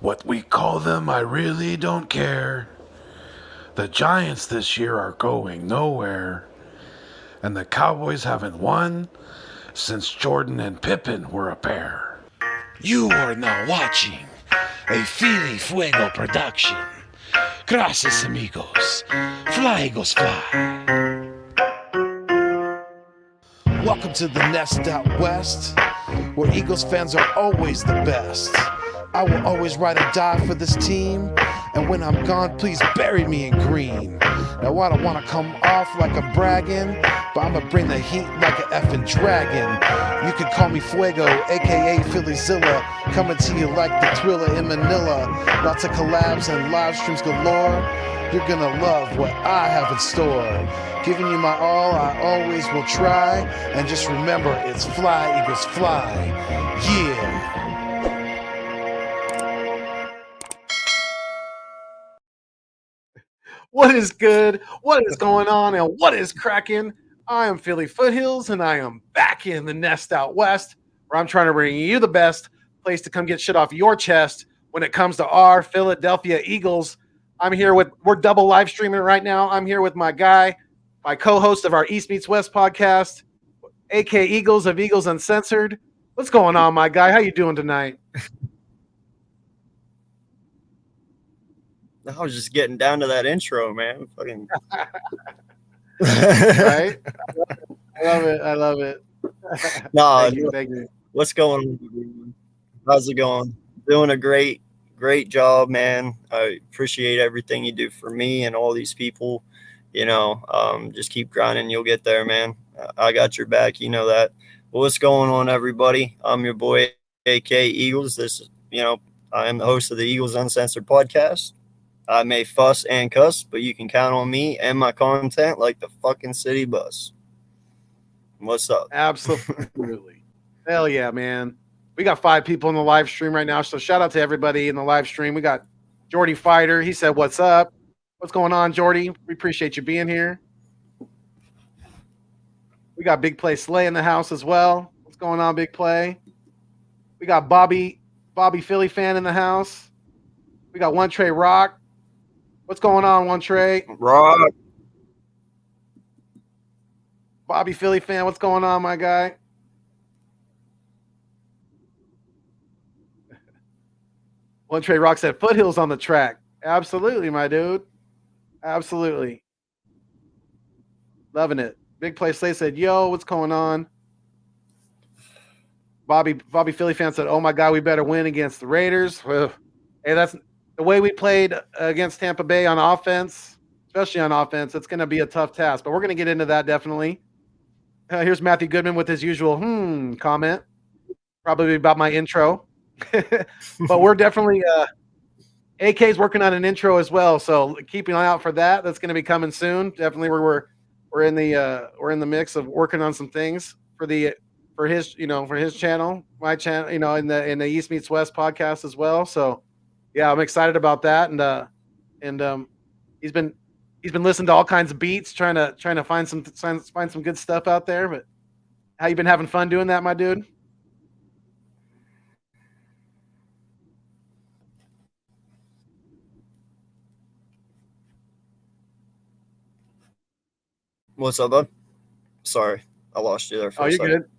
What we call them, I really don't care. The Giants this year are going nowhere. And the Cowboys haven't won since Jordan and Pippen were a pair. You are now watching a Philly Fuego production. Gracias, amigos. Fly, Eagles, fly. Welcome to the Nest Out West, where Eagles fans are always the best. I will always ride or die for this team, and when I'm gone, please bury me in green. Now I don't want to come off like I'm bragging, but I'ma bring the heat like an effing dragon. You can call me Fuego, aka Phillyzilla, coming to you like the Thriller in Manila. Lots of collabs and live streams galore. You're gonna love what I have in store. Giving you my all, I always will try. And just remember, it's fly, Eagles, fly. Yeah. What is good? What is going on? And what is cracking? I am Philly Foothills, and I am back in the Nest Out West, where I'm trying to bring you the best place to come get shit off your chest when it comes to our Philadelphia Eagles. We're double live streaming right now. I'm here with my guy, my co-host of our East Meets West podcast, aka Eagles of Eagles Uncensored. What's going on, my guy? How you doing tonight? I was just getting down to that intro, man. Fucking right? I love it. No, thank you. What's going on? How's it going? Doing a great job, man. I appreciate everything you do for me and all these people. Just keep grinding. You'll get there, man. I got your back. You know that. Well, what's going on, everybody? I'm your boy, AK Eagles. I am the host of the Eagles Uncensored podcast. I may fuss and cuss, but you can count on me and my content like the fucking city bus. What's up? Absolutely. Hell yeah, man. We got 5 people in the live stream right now, so shout out to everybody in the live stream. We got Jordy Fighter. He said, what's up? What's going on, Jordy? We appreciate you being here. We got Big Play Slay in the house as well. What's going on, Big Play? We got Bobby Philly fan in the house. We got One Trey Rock. What's going on, One Trey? Rock. Bobby Philly fan, what's going on, my guy? One Trey Rock said, Foothills on the track. Absolutely, my dude. Absolutely. Loving it. Big Play Slay said, yo, what's going on? Bobby Philly fan said, oh my God, we better win against the Raiders. Hey, that's the way we played against Tampa Bay on offense, especially on offense. It's going to be a tough task, but we're going to get into that definitely. Here's Matthew Goodman with his usual comment, probably about my intro. But we're definitely AK's working on an intro as well, so keep an eye out for that. That's going to be coming soon. Definitely, we're in the mix of working on some things for his channel, my channel, in the East Meets West podcast as well. So yeah, I'm excited about that, and he's been listening to all kinds of beats, trying to find some good stuff out there. But how you been having fun doing that, my dude? What's up, bud? Sorry, I lost you there for a second. Good.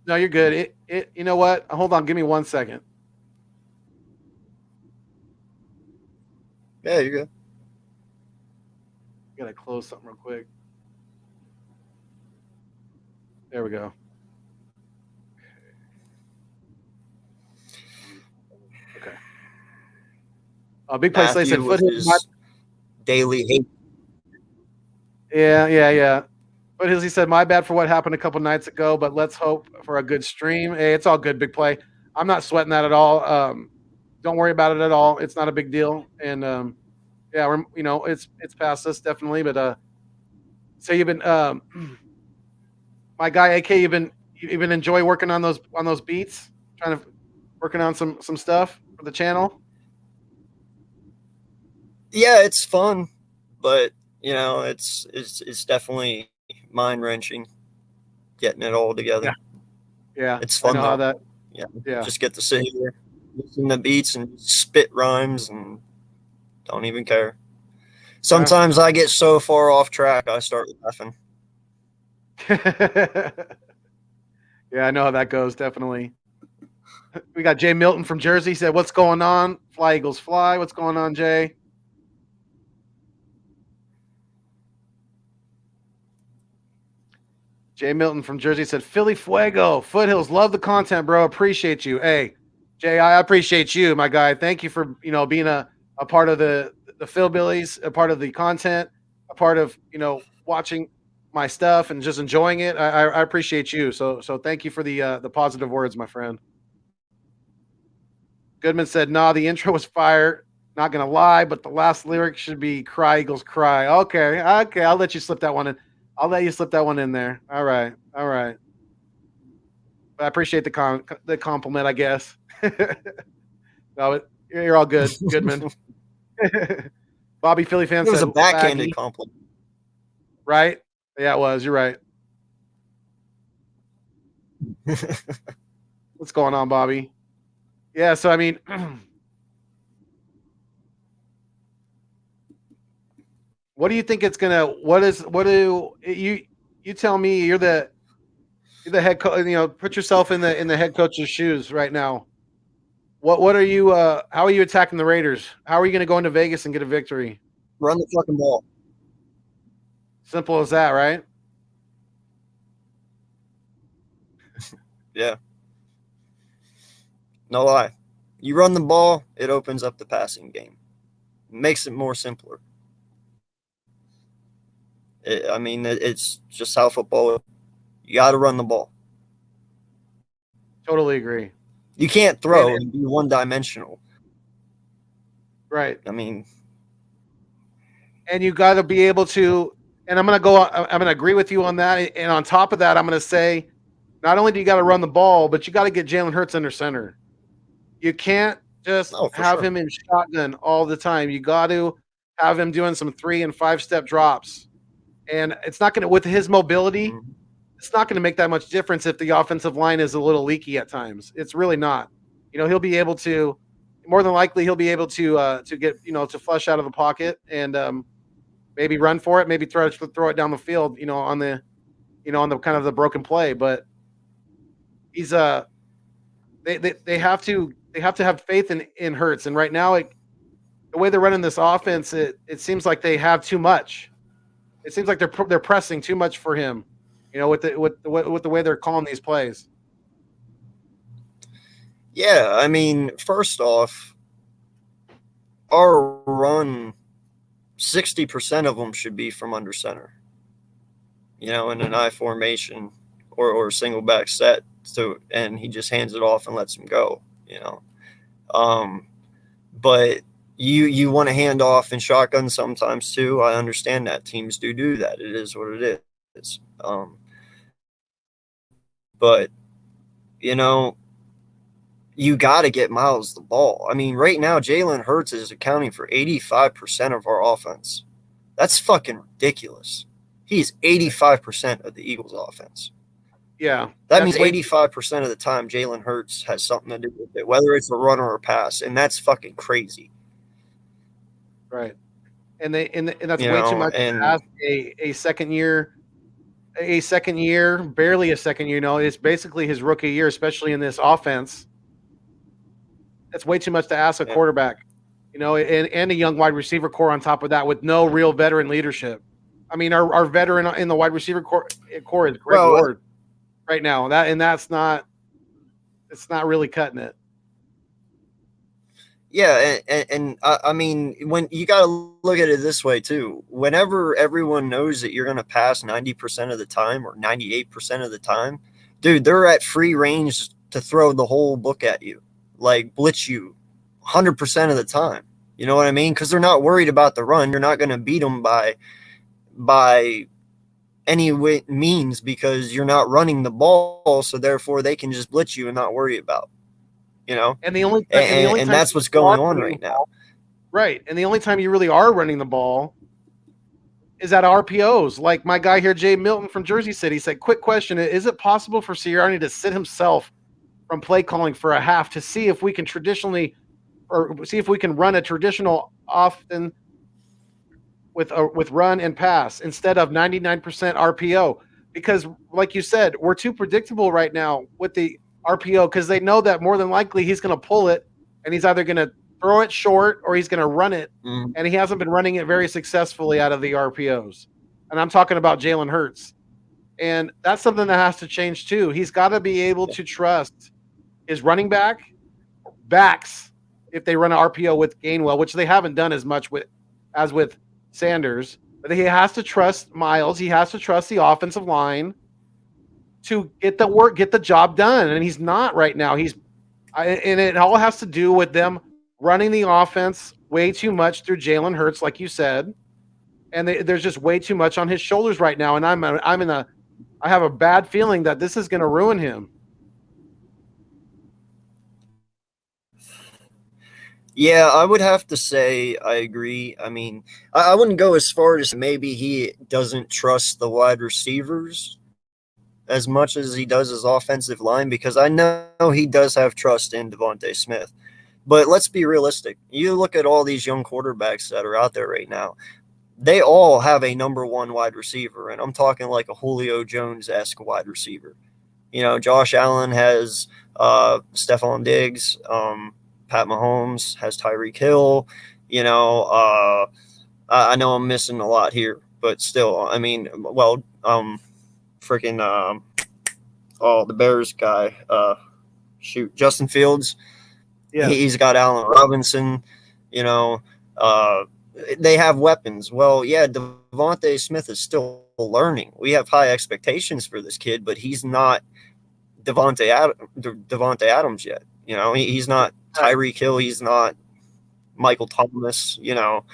No, you're good. You know what? Hold on, give me 1 second. Yeah, you're good. Gotta close something real quick. There we go. Okay. Big Play Slay said Foothills. Daily hate. Yeah. Foothills, he said, my bad for what happened a couple nights ago, but let's hope for a good stream. Hey, it's all good, Big Play. I'm not sweating that at all. Don't worry about it at all. It's not a big deal. And yeah, it's past us definitely. But so you've been my guy AK, you've been enjoy working on those beats, working on some stuff for the channel. Yeah, it's fun, but it's definitely mind wrenching getting it all together. Yeah, it's fun. I know how that. Yeah, just get to sit here, listen to beats and spit rhymes and don't even care. Sometimes I get so far off track, I start laughing. Yeah, I know how that goes. Definitely. We got Jay Milton from Jersey. Said, "What's going on? Fly Eagles fly. What's going on, Jay?" Jay Milton from Jersey said, "Philly Fuego, Foothills, love the content, bro. Appreciate you." Hey, Jay, I appreciate you, my guy. Thank you for being a part of the Philbillies, a part of the content, a part of watching my stuff and just enjoying it. I appreciate you. So thank you for the positive words, my friend. Goodman said, "Nah, the intro was fire. Not gonna lie, but the last lyric should be 'Cry Eagles Cry.'" Okay, I'll let you slip that one in. I'll let you slip that one in there. All right. I appreciate the compliment, I guess. No, you're all good, Goodman. Bobby Philly fan It was said, a backhanded "Baggy." compliment. Right? Yeah, it was. You're right. What's going on, Bobby? Yeah, so I mean, what do you think it's gonna? What do you tell me? You're the head coach. Put yourself in the head coach's shoes right now. What are you? How are you attacking the Raiders? How are you going to go into Vegas and get a victory? Run the fucking ball. Simple as that, right? Yeah. No lie. You run the ball, it opens up the passing game. It makes it more simpler. It's just how football is. You got to run the ball. Totally agree. You can't throw and be one-dimensional. Right. I mean, and you got to be able to. And I'm going to agree with you on that. And on top of that, I'm going to say, not only do you got to run the ball, but you got to get Jalen Hurts under center. You can't just have him in shotgun all the time. You got to have him doing some 3- and 5-step drops. And it's not going to, with his mobility, it's not going to make that much difference if the offensive line is a little leaky at times. It's really not. He'll be able to, more than likely, he'll be able to get, to flush out of the pocket and maybe run for it, maybe throw it down the field, on the kind of the broken play. But he's they have to have faith in Hurts. And right now, the way they're running this offense, it seems like they have too much. It seems like they're pressing too much for him, with the way they're calling these plays. Yeah, I mean, first off, our run, 60% of them should be from under center. In an I formation or single back set. And he just hands it off and lets him go. But you want to hand off in shotgun sometimes too. I understand that teams do that. It is what it is. But you got to get Miles the ball. I mean, right now Jalen Hurts is accounting for 85% of our offense. That's fucking ridiculous. He's 85% of the Eagles' offense. Yeah, that means 85% of the time Jalen Hurts has something to do with it, whether it's a run or a pass, and that's fucking crazy. Right, and that's way too much to ask a second year, barely a second year. It's basically his rookie year, especially in this offense. That's way too much to ask a quarterback, and a young wide receiver core on top of that with no real veteran leadership. I mean, our veteran in the wide receiver core is Greg Ward right now. It's not really cutting it. Yeah, and I mean, when you got to look at it this way too. Whenever everyone knows that you're going to pass 90% of the time or 98% of the time, dude, they're at free range to throw the whole book at you, like blitz you 100% of the time. You know what I mean? Because they're not worried about the run. You're not going to beat them by any means because you're not running the ball, so therefore they can just blitz you and not worry about. And the only and that's what's going on right now. Right. And the only time you really are running the ball is at RPOs. Like my guy here, Jay Milton from Jersey City, said, "Quick question. Is it possible for Sirianni to sit himself from play calling for a half to see if we can run a traditional often with run and pass instead of 99% RPO. Because, like you said, we're too predictable right now with the RPO because they know that more than likely he's going to pull it and he's either going to throw it short or he's going to run it. And he hasn't been running it very successfully out of the RPOs. And I'm talking about Jalen Hurts. And that's something that has to change too. He's got to be able to trust his running backs if they run an RPO with Gainwell, which they haven't done as much as with Sanders. But he has to trust Miles. He has to trust the offensive line to get the job done. And he's not right now. And it all has to do with them running the offense way too much through Jalen Hurts, like you said. And there's just way too much on his shoulders right now. And I have a bad feeling that this is going to ruin him. Yeah, I would have to say I agree. I mean, I wouldn't go as far as maybe he doesn't trust the wide receivers as much as he does his offensive line, because I know he does have trust in Devontae Smith. But let's be realistic. You look at all these young quarterbacks that are out there right now. They all have a number one wide receiver, and I'm talking like a Julio Jones-esque wide receiver. You know, Josh Allen has Stephon Diggs, Pat Mahomes has Tyreek Hill. You know, I know I'm missing a lot here, but still, I mean, well, the Bears guy, Justin Fields. Yeah. He's got Allen Robinson. You know, they have weapons. Well, yeah, Devontae Smith is still learning. We have high expectations for this kid, but he's not Devontae Adams yet. You know, he's not Tyreek Hill. He's not Michael Thomas. You know,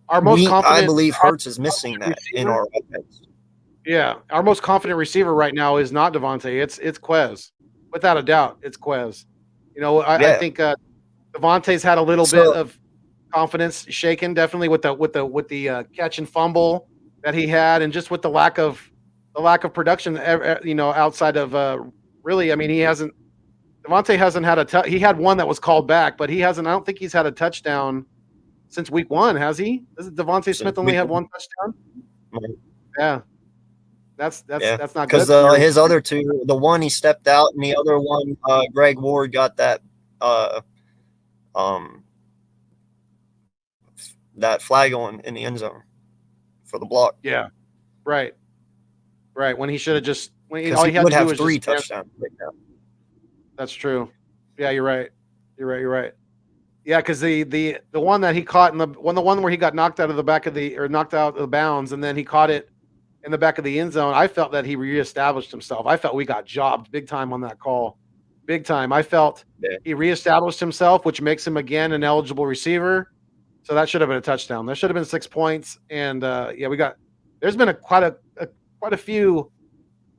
I believe Hurts is missing that in our offense. Yeah, our most confident receiver right now is not Devontae. It's Quez, without a doubt. It's Quez. You know, I think Devontae's had a little bit of confidence shaken, definitely with the catch and fumble that he had, and just with the lack of production. You know, outside of really, I mean, Devontae hasn't had he had one that was called back, but he hasn't. I don't think he's had a touchdown since week 1, has he? Doesn't Devontae Smith only have one touchdown? Right. Yeah. That's not good. Because his other two, the one he stepped out, and the other one, Greg Ward got that that flag in the end zone for the block. Yeah, right. When he should have just all he he had would to do have was 3 just touchdowns right now. That's true. Yeah, you're right. You're right. Yeah, because the one that he caught the one where he got knocked out of the bounds, and then he caught it in the back of the end zone. I felt that he reestablished himself. I felt we got jobbed big time on that call. Big time. I felt he reestablished himself, which makes him again an eligible receiver. So that should have been a touchdown. That should have been 6 points. And there's been quite a few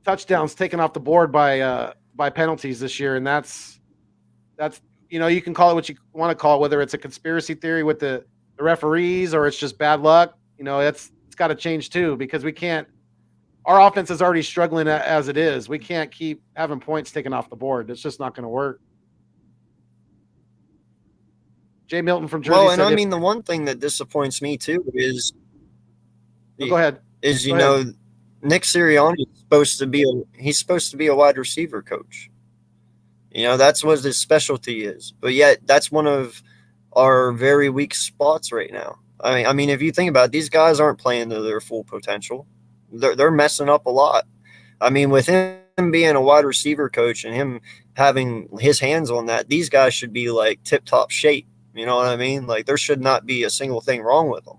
touchdowns taken off the board by penalties this year, and that's you know, you can call it what you want to call it, whether it's a conspiracy theory with the referees or it's just bad luck. You know, it's got to change too, because we can't. Our offense is already struggling as it is. We can't keep having points taken off the board. It's just not going to work. Jay Milton from Jersey. Well, and I mean, the one thing that disappoints me too is go ahead. Nick Sirianni is supposed to be a wide receiver coach. You know, that's what his specialty is. But yet, that's one of our very weak spots right now. I mean, if you think about it, these guys aren't playing to their full potential. They're messing up a lot. I mean, with him being a wide receiver coach and him having his hands on that, these guys should be like tip-top shape. You know what I mean? Like, there should not be a single thing wrong with them.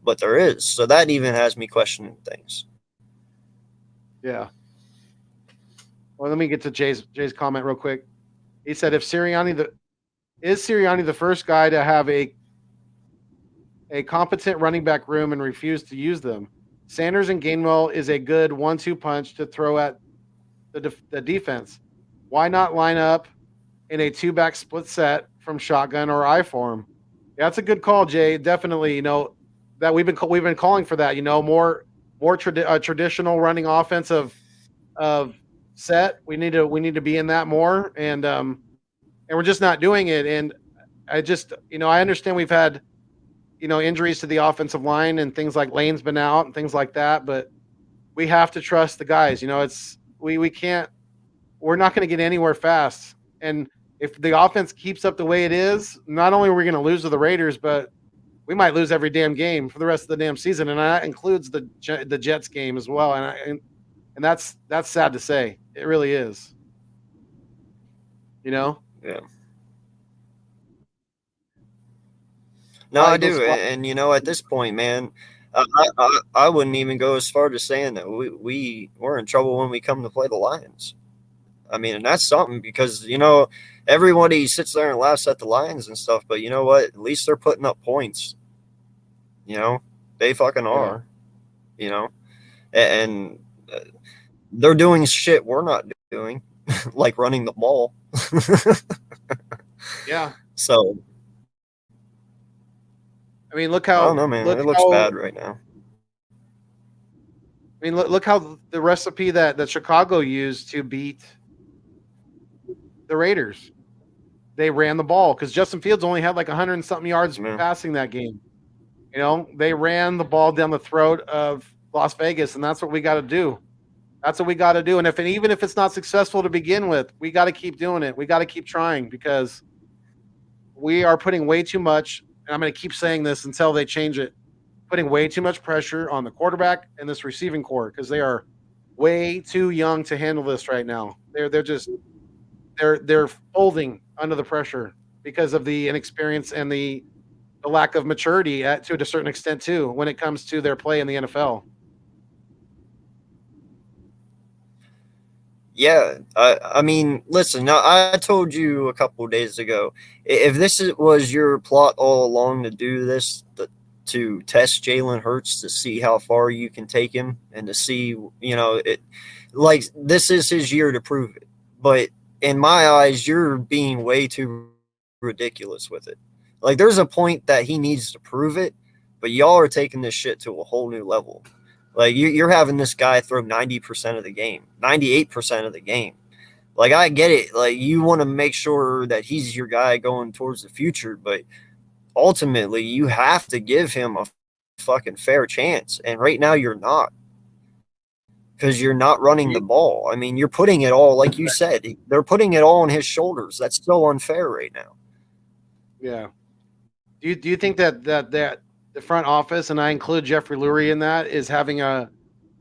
But there is. So that even has me questioning things. Yeah. Well, let me get to Jay's comment real quick. He said, "If Sirianni is Sirianni the first guy to have a competent running back room and refuse to use them? Sanders and Gainwell is a good 1-2 punch to throw at the defense. Why not line up in a 2-back split set from shotgun or I form?" Yeah, that's a good call, Jay. Definitely, you know, that we've been calling for that. You know, more traditional running offense of set. We need to be in that more, and we're just not doing it. And I just, I understand we've had, injuries to the offensive line and things like Lane's been out and things like that, but we have to trust the guys. It's we can't. We're not going to get anywhere fast. And if the offense keeps up the way it is, not only are we going to lose to the Raiders, but we might lose every damn game for the rest of the damn season, and that includes the Jets game as well. And that's sad to say. It really is. Yeah. No, Fly I Eagles, do, fly. and at this point, man, I wouldn't even go as far to saying that we're in trouble when we come to play the Lions. I mean, and that's something because everybody sits there and laughs at the Lions and stuff, but you know what? At least they're putting up points. They fucking are. And they're doing shit we're not doing, like running the ball. Yeah. So I mean, look I how don't know, man. It looks bad right now. I mean, look how the recipe that Chicago used to beat the Raiders. They ran the ball because Justin Fields only had like 100 and something yards passing that game. They ran the ball down the throat of Las Vegas, and that's what we got to do. That's what we got to do. And even if it's not successful to begin with, we got to keep doing it. We got to keep trying because we are putting way too much. And I'm going to keep saying this until they change it. Putting way too much pressure on the quarterback and this receiving core because they are way too young to handle this right now. They're folding under the pressure because of the inexperience and the lack of maturity to a certain extent too when it comes to their play in the NFL. Yeah, I mean, listen. I told you a couple of days ago, if this was your plot all along to do this, to test Jalen Hurts to see how far you can take him and to see, like this is his year to prove it. But in my eyes, you're being way too ridiculous with it. Like there's a point that he needs to prove it, but y'all are taking this shit to a whole new level. Like you're having this guy throw 90% of the game, 98% of the game. Like I get it. Like you want to make sure that he's your guy going towards the future, but ultimately you have to give him a fucking fair chance. And right now you're not, because you're not running the ball. I mean, you're putting it all, like you said, they're putting it all on his shoulders. That's so unfair right now. Yeah. Do you think that the front office, and I include Jeffrey Lurie in that, is having a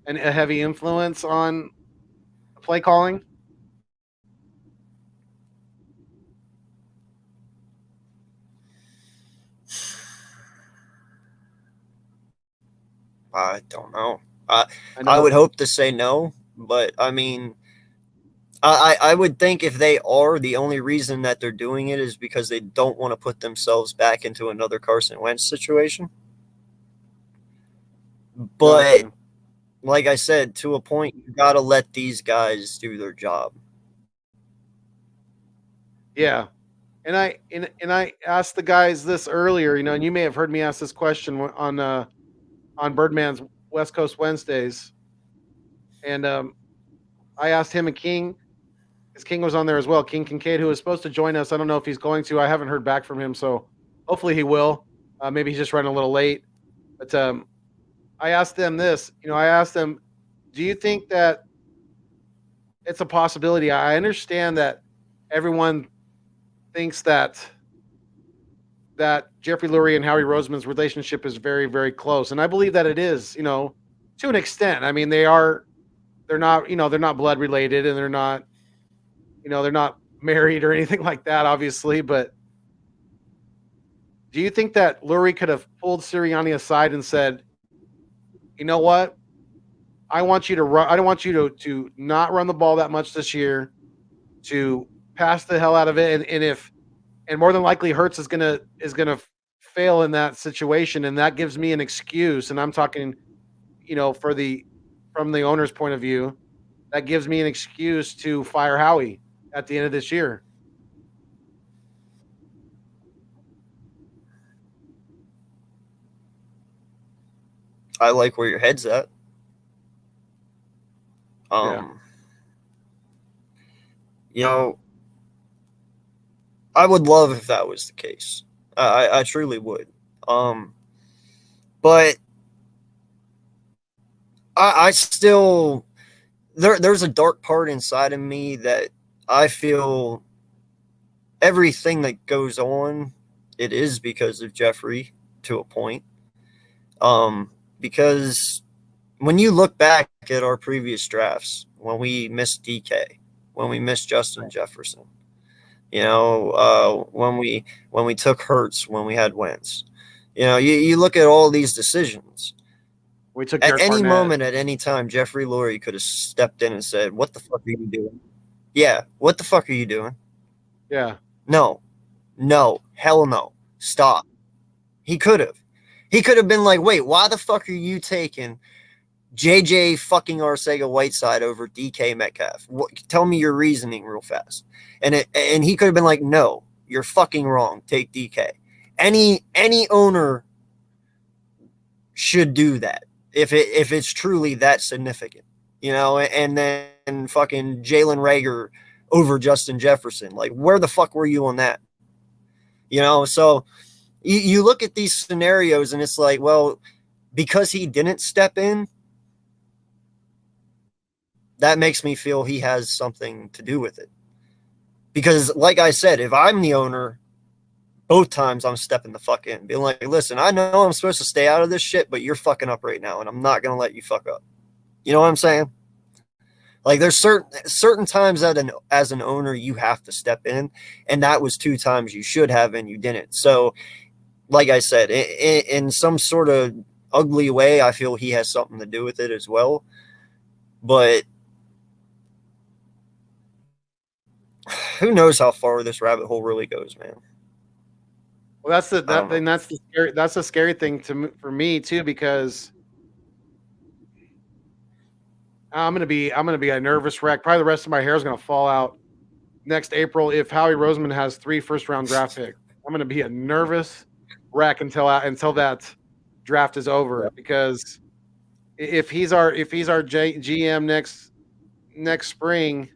heavy influence on play calling? I don't know. I would hope to say no, but I mean, I would think if they are, the only reason that they're doing it is because they don't want to put themselves back into another Carson Wentz situation. But like I said, to a point, you got to let these guys do their job. Yeah. And I asked the guys this earlier, and you may have heard me ask this question on Birdman's West Coast Wednesdays. And I asked him and King, because King was on there as well, King Kincade, who was supposed to join us. I don't know if he's going to. I haven't heard back from him, so hopefully he will. Maybe he's just running a little late. But I asked them this. I asked them, do you think that it's a possibility? I understand that everyone thinks that Jeffrey Lurie and Howie Roseman's relationship is very, very close, and I believe that it is. To an extent. I mean, they're not, they're not blood related, and they're not married or anything like that, obviously. But do you think that Lurie could have pulled Sirianni aside and said, you know what? I want you to run. I don't want you to not run the ball that much this year, to pass the hell out of it. And more than likely Hurts is gonna fail in that situation, and that gives me an excuse. And I'm talking, from the owner's point of view, that gives me an excuse to fire Howie at the end of this year. I like where your head's at. You know, I would love if that was the case. I truly would. But I still there's a dark part inside of me that I feel everything that goes on, it is because of Jeffrey to a point. Because when you look back at our previous drafts, when we missed DK, when we missed Justin Jefferson, when we took Hurts, when we had Wentz, you look at all these decisions. We took At any Barnett. moment, at any time, Jeffrey Lurie could have stepped in and said, "What the fuck are you doing?" Yeah, what the fuck are you doing? Yeah. No, hell no, stop. He could have. He could have been like, "Wait, why the fuck are you taking JJ fucking Arcega-Whiteside over DK Metcalf? Tell me your reasoning real fast." And he could have been like, "No, you're fucking wrong. Take DK." Any owner should do that if it's truly that significant, And then fucking Jalen Reagor over Justin Jefferson. Like, where the fuck were you on that? So you look at these scenarios and it's like, well, because he didn't step in, that makes me feel he has something to do with it. Because, like I said, if I'm the owner, both times I'm stepping the fuck in, being like, listen, I know I'm supposed to stay out of this shit, but you're fucking up right now, and I'm not going to let you fuck up. You know what I'm saying? Like, there's certain times that as an owner, you have to step in, and that was 2 times you should have, and you didn't. So, like I said, in some sort of ugly way, I feel he has something to do with it as well. But who knows how far this rabbit hole really goes, man. Well, that's the scary thing for me too, because I'm gonna be a nervous wreck. Probably the rest of my hair is gonna fall out next April if Howie Roseman has 3 first-round draft picks. I'm gonna be a nervous wreck until that draft is over. Because if he's our GM next spring,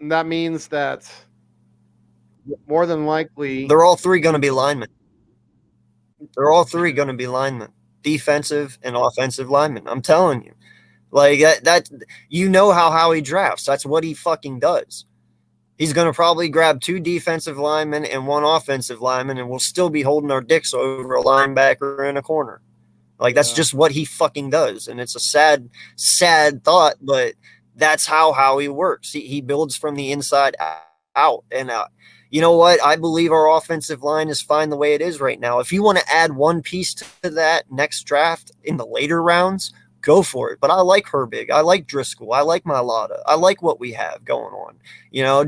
that means that more than likely they're all 3 going to be linemen. They're all 3 going to be linemen, defensive and offensive linemen. I'm telling you, like that how Howie drafts. That's what he fucking does. He's going to probably grab 2 defensive linemen and 1 offensive lineman, and we'll still be holding our dicks over a linebacker in a corner. Like, that's just what he fucking does. And it's a sad thought, but that's how Howie works. He builds from the inside out. And you know what? I believe our offensive line is fine the way it is right now. If you want to add one piece to that next draft in the later rounds, go for it. But I like Herbig. I like Driscoll. I like Mailata. I like what we have going on.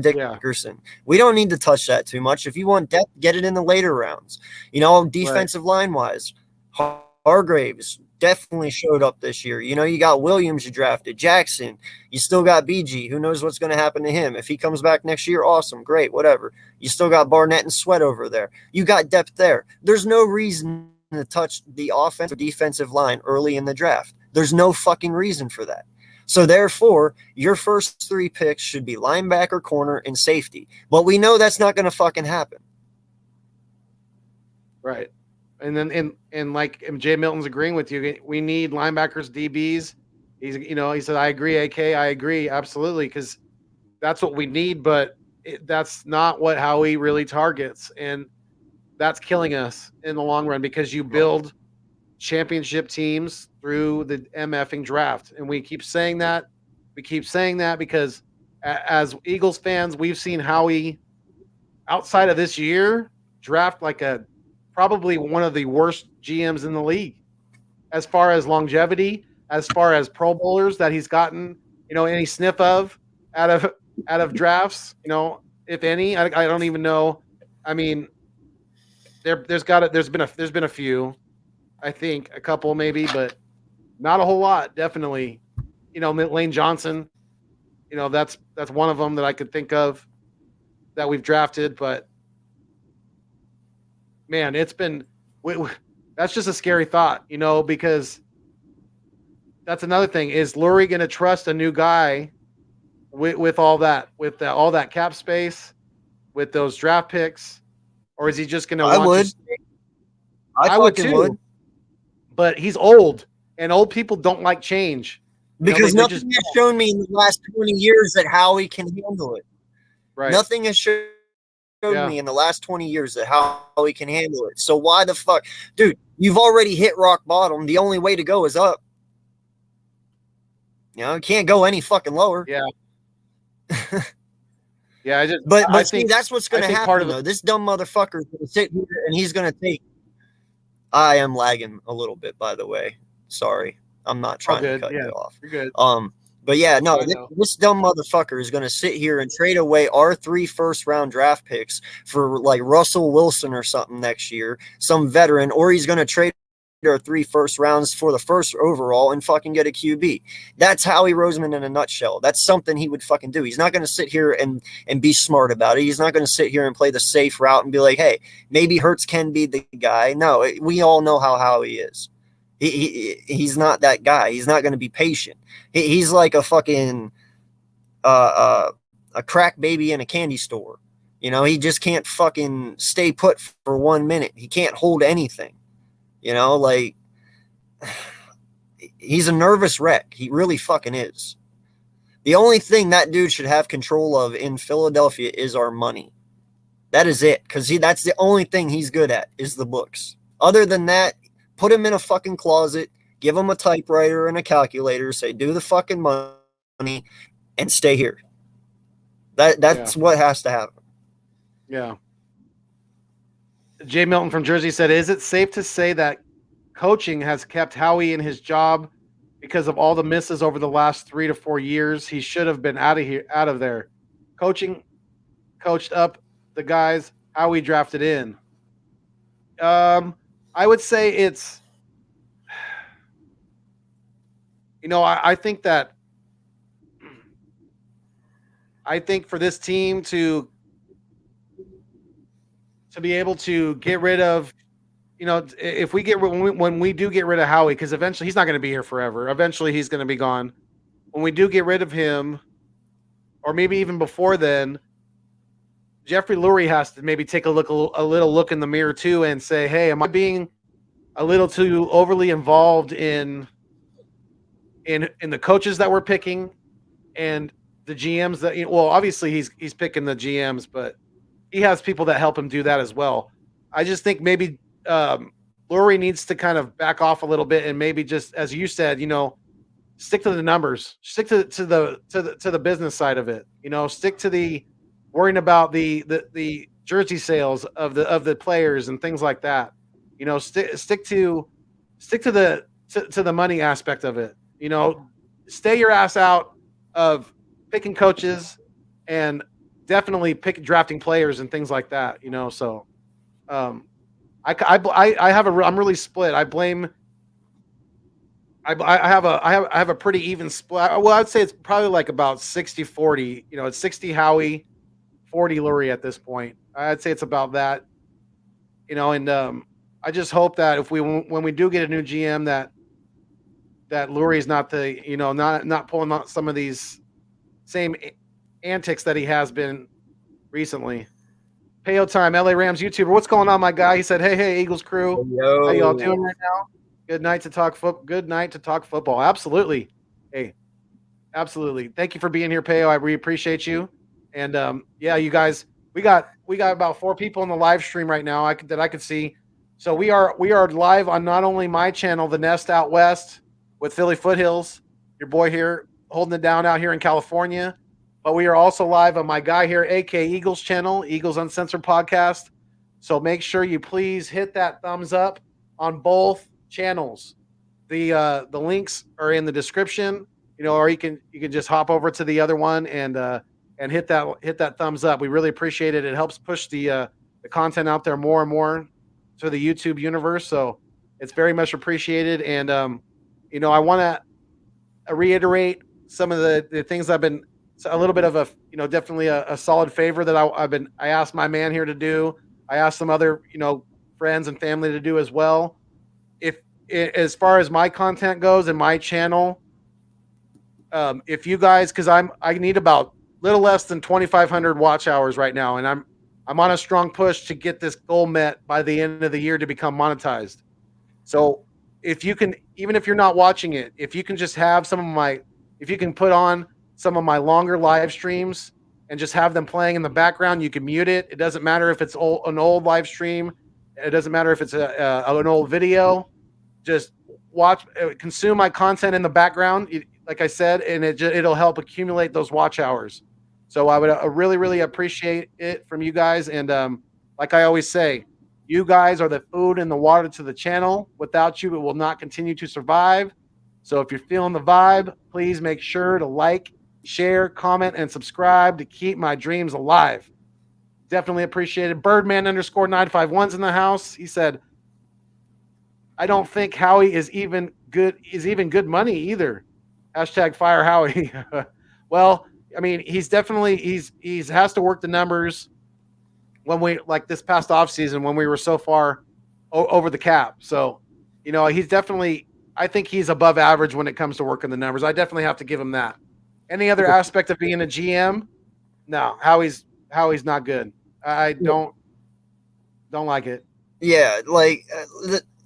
Dickerson. We don't need to touch that too much. If you want depth, get it in the later rounds. Defensive line-wise, Hargraves definitely showed up this year. You got Williams you drafted, Jackson. You still got BG. Who knows what's going to happen to him? If he comes back next year, awesome, great, whatever. You still got Barnett and Sweat over there. You got depth there. There's no reason to touch the offensive or defensive line early in the draft. There's no fucking reason for that. So therefore, your first 3 picks should be linebacker, corner, and safety. But we know that's not going to fucking happen. Right. And then, and like Jay Milton's agreeing with you, we need linebackers, DBs. He said, I agree, AK, I agree, absolutely, because that's what we need, but that's not what Howie really targets. And that's killing us in the long run, because you build championship teams through the MFing draft. And we keep saying that. Because as Eagles fans, we've seen Howie outside of this year draft like probably one of the worst GMs in the league as far as longevity, as far as Pro Bowlers that he's gotten, any sniff of out of drafts, if any. I don't even know. I mean, there's been a few, I think, a couple maybe, but not a whole lot. Definitely, Lane Johnson, that's one of them that I could think of that we've drafted, but man, that's just a scary thought, because that's another thing. Is Lurie going to trust a new guy with all that all that cap space, with those draft picks, or is he just going to I want would. to? I I would fucking too, would. but he's old, and old people don't like change. Because they just nothing has shown me in the last 20 years that Howie can handle it. right. Nothing has shown me in the last 20 years that Howie can handle it. So why the fuck? Dude, you've already hit rock bottom. The only way to go is up. You can't go any fucking lower. Yeah. Yeah, But I see, think that's what's going to happen, though. This dumb motherfucker is going to sit here and he's going to take. I am lagging a little bit, by the way. Sorry. I'm not trying to cut you off. You're good. But yeah, no, this dumb motherfucker is going to sit here and trade away our 3 first-round draft picks for like Russell Wilson or something next year, some veteran, or he's going to trade our 3 first rounds for the first overall and fucking get a QB. That's Howie Roseman in a nutshell. That's something he would fucking do. He's not going to sit here and be smart about it. He's not going to sit here and play the safe route and be like, hey, maybe Hurts can be the guy. No, we all know how Howie is. He's not that guy. He's not going to be patient. He's like a fucking a crack baby in a candy store. He just can't fucking stay put for 1 minute. He can't hold anything. Like he's a nervous wreck. He really fucking is. The only thing that dude should have control of in Philadelphia is our money. That is it. Because that's the only thing he's good at is the books. Other than that, put him in a fucking closet, give him a typewriter and a calculator, say, do the fucking money, and stay here. That's what has to happen. Yeah. Jay Milton from Jersey said, is it safe to say that coaching has kept Howie in his job because of all the misses over the last 3 to 4 years? He should have been out of there. Coaching coached up the guys Howie drafted in. I would say it's, I think for this team to be able to get rid of, if we when we do get rid of Howie, because eventually he's not going to be here forever. Eventually he's going to be gone. When we do get rid of him, or maybe even before then, Jeffrey Lurie has to maybe take a little look in the mirror too and say, hey, am I being a little too overly involved in the coaches that we're picking and the GMs that, obviously he's picking the GMs, but he has people that help him do that as well. I just think maybe Lurie needs to kind of back off a little bit and maybe just, as you said, stick to the numbers, stick to the business side of it. Stick to the worrying about the jersey sales of the players and things like that. Stick to the money aspect of it. Stay your ass out of picking coaches and definitely drafting players and things like that. So I'm really split. I have a pretty even split. Well, I'd say it's probably like about 60-40. It's 60 Howie, 40 Lurie at this point. I'd say it's about that. And I just hope that when we do get a new GM that Lurie's not not pulling out some of these same antics that he has been recently. Payo time, LA Rams YouTuber. What's going on, my guy? He said, hey, Eagles crew. Yo. How y'all doing right now? Good night to talk football. Absolutely. Hey, absolutely. Thank you for being here, Payo. I really appreciate you. And you guys, we got about 4 people in the live stream right now that I could see. So we are live on not only my channel, The Nest Out West, with Philly Foothills, your boy here holding it down out here in California, but we are also live on my guy here, AK Eagles channel, Eagles Uncensored podcast. So make sure you please hit that thumbs up on both channels. The links are in the description, or you can just hop over to the other one and hit that thumbs up. We really appreciate it. It helps push the content out there more and more to the YouTube universe. So it's very much appreciated. And I want to reiterate some of the things I've been a little bit of a definitely a solid favor that I asked my man here to do. I asked some other friends and family to do as well. If as far as my content goes and my channel, If you guys, because I need about little less than 2,500 watch hours right now, and I'm on a strong push to get this goal met by the end of the year to become monetized. So if you can, even if you're not watching it, if you can just have if you can put on some of my longer live streams and just have them playing in the background, you can mute it. It doesn't matter if it's an old live stream. It doesn't matter if it's an old video. Just consume my content in the background, like I said, and it'll help accumulate those watch hours. So I would really, really appreciate it from you guys. And like I always say, you guys are the food and the water to the channel. Without you, it will not continue to survive. So if you're feeling the vibe, please make sure to like, share, comment, and subscribe to keep my dreams alive. Definitely appreciated. Birdman _951's in the house. He said, I don't think Howie is even good money either. Hashtag fire Howie. Well, I mean, he's definitely he's has to work the numbers when we, like this past off season when we were so far over the cap. So, he's definitely, I think he's above average when it comes to working the numbers. I definitely have to give him that. Any other aspect of being a GM? No, Howie's not good. I don't like it. Yeah, like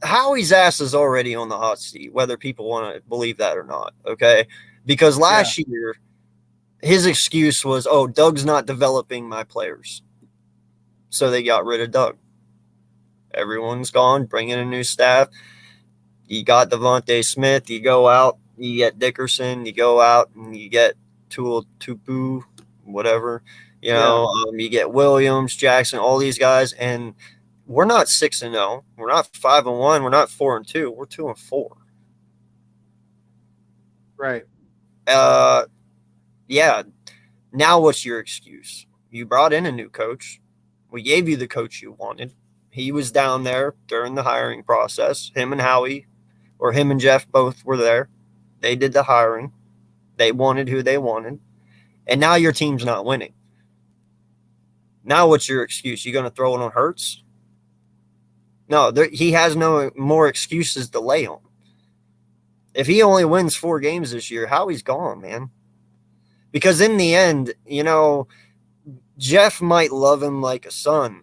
Howie's ass is already on the hot seat, whether people want to believe that or not. Okay, because last year his excuse was, "Oh, Doug's not developing my players," so they got rid of Doug. Everyone's gone. Bring in a new staff. You got Devontae Smith. You go out. You get Dickerson. You go out and you get Tupu, whatever. You get Williams, Jackson, all these guys, and we're not 6-0. We're not 5-1. We're not 4-2. We're 2-4. Right. Yeah. Now what's your excuse? You brought in a new coach. We gave you the coach you wanted. He was down there during the hiring process. Him and Howie, or him and Jeff, both were there. They did the hiring. They wanted who they wanted. And now your team's not winning. Now what's your excuse? You going to throw it on Hurts? No, he has no more excuses to lay on. If he only wins 4 games this year, Howie's gone, man. Because in the end, Jeff might love him like a son.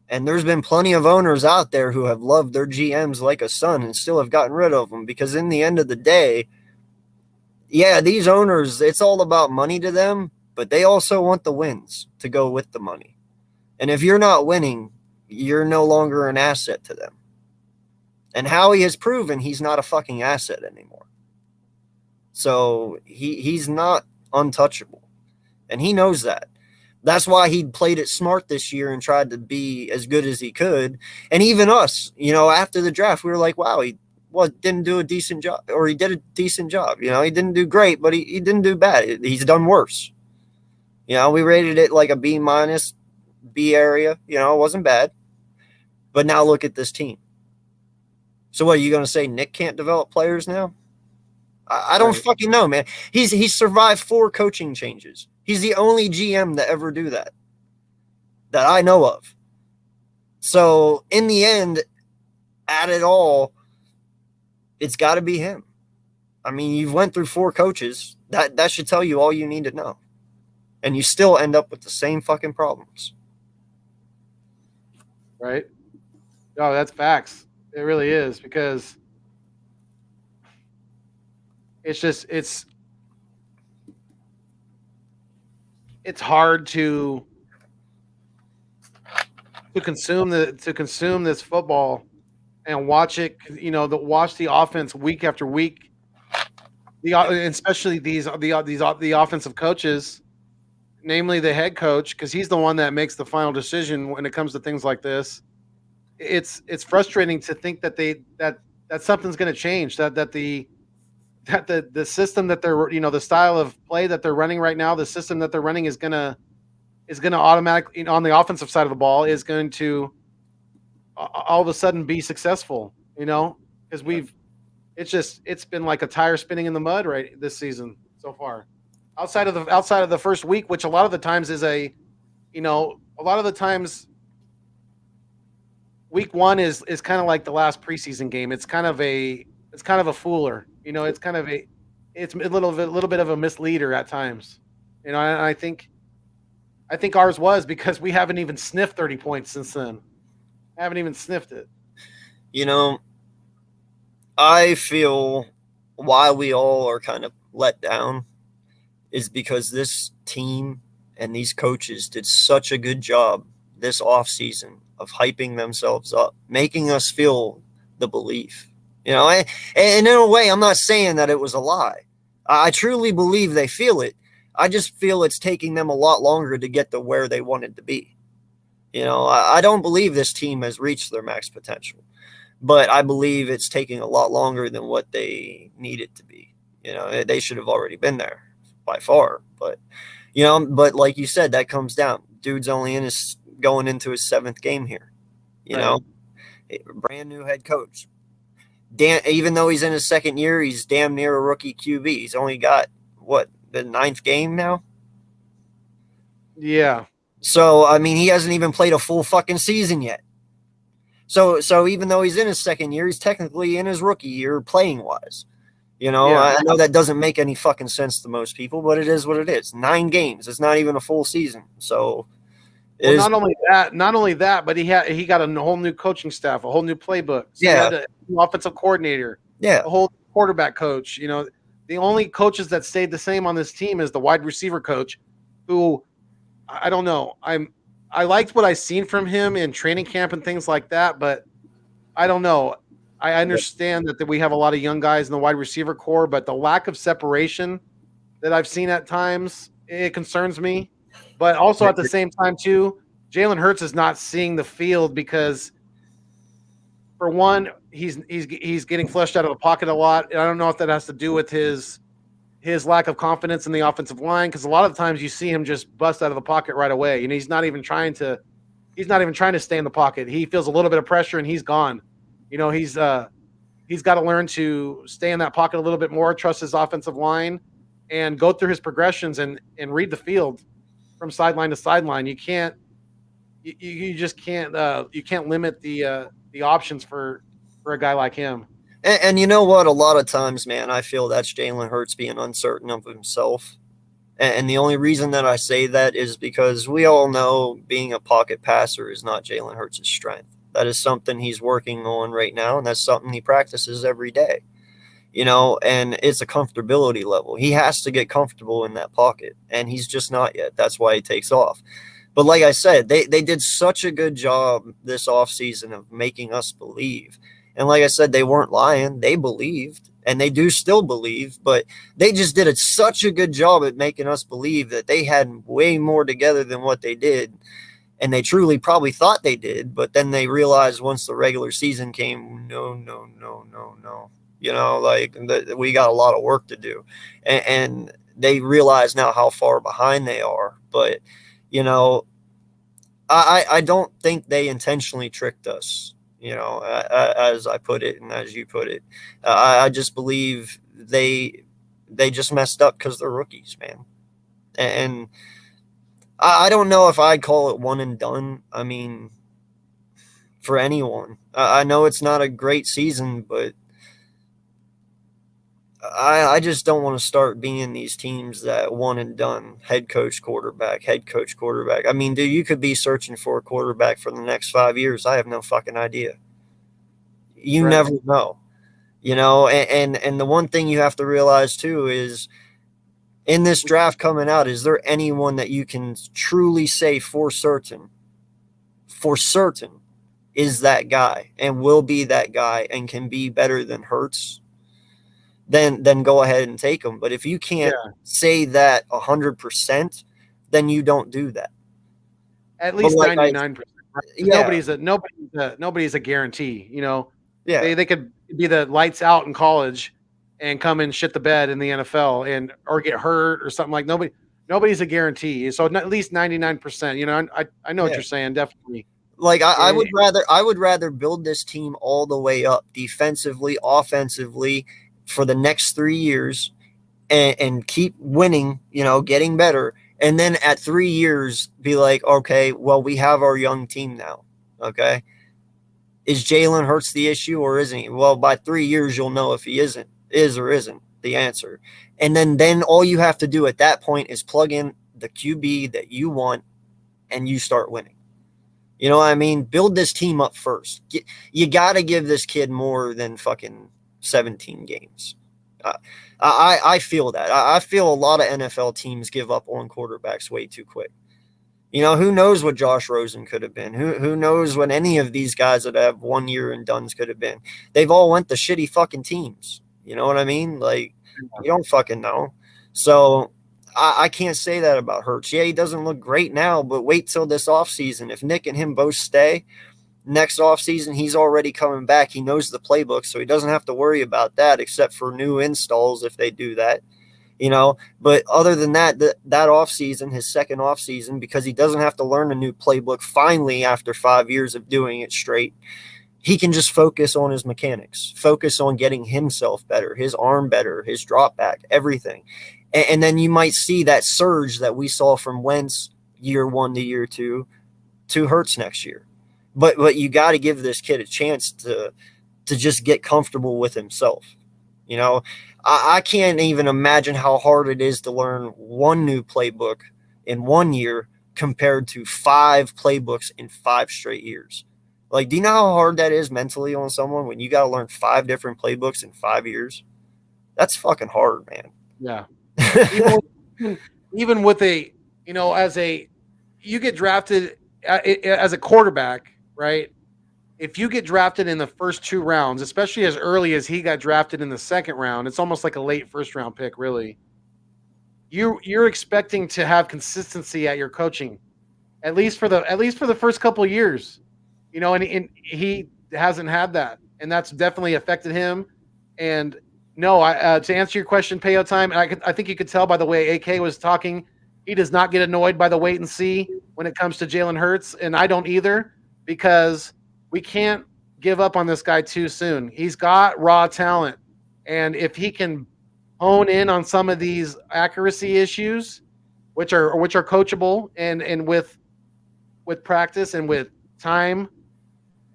And there's been plenty of owners out there who have loved their GMs like a son and still have gotten rid of them. Because in the end of the day, these owners, it's all about money to them, but they also want the wins to go with the money. And if you're not winning, you're no longer an asset to them. And Howie has proven he's not a fucking asset anymore. So he's not untouchable. And he knows that. That's why he played it smart this year and tried to be as good as he could. And even us, after the draft, we were like, wow, he didn't do a decent job, or he did a decent job. He didn't do great, but he didn't do bad. He's done worse. We rated it like a B-, B area. It wasn't bad. But now look at this team. So what, are you going to say Nick can't develop players now? I don't fucking know, man. He's survived 4 coaching changes. He's the only GM to ever do that I know of. So in the end, at it all, it's got to be him. I mean, you've went through 4 coaches. That should tell you all you need to know. And you still end up with the same fucking problems. Right? No, that's facts. It really is, because it's hard to consume this football and watch it, watch the offense week after week, especially the offensive coaches, namely the head coach, because he's the one that makes the final decision when it comes to things like this. It's frustrating to think that something's going to change, that the system that they're, the style of play that they're running right now, the system that they're running is going to automatically, on the offensive side of the ball, is going to all of a sudden be successful, because it's been like a tire spinning in the mud right this season so far. Outside of the first week, which a lot of the times is week 1 is kind of like the last preseason game. It's kind of a fooler, it's kind of it's a little bit of a misleader at times. And I think ours was because we haven't even sniffed 30 points since then. Haven't even sniffed it. You know, I feel why we all are kind of let down is because this team and these coaches did such a good job this offseason of hyping themselves up, making us feel the belief. And in a way, I'm not saying that it was a lie. I truly believe they feel it. I just feel it's taking them a lot longer to get to where they wanted to be. I don't believe this team has reached their max potential, but I believe it's taking a lot longer than what they need it to be. They should have already been there by far, but like you said, that comes down. Dude's only going into his 7th game here. Brand new head coach. Even though he's in his 2nd year, he's damn near a rookie QB. He's only got the 9th game now. Yeah. So I mean, he hasn't even played a full fucking season yet. So even though he's in his 2nd year, he's technically in his rookie year playing wise. Yeah. I know that doesn't make any fucking sense to most people, but it is what it is. 9 games. It's not even a full season. So not only that, but he got a whole new coaching staff, a whole new playbook. So he had a new offensive coordinator, a whole quarterback coach. The only coaches that stayed the same on this team is the wide receiver coach, who I don't know. I liked what I seen from him in training camp and things like that, but I don't know. I understand that we have a lot of young guys in the wide receiver core, but the lack of separation that I've seen at times, it concerns me. But also at the same time too, Jalen Hurts is not seeing the field because, for one, he's getting flushed out of the pocket a lot. And I don't know if that has to do with his lack of confidence in the offensive line, because a lot of times you see him just bust out of the pocket right away, and he's not even trying to stay in the pocket. He feels a little bit of pressure and he's gone. He's got to learn to stay in that pocket a little bit more, trust his offensive line, and go through his progressions and read the field from sideline to sideline. You can't limit the options for a guy like him. And you know what? A lot of times, man, I feel that's Jalen Hurts being uncertain of himself. And the only reason that I say that is because we all know being a pocket passer is not Jalen Hurts' strength. That is something he's working on right now, and that's something he practices every day. And it's a comfortability level. He has to get comfortable in that pocket, and he's just not yet. That's why he takes off. But like I said, they did such a good job this offseason of making us believe. And like I said, they weren't lying. They believed, and they do still believe, but they just did such a good job at making us believe that they had way more together than what they did. And they truly probably thought they did, but then they realized once the regular season came, no. We got a lot of work to do. And they realize now how far behind they are. But, I don't think they intentionally tricked us, as I put it and as you put it. I just believe they just messed up because they're rookies, man. And I don't know if I'd call it one and done. I mean, for anyone. I know it's not a great season, but I just don't want to start being these teams that one and done, head coach, quarterback. I mean, dude, you could be searching for a quarterback for the next 5 years. I have no fucking idea. You never know, and the one thing you have to realize too is in this draft coming out, is there anyone that you can truly say for certain is that guy and will be that guy and can be better than Hurts? Then go ahead and take him. But if you can't say that 100%, then you don't do that. At least 99%. Nobody's a guarantee. They could be the lights out in college and come and shit the bed in the NFL or get hurt or something. Like nobody's a guarantee. So at least 99%. I know what you're saying. Definitely. Like I would rather build this team all the way up defensively, offensively, for the next 3 years and keep winning, getting better. And then at 3 years be like, okay, well, we have our young team now. Okay. Is Jalen Hurts the issue or isn't he? Well, by 3 years, you'll know if he is or isn't. the answer. And then all you have to do at that point is plug in the QB that you want and you start winning. You know what I mean? Build this team up first. You got to give this kid more than fucking 17 games. I feel that. I feel a lot of NFL teams give up on quarterbacks way too quick. You know, who knows what Josh Rosen could have been? Who knows what any of these guys that have 1 year and dones could have been? They've all went to shitty fucking teams. You know what I mean? Like, you don't fucking know. So I can't say that about Hurts. Yeah, he doesn't look great now, but wait till this offseason. If Nick and him both stay, next offseason, he's already coming back. He knows the playbook, so he doesn't have to worry about that except for new installs if they do that. You know, but other than that, that offseason, his second offseason, because he doesn't have to learn a new playbook finally after 5 years of doing it straight, he can just focus on his mechanics, focus on getting himself better, his arm better, his drop back, everything. And then you might see that surge that we saw from Wentz year 1 to year 2 to Hurts next year. But you got to give this kid a chance to just get comfortable with himself. You know, I can't even imagine how hard it is to learn one new playbook in 1 year compared to 5 playbooks in 5 straight years. Like, do you know how hard that is mentally on someone when you got to learn 5 different playbooks in 5 years? That's fucking hard, man. Yeah. even with a, you know, you get drafted as a quarterback, right? If you get drafted in the first 2 rounds, especially as early as he got drafted in the second round, it's almost like a late first round pick, really. You're expecting to have consistency at your coaching, at least for the first couple of years, you know, and he hasn't had that, and that's definitely affected him. And no, to answer your question, Payo Time, I think you could tell by the way AK was talking, he does not get annoyed by the wait and see when it comes to Jalen Hurts, and I don't either, because we can't give up on this guy too soon. He's got raw talent, and if he can hone in on some of these accuracy issues, which are coachable, and with practice and with time,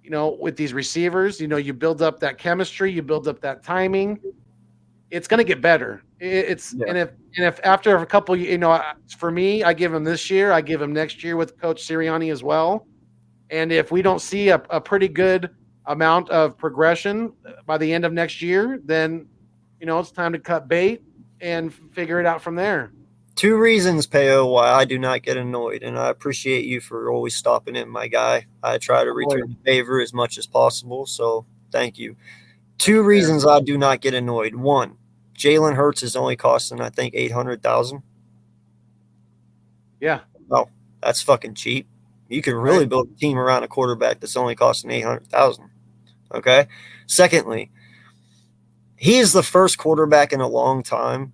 you know, with these receivers, you know, you build up that chemistry, you build up that timing. It's going to get better. And if after a couple, you know, for me, I give him this year, I give him next year with Coach Sirianni as well. And if we don't see a pretty good amount of progression by the end of next year, then, you know, it's time to cut bait and figure it out from there. 2 reasons, Payo, why I do not get annoyed, and I appreciate you for always stopping in, my guy. I try to return the favor as much as possible, so thank you. 2 reasons I do not get annoyed. 1, Jalen Hurts is only costing, I think, $800,000. Yeah. Oh, that's fucking cheap. You can really build a team around a quarterback that's only costing $800,000. Okay. Secondly, he is the first quarterback in a long time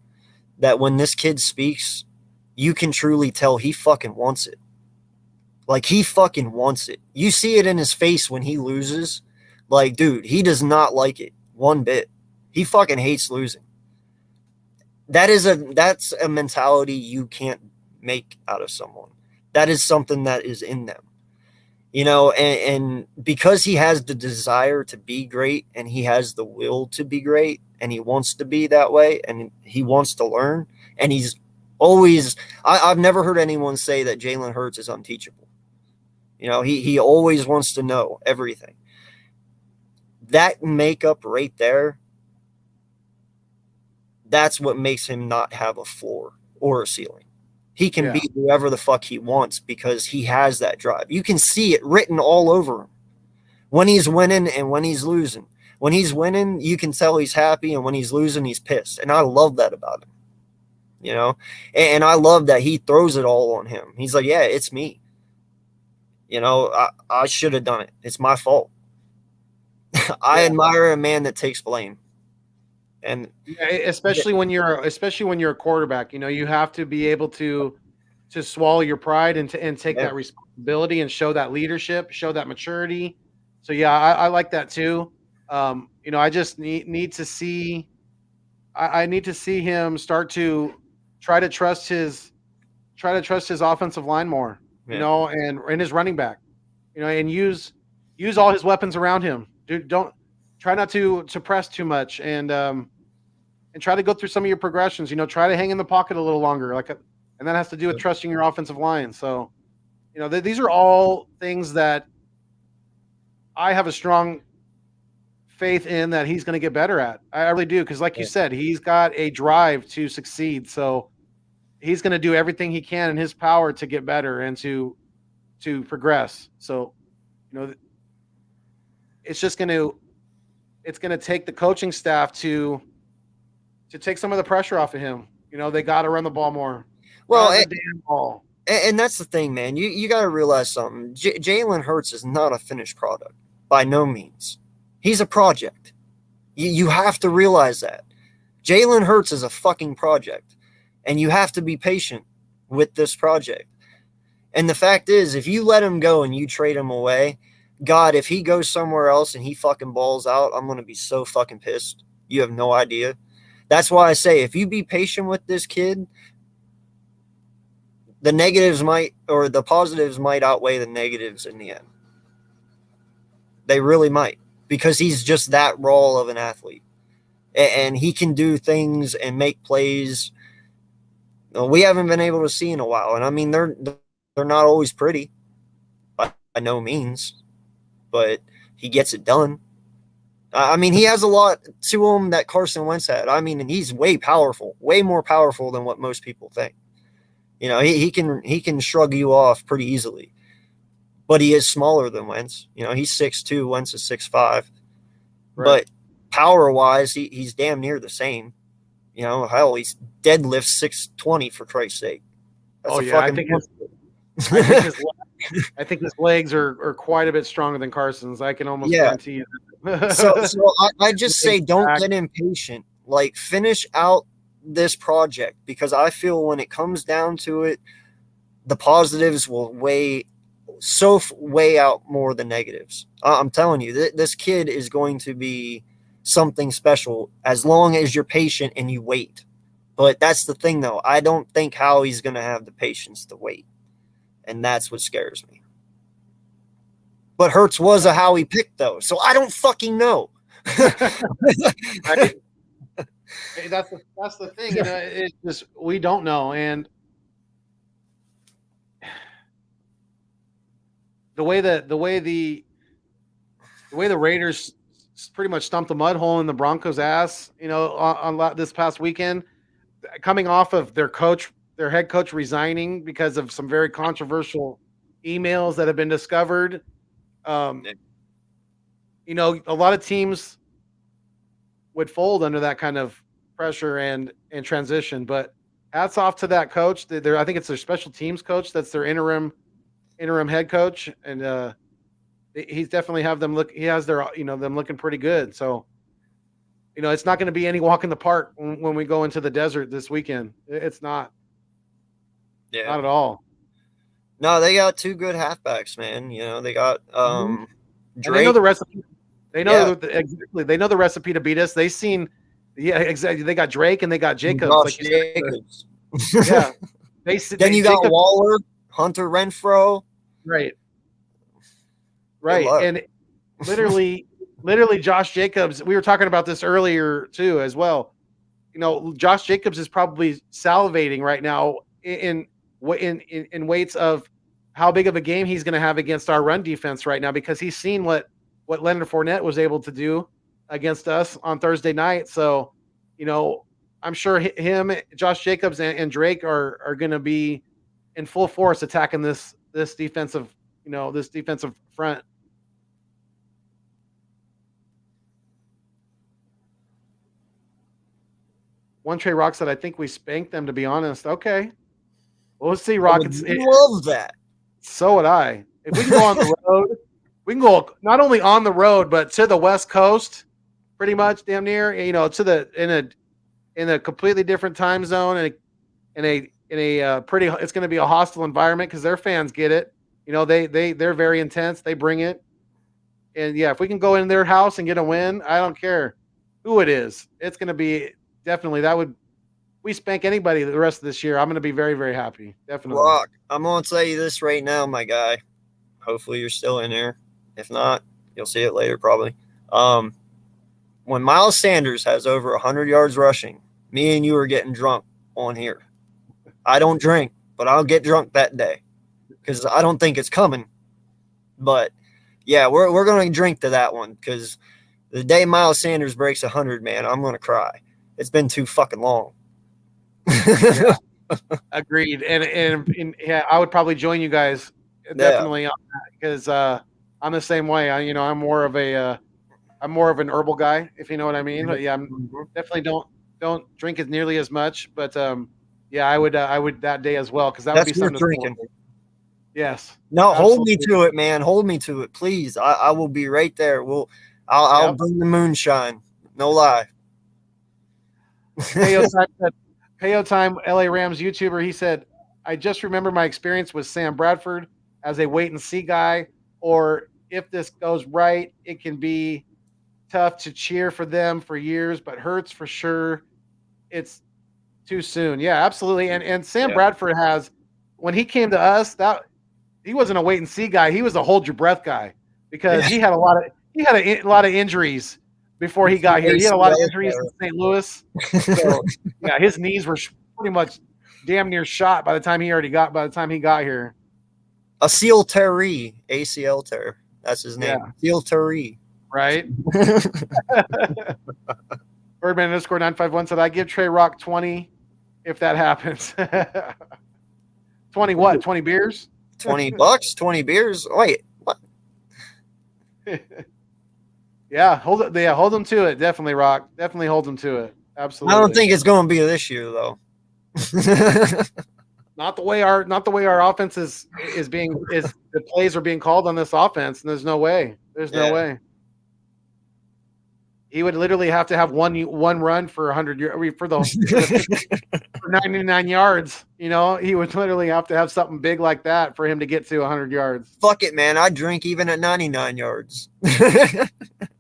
that when this kid speaks, you can truly tell he fucking wants it. Like, he fucking wants it. You see it in his face when he loses. Like, dude, he does not like it one bit. He fucking hates losing. That's a mentality you can't make out of someone. That is something that is in them, you know, and because he has the desire to be great and he has the will to be great and he wants to be that way and he wants to learn, and he's always, I've never heard anyone say that Jalen Hurts is unteachable. You know, he always wants to know everything. That makeup right there, that's what makes him not have a floor or a ceiling. He can be whoever the fuck he wants because he has that drive. You can see it written all over him when he's winning and when he's losing. When he's winning, you can tell he's happy, and when he's losing, he's pissed. And I love that about him, you know, and I love that he throws it all on him. He's like, yeah, it's me. You know, I should have done it. It's my fault. I admire a man that takes blame. And especially when you're a quarterback, you know, you have to be able to swallow your pride and take that responsibility and show that leadership, show that maturity. So yeah, I like that too. You know, I just need to see. I need to see him start to try to trust his offensive line more. You know, and his running back. You know, and use all his weapons around him. Dude, don't try not to press too much, and and try to go through some of your progressions. Try to hang in the pocket a little longer, and that has to do with trusting your offensive line. So, these are all things that I have a strong faith in that he's going to get better at. I really do, because like you said, he's got a drive to succeed. So he's going to do everything he can in his power to get better and to progress. So, it's just going to take the coaching staff to take some of the pressure off of him. They got to run the ball more. Well, the damn ball. And that's the thing, man. You got to realize something. Jalen Hurts is not a finished product by no means. He's a project. You have to realize that. Jalen Hurts is a fucking project, and you have to be patient with this project. And the fact is, if you let him go and you trade him away, God, if he goes somewhere else and he fucking balls out, I'm going to be so fucking pissed. You have no idea. That's why I say, if you be patient with this kid, the negatives or the positives might outweigh the negatives in the end. They really might, because he's just that raw of an athlete, and he can do things and make plays we haven't been able to see in a while. And I mean, they're not always pretty by no means, but he gets it done. I mean, he has a lot to him that Carson Wentz had. I mean, and he's way more powerful than what most people think. He can shrug you off pretty easily, but he is smaller than Wentz. He's 6'2", Wentz is 6'5", right. But power-wise, he's damn near the same. Hell, he's deadlifts 620 for Christ's sake. That's I think his legs are quite a bit stronger than Carson's. I can almost guarantee you. So I just say, don't get impatient. Like, finish out this project, because I feel when it comes down to it, the positives will weigh out more than negatives. I'm telling you, this kid is going to be something special as long as you're patient and you wait. But that's the thing, though. I don't think Howie's going to have the patience to wait, and that's what scares me. But Hurts was a Howie pick, though, so I don't fucking know. Hey, that's the thing. It's just, we don't know, and the way the Raiders pretty much stumped a mud hole in the Broncos' ass, on this past weekend, coming off of their head coach resigning because of some very controversial emails that have been discovered. A lot of teams would fold under that kind of pressure and transition, but hats off to that coach. I think it's their special teams coach. That's their interim head coach. And, he's definitely have them look, he has them looking pretty good. So, it's not going to be any walk in the park when we go into the desert this weekend. It's not. Yeah. Not at all. No, they got two good halfbacks, man. They got, Drake. They know the recipe. They know exactly. They know the recipe to beat us. They've seen, exactly. They got Drake and they got Jacobs. Jacobs. Yeah. Then you got Waller, Hunter Renfrow. Right. And literally Josh Jacobs, we were talking about this earlier too, as well. Josh Jacobs is probably salivating right now in weights of how big of a game he's going to have against our run defense right now, because he's seen what Leonard Fournette was able to do against us on Thursday night. So, I'm sure him, Josh Jacobs, and Drake are going to be in full force attacking this defensive, this defensive front. One Trey Rock said, "I think we spanked them, to be honest." Okay, well, let's see, Rockets. Love that. So would I. If we can go on the road, we can go not only on the road but to the West Coast, pretty much, damn near. To in a completely different time zone, and in a pretty. It's going to be a hostile environment because their fans get it. They're very intense. They bring it, and if we can go in their house and get a win, I don't care who it is. It's going to be. Definitely, we spank anybody the rest of this year, I'm going to be very, very happy. Definitely. Rock, I'm going to tell you this right now, my guy. Hopefully you're still in here. If not, you'll see it later probably. When Miles Sanders has over 100 yards rushing Me and you are getting drunk on here. I don't drink, but I'll get drunk that day because I don't think it's coming. But yeah, we're going to drink to that one because the day Miles Sanders breaks 100, man, I'm going to cry. It's been too fucking long. Yeah. Agreed. And yeah, I would probably join you guys definitely on that because I'm the same way. I'm more of an herbal guy, if you know what I mean. But yeah, I'm definitely don't drink as nearly as much. But yeah, I would that day as well because that would be something to drinking. celebrate. Yes. No, absolutely. hold me to it, man. Hold me to it, please. I will be right there. I'll bring the moonshine. No lie. Payo Time, LA Rams YouTuber, he said, I just remember my experience with Sam Bradford as a wait and see guy, or if this goes right, it can be tough to cheer for them for years, but Hurts for sure. It's too soon. Yeah, absolutely. And Sam Bradford has, when he came to us, that he wasn't a wait and see guy. He was a hold your breath guy because he had a lot of injuries before he got here. He had a lot of injuries in St. Louis. So yeah, his knees were pretty much damn near shot by the time he got here. ACL tear. That's his name. Yeah. ACL tear. Right. Birdman _951 said, I give Trey Rock 20 if that happens. 20 what? 20 beers? $20, 20 beers. Wait, what? Yeah, hold them to it. Definitely, Rock. Definitely hold them to it. Absolutely. I don't think it's going to be this year though. Not the way our offense is the plays are being called on this offense, and there's no way. No way. He would literally have to have one run for 100 for 99 yards. He would literally have to have something big like that for him to get to 100 yards. Fuck it, man. I'd drink even at 99 yards.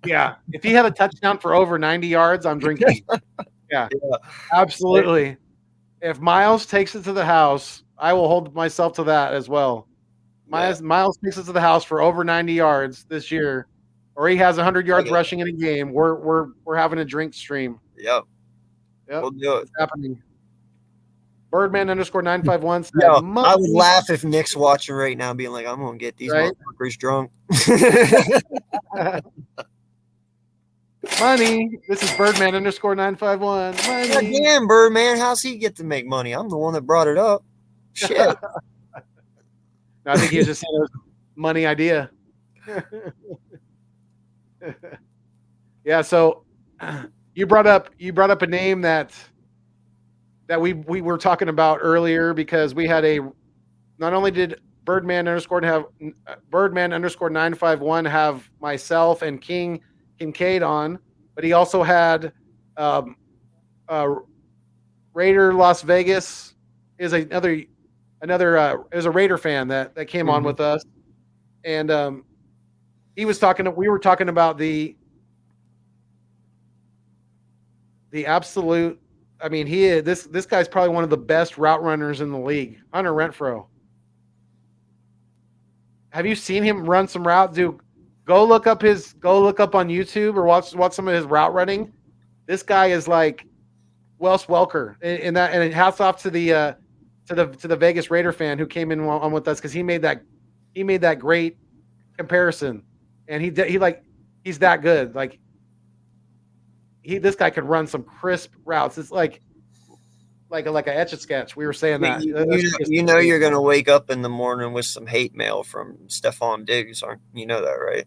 Yeah. If he had a touchdown for over 90 yards, I'm drinking. Yeah. Absolutely. If Miles takes it to the house, I will hold myself to that as well. Miles takes it to the house for over 90 yards this year, or he has 100 yards rushing in a game. We're having a drink stream. Yep. We'll do it. It's happening. Birdman _951 said, I would laugh if Nick's watching right now being like, I'm going to get these motherfuckers drunk. Money. This is Birdman _951. Money. God damn, Birdman. How's he get to make money? I'm the one that brought it up. Shit. No, I think he was just saying it was a money idea. Yeah, so you brought up a name that we were talking about earlier because we had not only did Birdman _951 have myself and King Kincade on, but he also had Raider Las Vegas is another is a Raider fan that came on with us, and we were talking about the absolute. I mean, this guy's probably one of the best route runners in the league, Hunter Renfrow. Have you seen him run some routes, dude? Go look up on YouTube or watch some of his route running. This guy is like Wes Welker in that, and hats off to the Vegas Raider fan who came in on with us because he made that great comparison, and he's that good. Like this guy could run some crisp routes. It's like a etch a sketch. We were saying that. You're gonna wake up in the morning with some hate mail from Stephon Diggs, aren't you? Know that, right?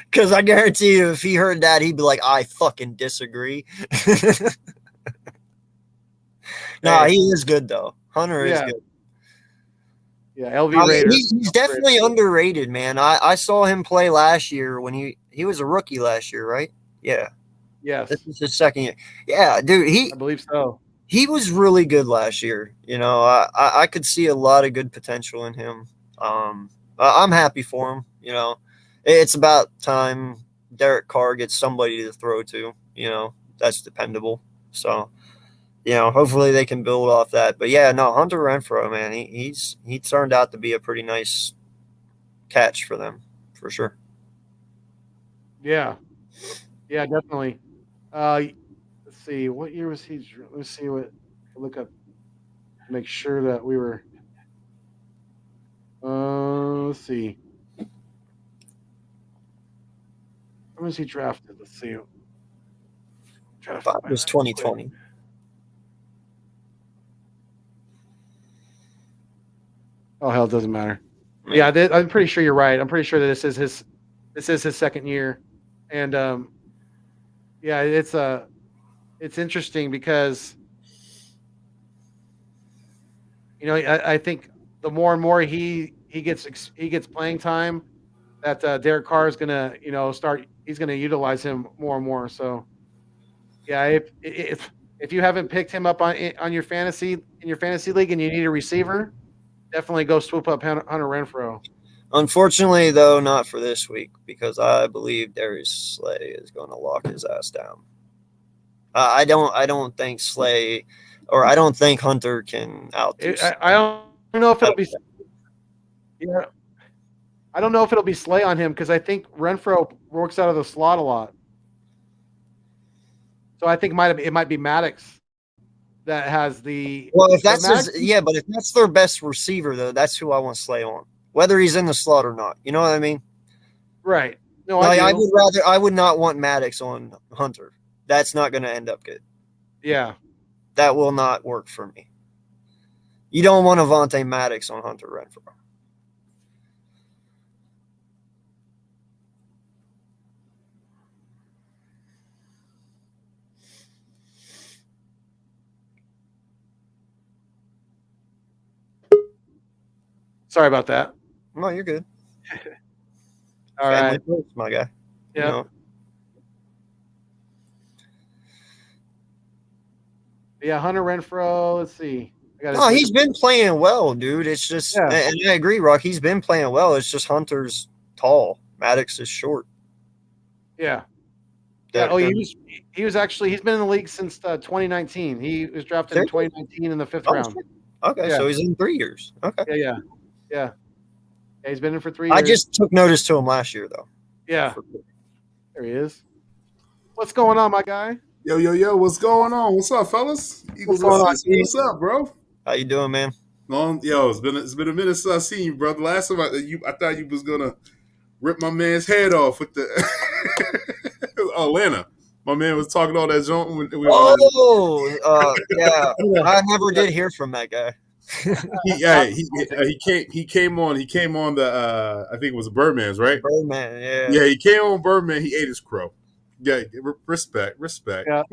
Because I guarantee you, if he heard that, he'd be like, "I fucking disagree." No, he is good though. Hunter is good. Yeah, LV Raiders. He's definitely underrated, man. I saw him play last year when he was a rookie last year, right? Yeah. Yes. This is his second year. Yeah, dude. I believe so. He was really good last year. I could see a lot of good potential in him. I'm happy for him. It's about time Derek Carr gets somebody to throw to. That's dependable. So, hopefully they can build off that. But yeah, no, Hunter Renfrow, man, he turned out to be a pretty nice catch for them, for sure. Yeah. Yeah, definitely. Let's see. What year was he? Let's see what. Look up. Make sure that we were. Let's see. When was he drafted? Let's see. Drafted Thought it by was that quick. 2020. Oh hell, it doesn't matter. Yeah, I'm pretty sure you're right. I'm pretty sure that this is his second year, and yeah, it's interesting because I think the more and more he gets playing time, that Derek Carr is gonna start. He's gonna utilize him more and more. So yeah, if you haven't picked him up on your fantasy league and you need a receiver, definitely go swoop up Hunter Renfrow. Unfortunately, though, not for this week because I believe Darius Slay is going to lock his ass down. I don't think Slay, or I don't think Hunter can outdo. I don't know if it'll be. Yeah, I don't know if it'll be Slay on him because I think Renfrow works out of the slot a lot. So I think it might be Maddox that has the. Well, if that's but if that's their best receiver, though, that's who I want Slay on, whether he's in the slot or not. You know what I mean? Right. No, I would not want Maddox on Hunter. That's not going to end up good. Yeah. That will not work for me. You don't want Avonte Maddox on Hunter Renfrow. Sorry about that. No, you're good. All right, my guy. Yeah. You know. Yeah, Hunter Renfrow. Let's see. He's been playing well, dude. It's just, and I agree, Rock. He's been playing well. It's just Hunter's tall. Maddox is short. Yeah. He was actually he's been in the league since 2019. He was drafted in 2019 in the 5th round. Okay, so he's in 3 years. Okay. Yeah. He's been in for 3 years. I just took notice to him last year, though. Yeah. There he is. What's going on, my guy? Yo, what's going on? What's up, fellas? What's going on? What's up, bro? How you doing, man? It's been a minute since I seen you, brother. Last time I thought you was gonna rip my man's head off with the Atlanta. My man was talking all that junk. Yeah. I never did hear from that guy. He came on the I think it was Birdman's, right? Birdman, yeah. Yeah, he came on Birdman. He ate his crow. Yeah, respect. Yeah,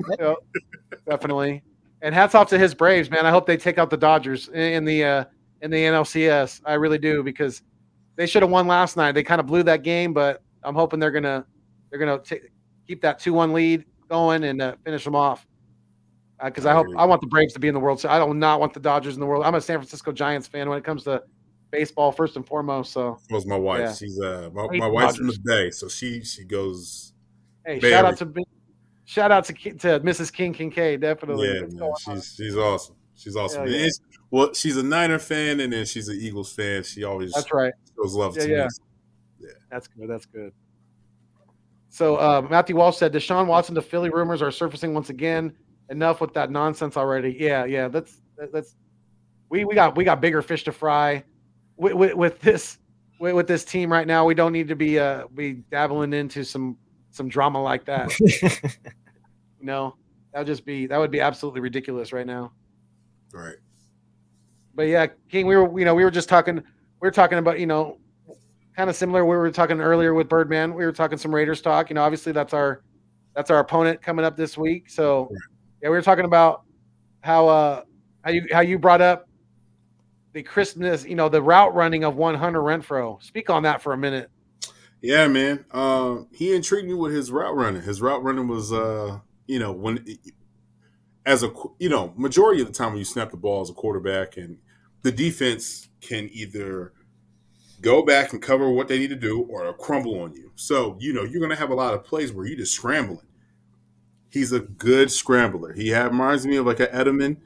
definitely. And hats off to his Braves, man. I hope they take out the Dodgers in the NLCS. I really do, because they should have won last night. They kind of blew that game, but I'm hoping they're gonna keep that 2-1 lead going and finish them off. Because I want the Braves to be in the World Series. I do not want the Dodgers in the world. I'm a San Francisco Giants fan when it comes to baseball, first and foremost. So was my wife. Yeah. She's my wife's from the Bay, so she goes. Hey, shout out to Mrs. King Kincade, definitely. Yeah, man, she's awesome. She's awesome. Yeah. Well, she's a Niner fan, and then she's an Eagles fan. She always shows love to me. Yeah, that's good. So Matthew Walsh said Deshaun Watson to Philly rumors are surfacing once again. Enough with that nonsense already. Yeah. That's we got bigger fish to fry with this team right now. We don't need to be dabbling into some drama like that. That would be absolutely ridiculous right now. Right. But yeah, King, we were just talking. We were talking about kind of similar. We were talking earlier with Birdman. We were talking some Raiders talk. Obviously that's our opponent coming up this week. So yeah, we were talking about how you brought up the crispness, the route running of one Hunter Renfrow. Speak on that for a minute. Yeah, man. He intrigued me with his route running. His route running was, when as a majority of the time when you snap the ball as a quarterback, and the defense can either go back and cover what they need to do or crumble on you. So you're going to have a lot of plays where you're just scrambling. He's a good scrambler. He reminds me of like an Edelman,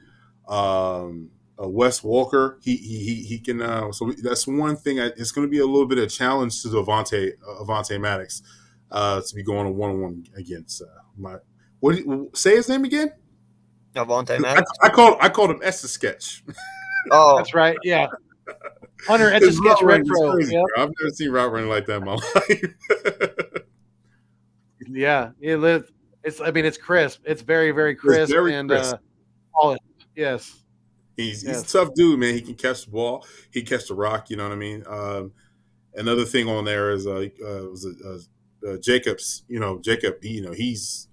a Wes Walker. He can. So that's one thing. It's going to be a little bit of a challenge to Avonte Maddox to be going a 1-on-1 against Say his name again? Avante Maddox. I called him Etch a Sketch. Oh, that's right. Yeah. Hunter Etch a His Sketch route running is retro. crazy, Yep. bro. I've never seen route running like that in my life. Yeah. It's crisp. It's very, very crisp crisp. polished. Yes. He's a tough dude, man. He can catch the ball. He can catch the rock. You know what I mean? Another thing on there is Jacobs. Jacob. He's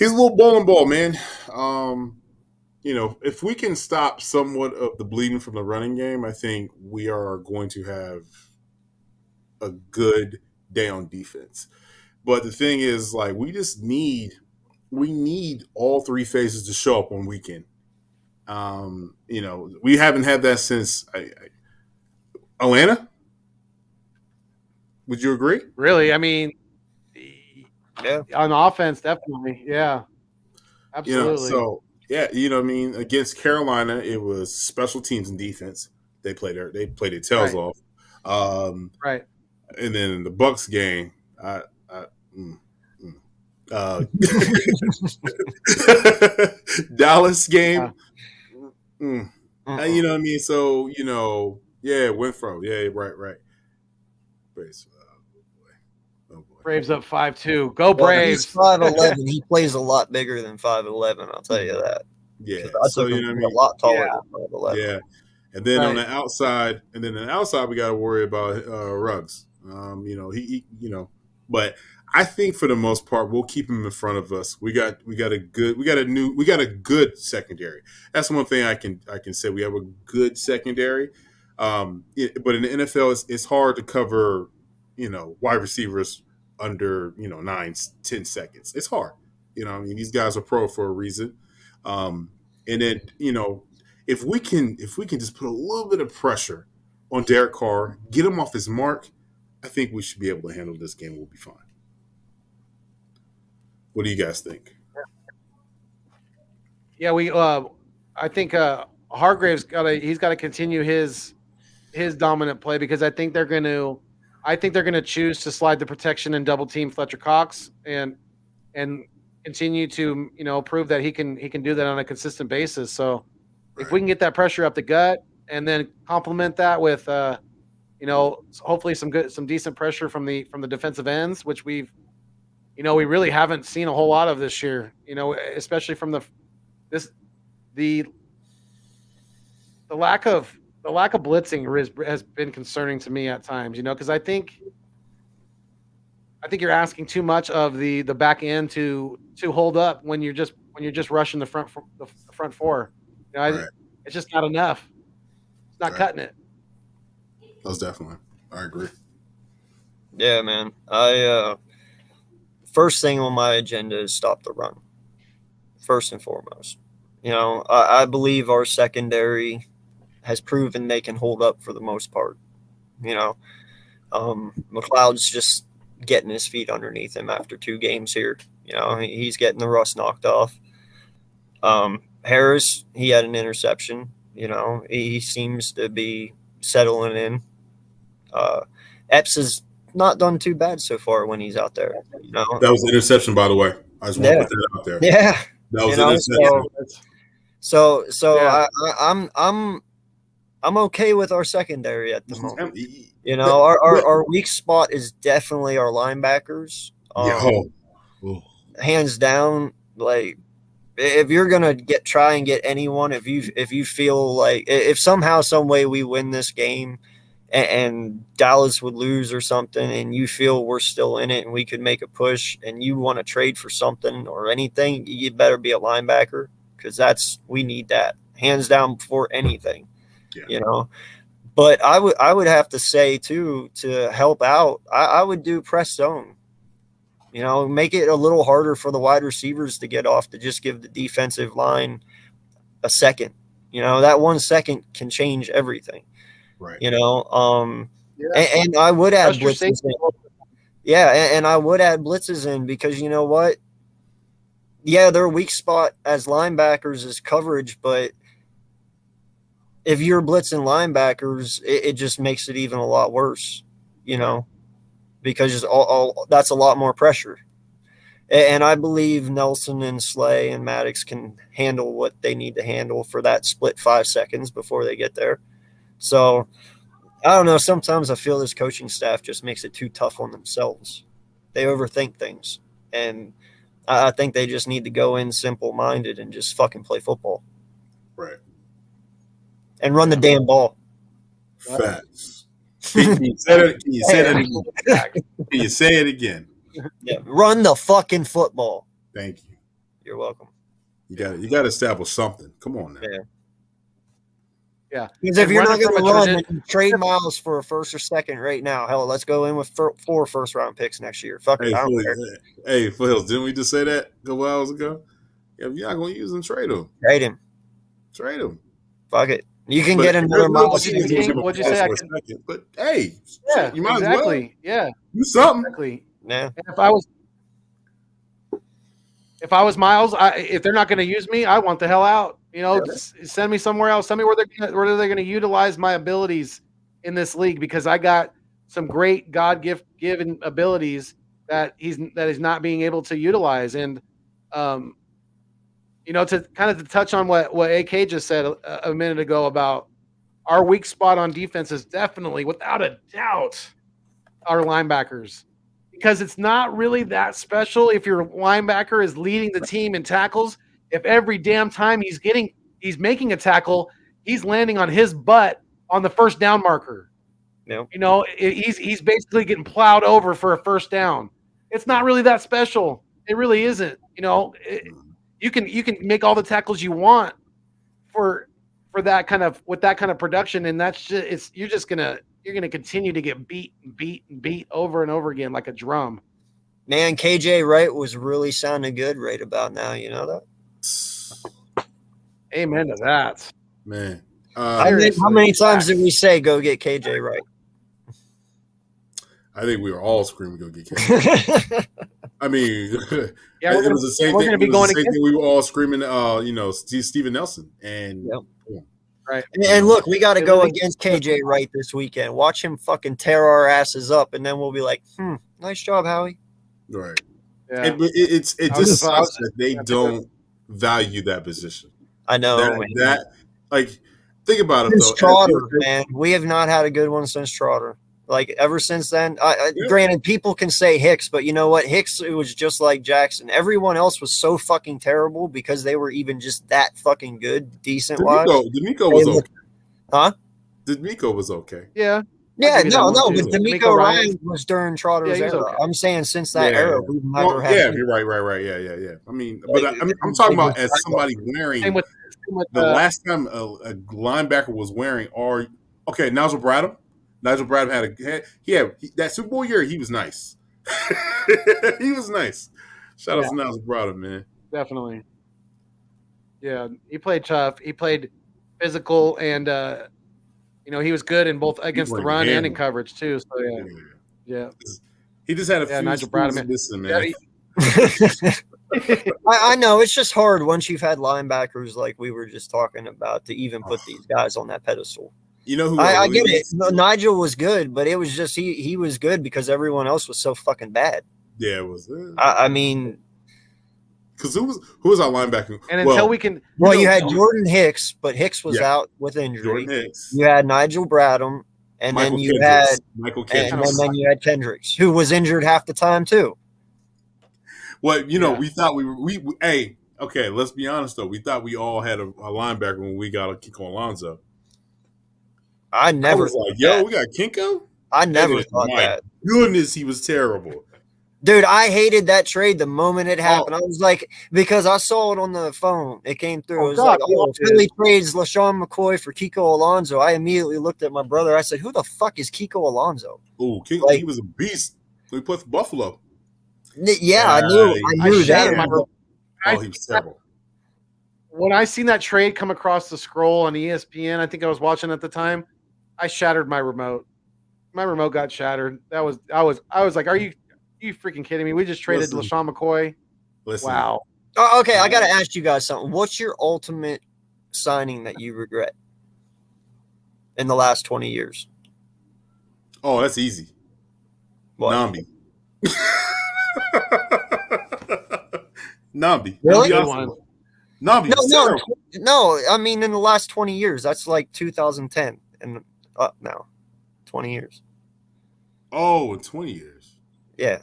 a little bowling ball, man. If we can stop somewhat of the bleeding from the running game, I think we are going to have a good day on defense. But the thing is, like, we need all three phases to show up on weekend. We haven't had that since Atlanta. Would you agree? Really? I mean, Yeah. on offense, definitely. Yeah. Absolutely. Against Carolina, it was special teams and defense. They played their tails off. Right. And then in the Bucks game, Dallas game. You know what I mean? So, Winfro. Yeah, right. Braves. Oh boy. Braves up 5-2. Go Braves. He's 5'11". He plays a lot bigger than 5'11". I'll tell you that. Yeah. So you know what I mean? A lot taller than 5'11". Yeah. And then on the outside, we got to worry about Ruggs. But I think for the most part, we'll keep him in front of us. We got a good secondary. That's one thing I can say. We have a good secondary. But in the NFL, it's hard to cover, wide receivers under 9-10 seconds. It's hard. These guys are pro for a reason. And then if we can just put a little bit of pressure on Derek Carr, get him off his mark, I think we should be able to handle this game. We'll be fine. What do you guys think? Yeah, I think Hargrave's got to continue his dominant play, because I think they're going to choose to slide the protection and double team Fletcher Cox and continue to prove that he can do that on a consistent basis. So if we can get that pressure up the gut and then complement that with hopefully some decent pressure from the defensive ends, which we really haven't seen a whole lot of this year, especially from the lack of blitzing has been concerning to me at times, because I think you're asking too much of the back end to hold up when you're just rushing the front four. It's just not enough. It's not cutting it. Most definitely. I agree. Yeah, man. I first thing on my agenda is stop the run. First and foremost. I believe our secondary has proven they can hold up for the most part. McLeod's just getting his feet underneath him after 2 games here. He's getting the rust knocked off. Harris, he had an interception. He seems to be settling in. Epps has not done too bad so far when he's out there. That was an interception, by the way. I just want to put that out there. Yeah, that was an interception. So yeah. I'm okay with our secondary at the moment. Our weak spot is definitely our linebackers. Hands down. Like, if you're gonna try and get anyone, if you feel like if somehow, some way we win this game and Dallas would lose or something, and you feel we're still in it and we could make a push, and you want to trade for something or anything, you better be a linebacker, because we need that hands down before anything. But I would have to say too, to help out, I would do press zone. Make it a little harder for the wide receivers to get off, to just give the defensive line a second. That 1 second can change everything. Right. And I would add blitzes in. Yeah, and I would add blitzes in, because you know what? Yeah, their weak spot as linebackers is coverage, but if you're blitzing linebackers, it just makes it even a lot worse, because all that's a lot more pressure. And I believe Nelson and Slay and Maddox can handle what they need to handle for that split 5 seconds before they get there. So I don't know. Sometimes I feel this coaching staff just makes it too tough on themselves. They overthink things. And I think they just need to go in simple-minded and just fucking play football. Right. And run the damn ball. Facts. Can you say that again? Can you say it again? Yeah, run the fucking football. Thank you. You're welcome. You got to establish something. Come on now. Yeah. Because if you're not going to run, then trade Miles for a first or second right now. Hell, let's go in with 4 first-round picks next year. Fuck it. Hey, Foothills, didn't we just say that a couple hours ago? Yeah, if you're not going to use him, trade him. Trade him. Fuck it. You can get another Miles. What'd you say? But hey, yeah, you might exactly. as well. Yeah, do something. Exactly. Yeah. And if I was Miles, if they're not going to use me, I want the hell out. You know, send me somewhere else. Send me where they're going to utilize my abilities in this league, because I got some great God-given abilities that he's not being able to utilize. And you know, to touch on what AK just said a minute ago about our weak spot on defense is definitely, without a doubt, our linebackers. Because it's not really that special if your linebacker is leading the team in tackles. If every damn time he's making a tackle, he's landing on his butt on the first down marker. Yeah. You know, he's basically getting plowed over for a first down. It's not really that special. It really isn't. You know, you can make all the tackles you want for that kind of, with that kind of production, and that's just, you're gonna continue to get beat over and over again like a drum. Man, KJ Wright was really sounding good right about now. You know that? Amen to that. Man. How many times did we say go get KJ Wright? I think we were all screaming go get KJ. I mean, yeah, it was the same thing. It was the same thing. We were all screaming, you know, Steven Nelson, and right. And look, we got to go against KJ Wright this weekend. Watch him fucking tear our asses up, and then we'll be like, nice job, Howie. Right. Yeah. It just sucks that they don't value that position. I know. That like, think about it though. Trotter, man, we have not had a good one since Trotter. Like, ever since then, granted, people can say Hicks, but you know what? Hicks, it was just like Jackson. Everyone else was so fucking terrible because they were even just that fucking good, decent-wise. D'Amico was okay. Huh? D'Amico was okay. Yeah. Yeah, no, but D'Amico Ryan was during Trotter's era. Okay. I'm saying since that era, we've never had. Yeah, you're right. Yeah. I mean, but I'm talking about as somebody wearing. The last time a linebacker was wearing Nigel Bradham. Nigel Bradham had that Super Bowl year. He was nice. He was nice. Shout out to Nigel Bradham, man. Definitely. Yeah, he played tough. He played physical, and you know, he was good in both against the run and in coverage too. So yeah. He just had a few Nigel Bradham, man. I know it's just hard once you've had linebackers like we were just talking about to even put these guys on that pedestal. You know who I get it. Nigel was good, but it was just he was good because everyone else was so fucking bad. Yeah, it was. I mean, because who was our linebacker? And until we can, you had Jordan Hicks, but Hicks was out with injury. Jordan Hicks. You had Nigel Bradham, and then you had Michael Kendricks, and then you had Kendricks, who was injured half the time too. Well, you know, we thought we hey, okay, let's be honest though. We thought we all had a linebacker when we got a Kiko Alonso. I never was like, yo, we got Kinko? I never thought that. Goodness, he was terrible. Dude, I hated that trade the moment it happened. I was like, because I saw it on the phone. It came through. It was like, Philly trades LaShawn McCoy for Kiko Alonso. I immediately looked at my brother. I said, who the fuck is Kiko Alonso? Oh, he was a beast. He played for Buffalo. Yeah, I knew that. He was terrible. When I seen that trade come across the scroll on ESPN, I think I was watching at the time, I shattered my remote. My remote got shattered. I was like, are you freaking kidding me? We just traded LaShawn McCoy. Wow. Oh, okay, I got to ask you guys something. What's your ultimate signing that you regret in the last 20 years? Oh, that's easy. What? Nambi. Nambi. Really? Nambi is terrible. No. I mean, in the last 20 years, that's like 2010 and up now. 20 years. Oh, in 20 years. Yeah.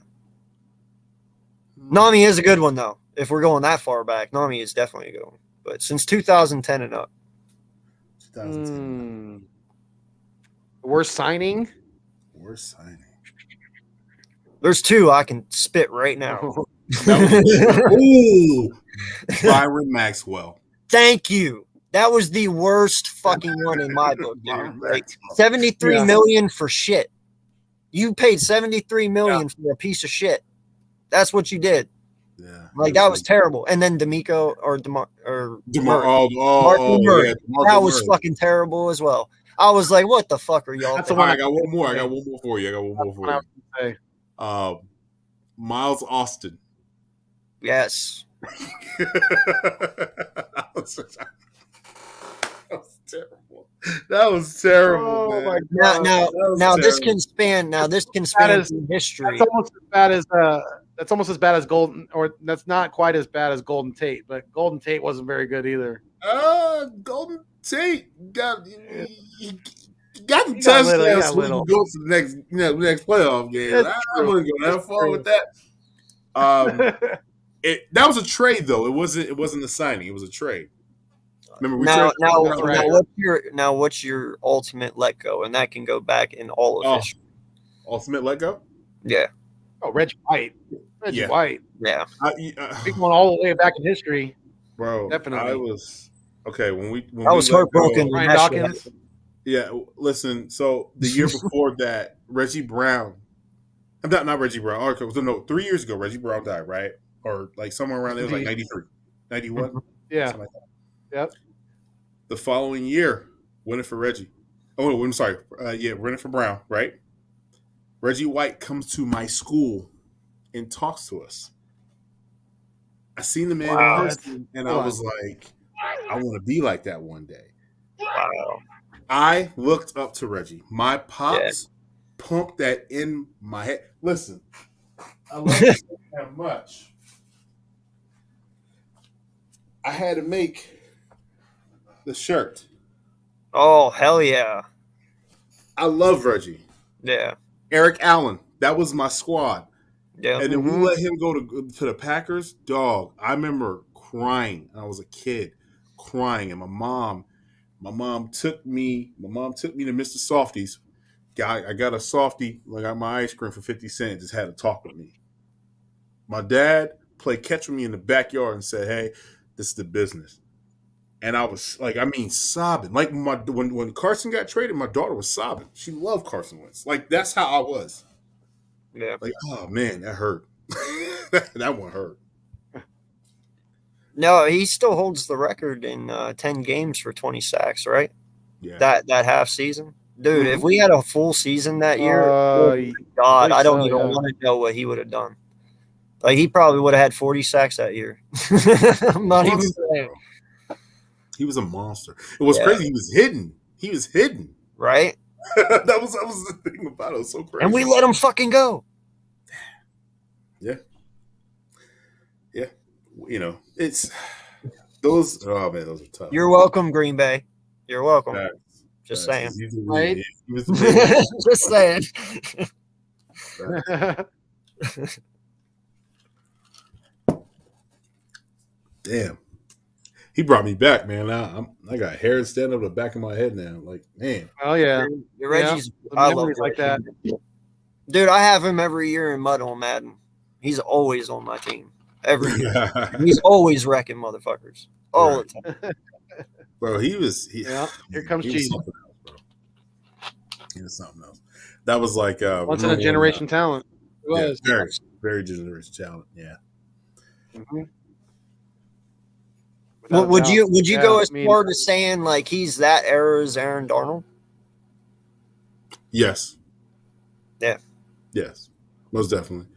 Nami is a good one, though. If we're going that far back, Nami is definitely a good one. But since 2010 and up. 2010. Worst signing? Worst signing. There's two I can spit right now. Ooh, Byron Maxwell. Thank you. That was the worst fucking one in my book, dude. Like, 73 million for shit. You paid 73 million for a piece of shit. That's what you did. Yeah. Like, that was terrible. And then D'Amico or DeMar DeMarco Murray. That was fucking terrible as well. I was like, what the fuck are y'all That's thinking? the one I got one more. I got one more for you. Miles Austin. Yes. That was terrible. That was terrible. Oh man. my God. Now this can span through history. That's almost as bad as Golden, or that's not quite as bad as Golden Tate, but Golden Tate wasn't very good either. Golden Tate got the touchdown so we can go to the next playoff game. I wouldn't go that far with that. That was a trade though. It wasn't a signing. It was a trade. Remember, what's your ultimate let go, and that can go back in all of history. Ultimate let go. Yeah. Oh, Reggie White. White. Yeah. We're going all the way back in history, bro. Definitely. I was okay when I was heartbroken. Ryan Dawkins. Yeah, listen. So the year before that, Reggie Brown. Not Reggie Brown. Okay, so no, 3 years ago, Reggie Brown died, right? Or like somewhere around there. It was like 93, 91. Yeah. Something like that. Yep. The following year, winning for Reggie. Oh, no, I'm sorry. Winning for Brown, right? Reggie White comes to my school and talks to us. I seen the man in person, and I was like, I want to be like that one day. Wow. I looked up to Reggie. My pops pumped that in my head. Listen, I love you so damn much. I had to make the shirt. Oh, hell yeah. I love Reggie. Yeah. Eric Allen. That was my squad. Yeah. And then we let him go to the Packers. Dog, I remember crying. I was a kid crying. And my mom took me to Mr. Softy's. I got a Softy. I got my ice cream for 50 cents. Just had to talk with me. My dad played catch with me in the backyard and said, hey, this is the business. And I was like, sobbing. Like when Carson got traded, my daughter was sobbing. She loved Carson Wentz. Like, that's how I was. Yeah. Like, oh man, that hurt. That one hurt. No, he still holds the record in 10 games for 20 sacks, right? Yeah. That half season. Dude, if we had a full season that year, God, I don't even want to know what he would have done. Like, he probably would have had 40 sacks that year. I'm not even saying. He was a monster. It was crazy. He was hidden. Right? that was the thing about it. It was so crazy. And we let him fucking go. Yeah. Yeah. You know, it's those. Oh man, those are tough. You're welcome, Green Bay. You're welcome. Just saying. Right? Just saying. Damn. He brought me back, man. I got hair standing up the back of my head now. Like, man. Oh yeah. Reggie's I love like that. Dude, I have him every year in Mud on Madden. He's always on my team. Every year. He's always wrecking motherfuckers. All the time. Bro, here comes cheese. He was something else. That was like once in a generation talent. It was. Very, very generation talent. Yeah. Mm-hmm. Would you go as far as saying like he's that era's Aaron Darnold? Yes. Yeah. Yes. Most definitely.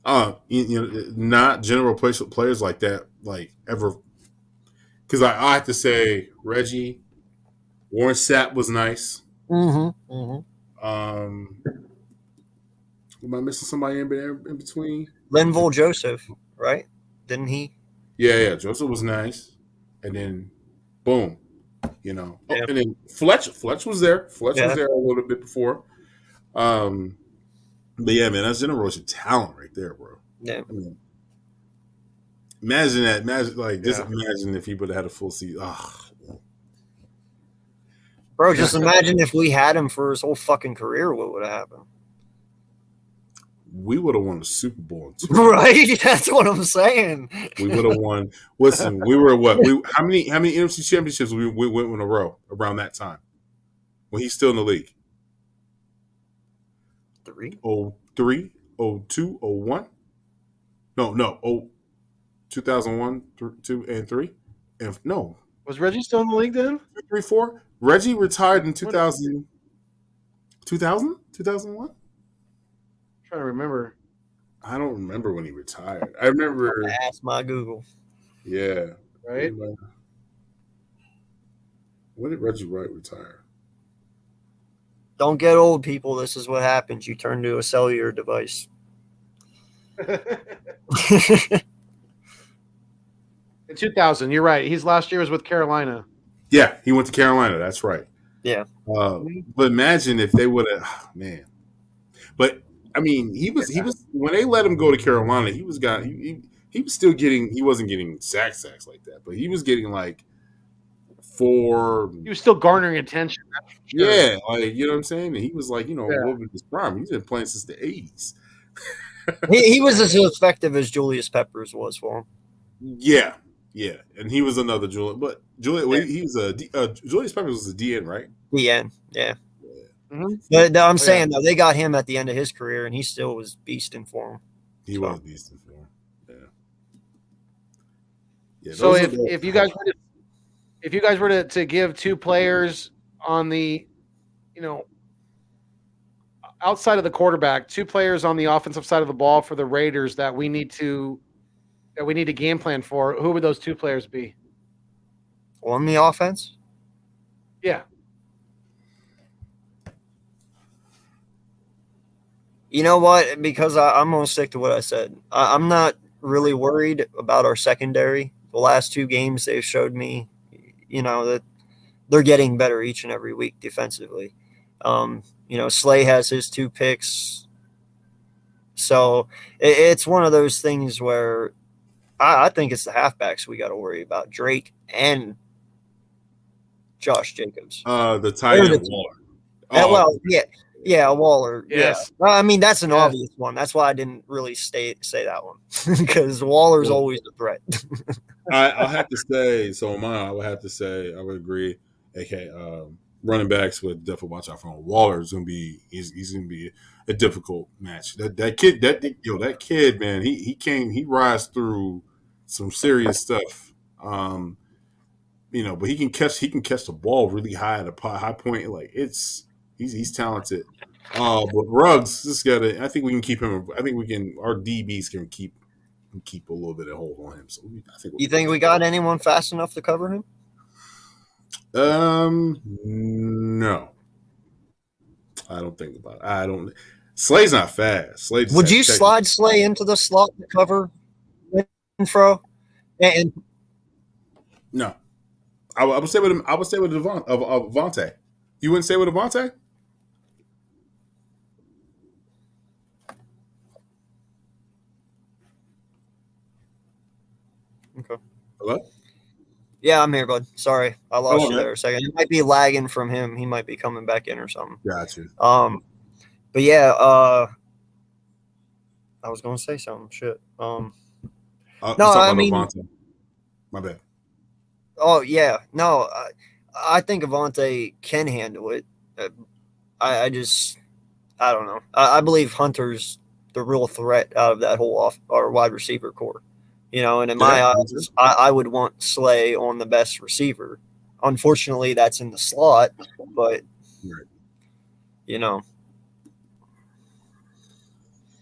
Not general players like that, like ever. Because I have to say, Reggie, Warren Sapp was nice. Mm-hmm. Mm-hmm. Am I missing somebody in between? Linval Joseph, right? Didn't he? Yeah. Joseph was nice, and then boom, you know. Oh, Yeah. and then Fletch was there. Fletch was Yeah. there a little bit before. But yeah, man, that's generation talent right there, bro. Yeah. I mean, imagine that. Just Yeah. imagine if he would have had a full season. Bro, just imagine if we had him for his whole fucking career, what would have happened? We would have won the Super Bowl. Right? That's what I'm saying. We would have won. Listen, we were what? How many NFC championships we went in a row around that time when he's still in the league? 3? 03, 02, 01? No. 2001, 2, and 3. And no. Was Reggie still in the league then? 2, 3, 4. Reggie retired in 2000. 2001? I'm trying to remember. I don't remember when he retired. I remember. Ask my Google. Yeah. Right? When did Reggie Wright retire? Don't get old, people. This is what happens. You turn to a cellular device. In 2000, you're right. His last year was with Carolina. Yeah, he went to Carolina. That's right. Yeah. But imagine if they would have, man. But I mean, he was when they let him go to Carolina, he was still getting. He wasn't getting sacks like that, but he was getting like 4. He was still garnering attention. Sure. Yeah, like you know what I'm saying. And he was like, what was his prime? He's been playing since the '80s. he was as effective as Julius Peppers was for him. Yeah, and he was another Julius, but Julius Peppers was a DN, right? DN, yeah. Mm-hmm. But I'm saying though, they got him at the end of his career, and he still was beasting for him. He was beasting for him. Yeah. So if you guys were to give 2 players on the, outside of the quarterback, 2 players on the offensive side of the ball for the Raiders that we need to game plan for, who would those 2 players be? On the offense? Yeah. You know what? Because I'm going to stick to what I said. I'm not really worried about our secondary. The last 2 games, they've showed me, that they're getting better each and every week defensively. Slay has his 2 picks. So it's one of those things where I think it's the halfbacks we got to worry about, Drake and Josh Jacobs. The tight end Waller. Yeah, Waller. Yes. Yeah. I mean, that's an obvious one. That's why I didn't really say that one, because Waller's always a threat. I'll have to say, I would agree. Okay, running backs would definitely watch out for him. Waller's gonna be he's gonna be a difficult match. That kid, man, he rise through some serious stuff. But he can catch the ball really high at a high point. Like he's talented. But Ruggs, I think we can keep him. I think our DBs can keep a little bit of hold on him. So I think. You think we got anyone fast enough to cover him? No. I don't think about it. I don't. Slay's not fast. Would you slide Slay into the slot to cover Renfro? And no, I would stay with him. I would stay with Devontae. You wouldn't stay with Devontae? Okay. Hello? Yeah, I'm here, bud. Sorry, I lost you there a second. It might be lagging from him. He might be coming back in or something. Gotcha. But yeah, I was going to say something. Shit. No, I mean, Devontae. My bad. Oh yeah, no, I think Avante can handle it. I don't know. I believe Hunter's the real threat out of that whole our wide receiver core. And in my eyes, I would want Slay on the best receiver. Unfortunately, that's in the slot, but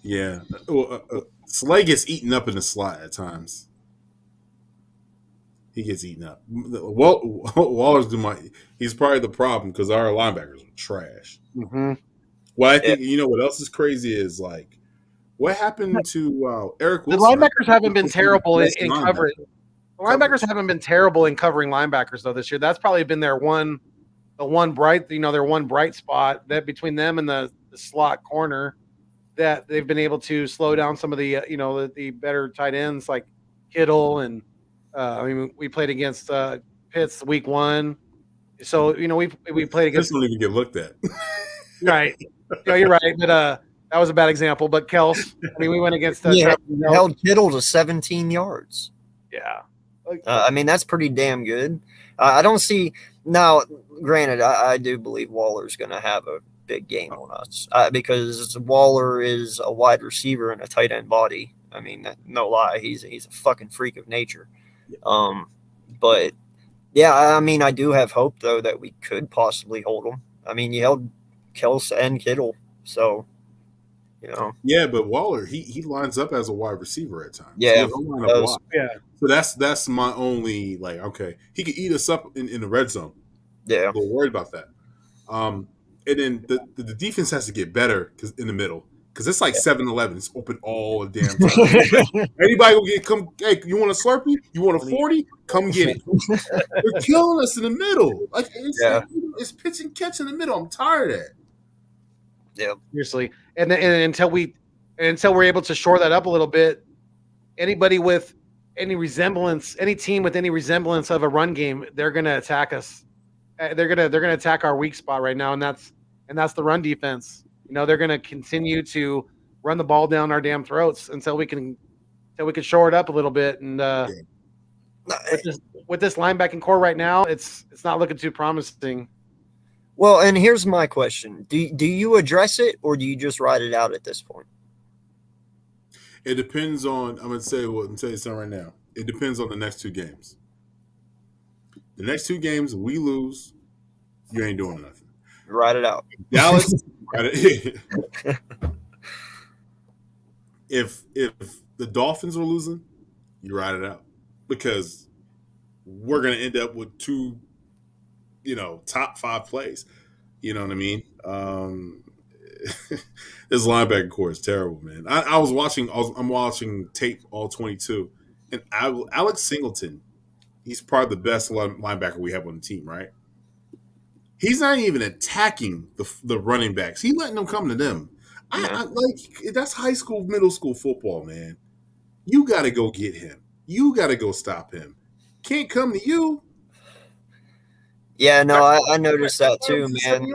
Yeah. Slay gets eaten up in the slot at times. He gets eaten up. Waller's he's probably the problem because our linebackers are trash. Mm-hmm. Well, I think what else is crazy is like what happened to Eric Wilson. The linebackers haven't been terrible in coverage. Linebackers haven't been terrible in covering linebackers though this year. That's probably been their one bright spot that between them and the slot corner that they've been able to slow down some of the the better tight ends like Kittle and we played against Pitts week 1, so we played against. This don't even get looked at. Right. Yeah, you're right. But that was a bad example. But Kels, we went against held Kittle to 17 yards. Yeah. That's pretty damn good. I don't see now. Granted, I do believe Waller's going to have a big game on us because Waller is a wide receiver and a tight end body. No lie, he's a fucking freak of nature. But yeah, I do have hope though that we could possibly hold him. You held Kels and Kittle, so Yeah, but Waller he lines up as a wide receiver at times. Yeah, yeah. So that's my only okay, he could eat us up in the red zone. Yeah, we're worried about that. And then the defense has to get better in the middle because it's like 7-Eleven. It's open all the damn time. Anybody will come. Hey, you want a Slurpee? You want a 40? Come get it. They're killing us in the middle. It's pitch and catch in the middle. I'm tired of that. Yeah, seriously. And until we're able to shore that up a little bit, anybody with any team with any resemblance of a run game, they're going to attack us. They're gonna attack our weak spot right now, and that's the run defense. They're gonna continue to run the ball down our damn throats until we can shore it up a little bit. And with this linebacking core right now, it's not looking too promising. Well, and here's my question: Do you address it or do you just ride it out at this point? It depends on. I'm gonna tell you something right now. It depends on the next 2 games. The next 2 games, we lose, you ain't doing nothing. Ride it out. Dallas, if the Dolphins are losing, you ride it out because we're going to end up with 2, top 5 plays. You know what I mean? This linebacker core is terrible, man. I'm watching tape all 22, and Alex Singleton. He's probably the best linebacker we have on the team, right? He's not even attacking the running backs. He's letting them come to them. That's high school, middle school football, man. You got to go get him. You got to go stop him. Can't come to you. Yeah, no, I noticed that too, man.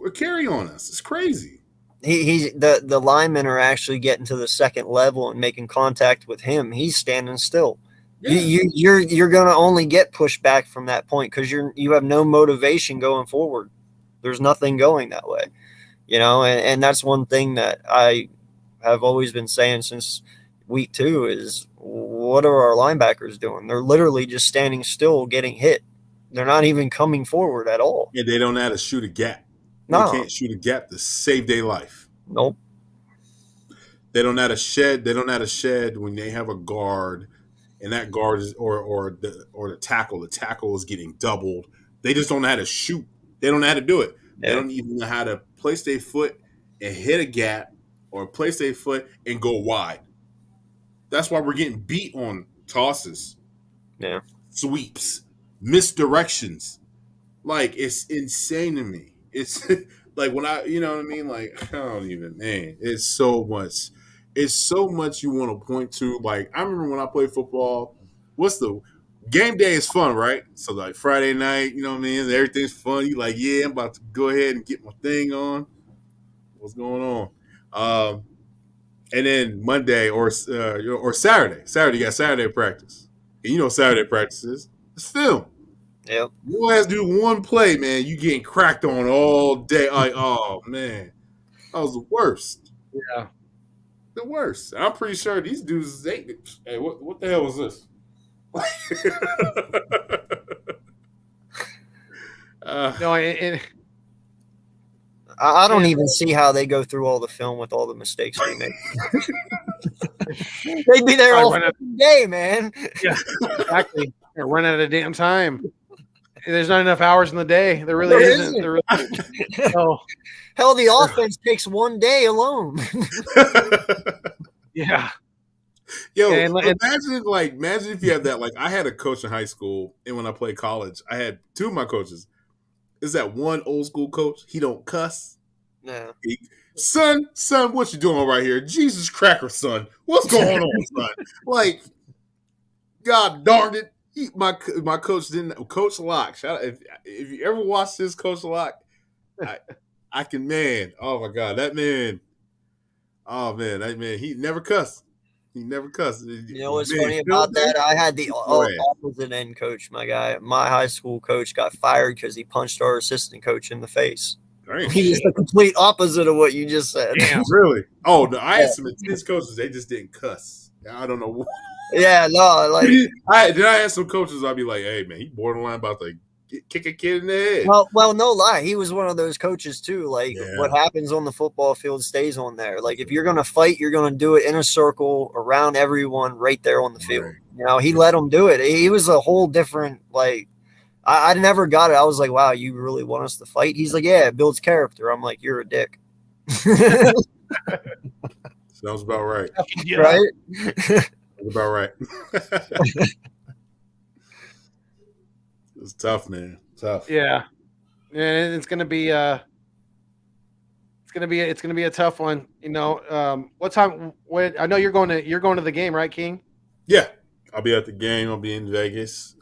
A carry on us. It's crazy. The linemen are actually getting to the second level and making contact with him. He's standing still. Yeah. You're going to only get pushed back from that point because you have no motivation going forward. There's nothing going that way, and that's one thing that I have always been saying since week 2 is what are our linebackers doing? They're literally just standing still, getting hit. They're not even coming forward at all. Yeah, they don't know how to shoot a gap. No. They can't shoot a gap to save their life. Nope. They don't know how to shed. They don't know how to shed when they have a guard. And that guard is or the tackle. The tackle is getting doubled. They just don't know how to shoot. They don't know how to do it. Yeah. They don't even know how to place their foot and hit a gap or place their foot and go wide. That's why we're getting beat on tosses, sweeps, misdirections. It's insane to me. It's when I I don't even, man. It's so much. It's so much you want to point to. I remember when I played football, game day is fun, right? So Friday night, everything's fun. You I'm about to go ahead and get my thing on. What's going on? And then Monday or Saturday. Saturday, you got Saturday practice. And Saturday practices, it's film. Yep. You has to do one play, man. You getting cracked on all day. Oh man. That was the worst. Yeah. The worst. I'm pretty sure these dudes. Hey, what the hell was this? I don't even see how they go through all the film with all the mistakes they make. They'd be there all day, man. Yeah, exactly. They're running out of damn time. There's not enough hours in the day. There really isn't. Hell, the offense takes one day alone. Yeah. Yo, And imagine if you had that. Like, I had a coach in high school, and when I played college, I had two of my coaches. Is that one old school coach? He don't cuss. No. Son, what you doing right here? Jesus cracker, son. What's going on, son? Like, God darn it. My coach didn't. Coach Locke. Shout out, if you ever watch this, Coach Locke, I can, man. Oh my God, that man. Oh man, he never cussed. He never cussed. You know what's funny about that? I had the opposite end coach. My high school coach got fired because he punched our assistant coach in the face. Dang, he was the complete opposite of what you just said. Damn, really? Oh no, I had some intense coaches. They just didn't cuss. I don't know. Yeah, no, like I had some coaches. I'd be like, "Hey man, he borderline about to kick a kid in the head." Well, no lie, he was one of those coaches too. Like what happens on the football field stays on there. Like if you're gonna fight, you're gonna do it in a circle around everyone right there on the field. Right. You know, he let them do it. He was a whole different like. I never got it. I was like, wow, you really want us to fight? He's like, yeah, it builds character. I'm like, you're a dick. Sounds about right. Yeah. Right? About right. It's tough, man. Tough. Yeah. And it's gonna be a tough one. You know, what time? When I know you're going to the game, right, King? Yeah, I'll be at the game. I'll be in Vegas.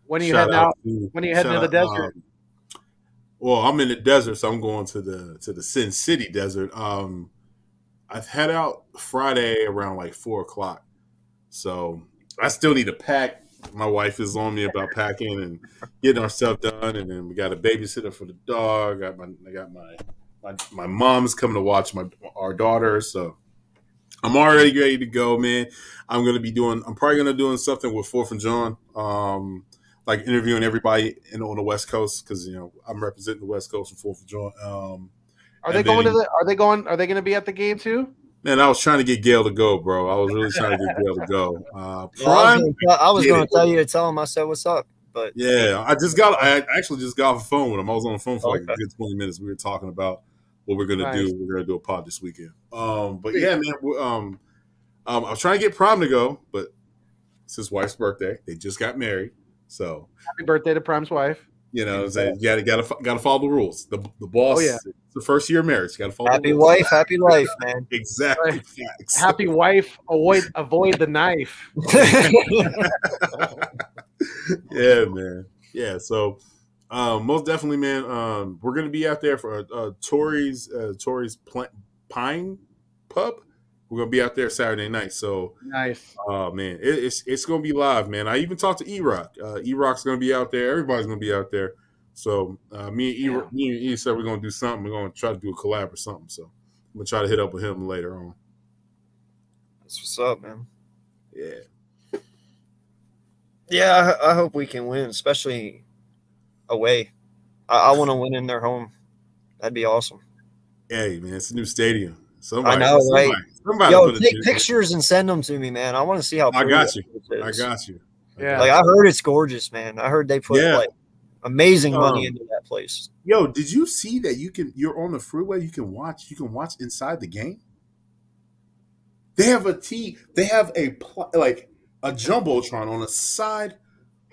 When are you heading out? When are you heading to the desert? Well, I'm in the desert, so I'm going to the Sin City desert. I head out Friday around like 4:00. So I still need to pack. My wife is on me about packing and getting our stuff done, and then we got a babysitter for the dog. I got my mom's coming to watch our daughter, so I'm already ready to go, man. I'm probably gonna doing something with 4th of John, like interviewing everybody on the West Coast because I'm representing the West Coast for 4th of John. Are they going to be at the game too? Man, I was trying to get Gail to go, bro. I was really trying to get Gail to go. I was going to tell you to tell him. I said, "What's up?" But yeah, I actually just got off the phone with him. I was on the phone for like a good 20 minutes. We were talking about what we're gonna do. We're gonna do a pod this weekend. But yeah, man. I was trying to get Prom to go, but it's his wife's birthday. They just got married, so happy birthday to Prim's wife. You gotta follow the rules. The boss. Oh, yeah. It's the first year of marriage. You gotta follow. Happy wife, happy life, man. Exactly. Right. Happy wife. Avoid the knife. Yeah, man. Yeah. So, most definitely, man. We're gonna be out there for Tori's Pine Pub. We're gonna be out there Saturday night. So nice. Oh man, it's gonna be live, man. I even talked to E-Rock. E-Rock's gonna be out there. Everybody's gonna be out there. So me and E said we're gonna do something. We're gonna try to do a collab or something. So I'm gonna try to hit up with him later on. That's what's up, man. Yeah. Yeah, I hope we can win, especially away. I want to win in their home. That'd be awesome. Hey, man, it's a new stadium. I know, right? Yo, take pictures and send them to me, man. I want to see how. I got you. Yeah, like I heard it's gorgeous, man. I heard they put like amazing money into that place. Yo, did you see that you're on the freeway? You can watch inside the game. They have a jumbotron on the side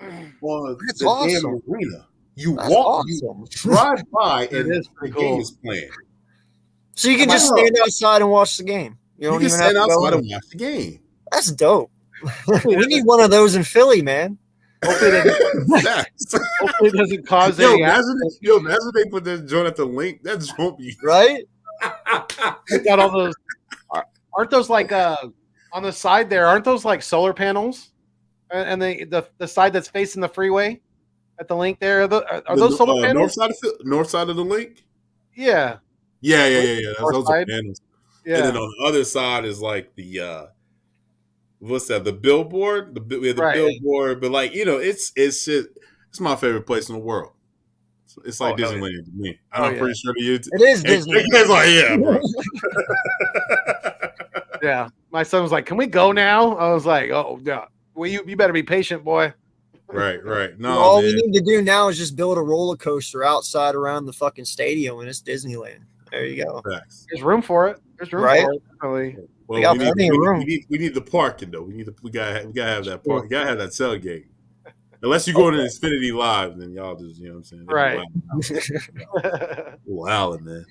on the damn arena. You drive by, and the game is playing. So you can just stand outside and watch the game. You don't even have to go outside and watch the game. That's dope. We need one of those in Philly, man. Hopefully it doesn't cause any. Imagine they put this joint at the link. That's won't be right. They got all those. Aren't those like on the side there? Aren't those like solar panels? And the side that's facing the freeway at the link there are those solar panels? North side of the link. Yeah. Yeah. That's those are panels. Yeah. And then on the other side is like the what's that? The billboard. The billboard, but like it's my favorite place in the world. It's like Disneyland to me. I'm pretty sure to you. It is Disney. It's like bro. Yeah. My son was like, "Can we go now?" I was like, "Oh yeah. Well, you better be patient, boy." Right. No, all we need to do now is just build a roller coaster outside around the fucking stadium, and it's Disneyland. There you go. There's room for it. There's room for it. Definitely. We got plenty of room. We need the parking though. We gotta have that park. We gotta have that tailgate. Unless you go to Infinity Live, then y'all just, you know what I'm saying? Right. Wow, man.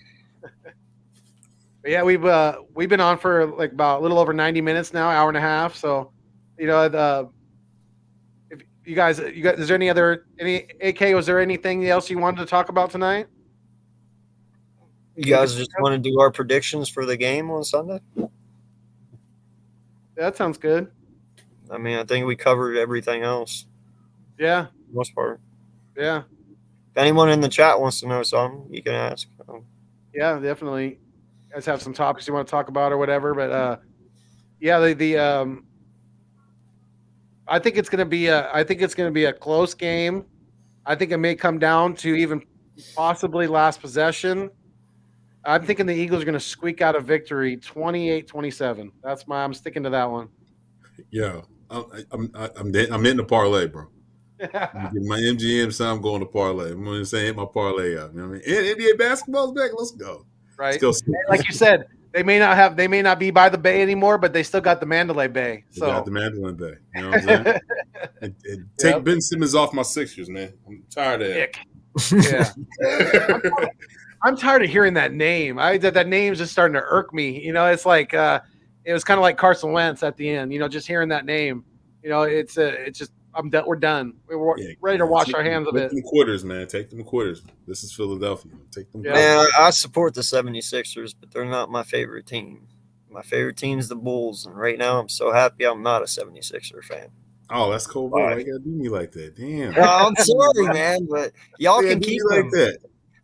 Yeah, we've been on for like about a little over 90 minutes now, hour and a half. So, you know, if you guys, is there any AK? Was there anything else you wanted to talk about tonight? You guys just want to do our predictions for the game on Sunday? Yeah, that sounds good. I mean, I think we covered everything else. Yeah. For the most part. Yeah. If anyone in the chat wants to know something, you can ask. Yeah, definitely. You guys have some topics you want to talk about or whatever, but yeah, I think it's gonna be a close game. I think it may come down to even possibly last possession. I'm thinking the Eagles are going to squeak out a victory, 28-27. I'm sticking to that one. Yeah, I'm hitting the parlay, bro. I'm getting my MGM, so I'm going to parlay. I'm going to say hit my parlay out. You know what I mean? And NBA basketball's back. Let's go. Right. Let's go. Like you said, they may not be by the Bay anymore, but they still got the Mandalay Bay. So they got the Mandalay Bay. You know what I'm saying? and take Ben Simmons off my Sixers, man. I'm tired of it. Yeah. I'm tired of hearing that name. That name's just starting to irk me. You know, it's like it was kind of like Carson Wentz at the end. You know, just hearing that name. You know, it's just we're done. We're ready to wash our hands of it. Take them quitters, man. Take them quitters. This is Philadelphia. Take them. Yeah. Man, I support the 76ers, but they're not my favorite team. My favorite team is the Bulls, and right now I'm so happy I'm not a 76er fan. Oh, that's cold, bro. Why you gotta do me like that? Damn. I'm sorry, man, but y'all can keep like that.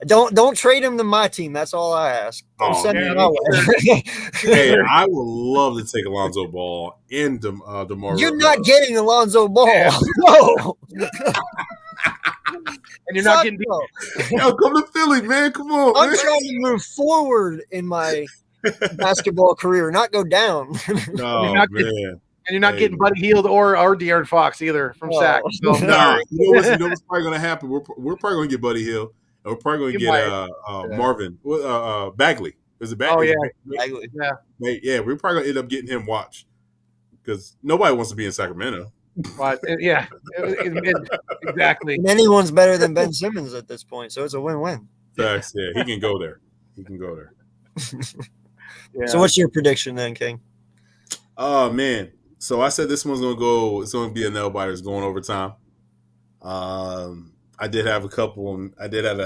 Don't trade him to my team. That's all I ask. Don't send him my way. Hey, I would love to take Alonzo Ball and DeMar. You're not getting Alonzo Ball. No. And you're not getting. Yo, come to Philly, man. Come on. I'm trying to move forward in my basketball career, not go down. No, man. And you're not getting Buddy Hield or De'Aaron Fox either from Sac. So. No, you know what's probably going to happen? We're probably going to get Buddy Hield. And we're probably going to get Marvin Bagley. Is it Bagley? Oh, yeah. Bagley. Yeah. We're probably going to end up getting him watch because nobody wants to be in Sacramento. But yeah, exactly. And anyone's better than Ben Simmons at this point, so it's a win-win. Facts. Yeah, he can go there. Yeah. So what's your prediction then, King? Oh man. So I said this one's gonna go. It's gonna be a nail biter. It's going overtime. I did have an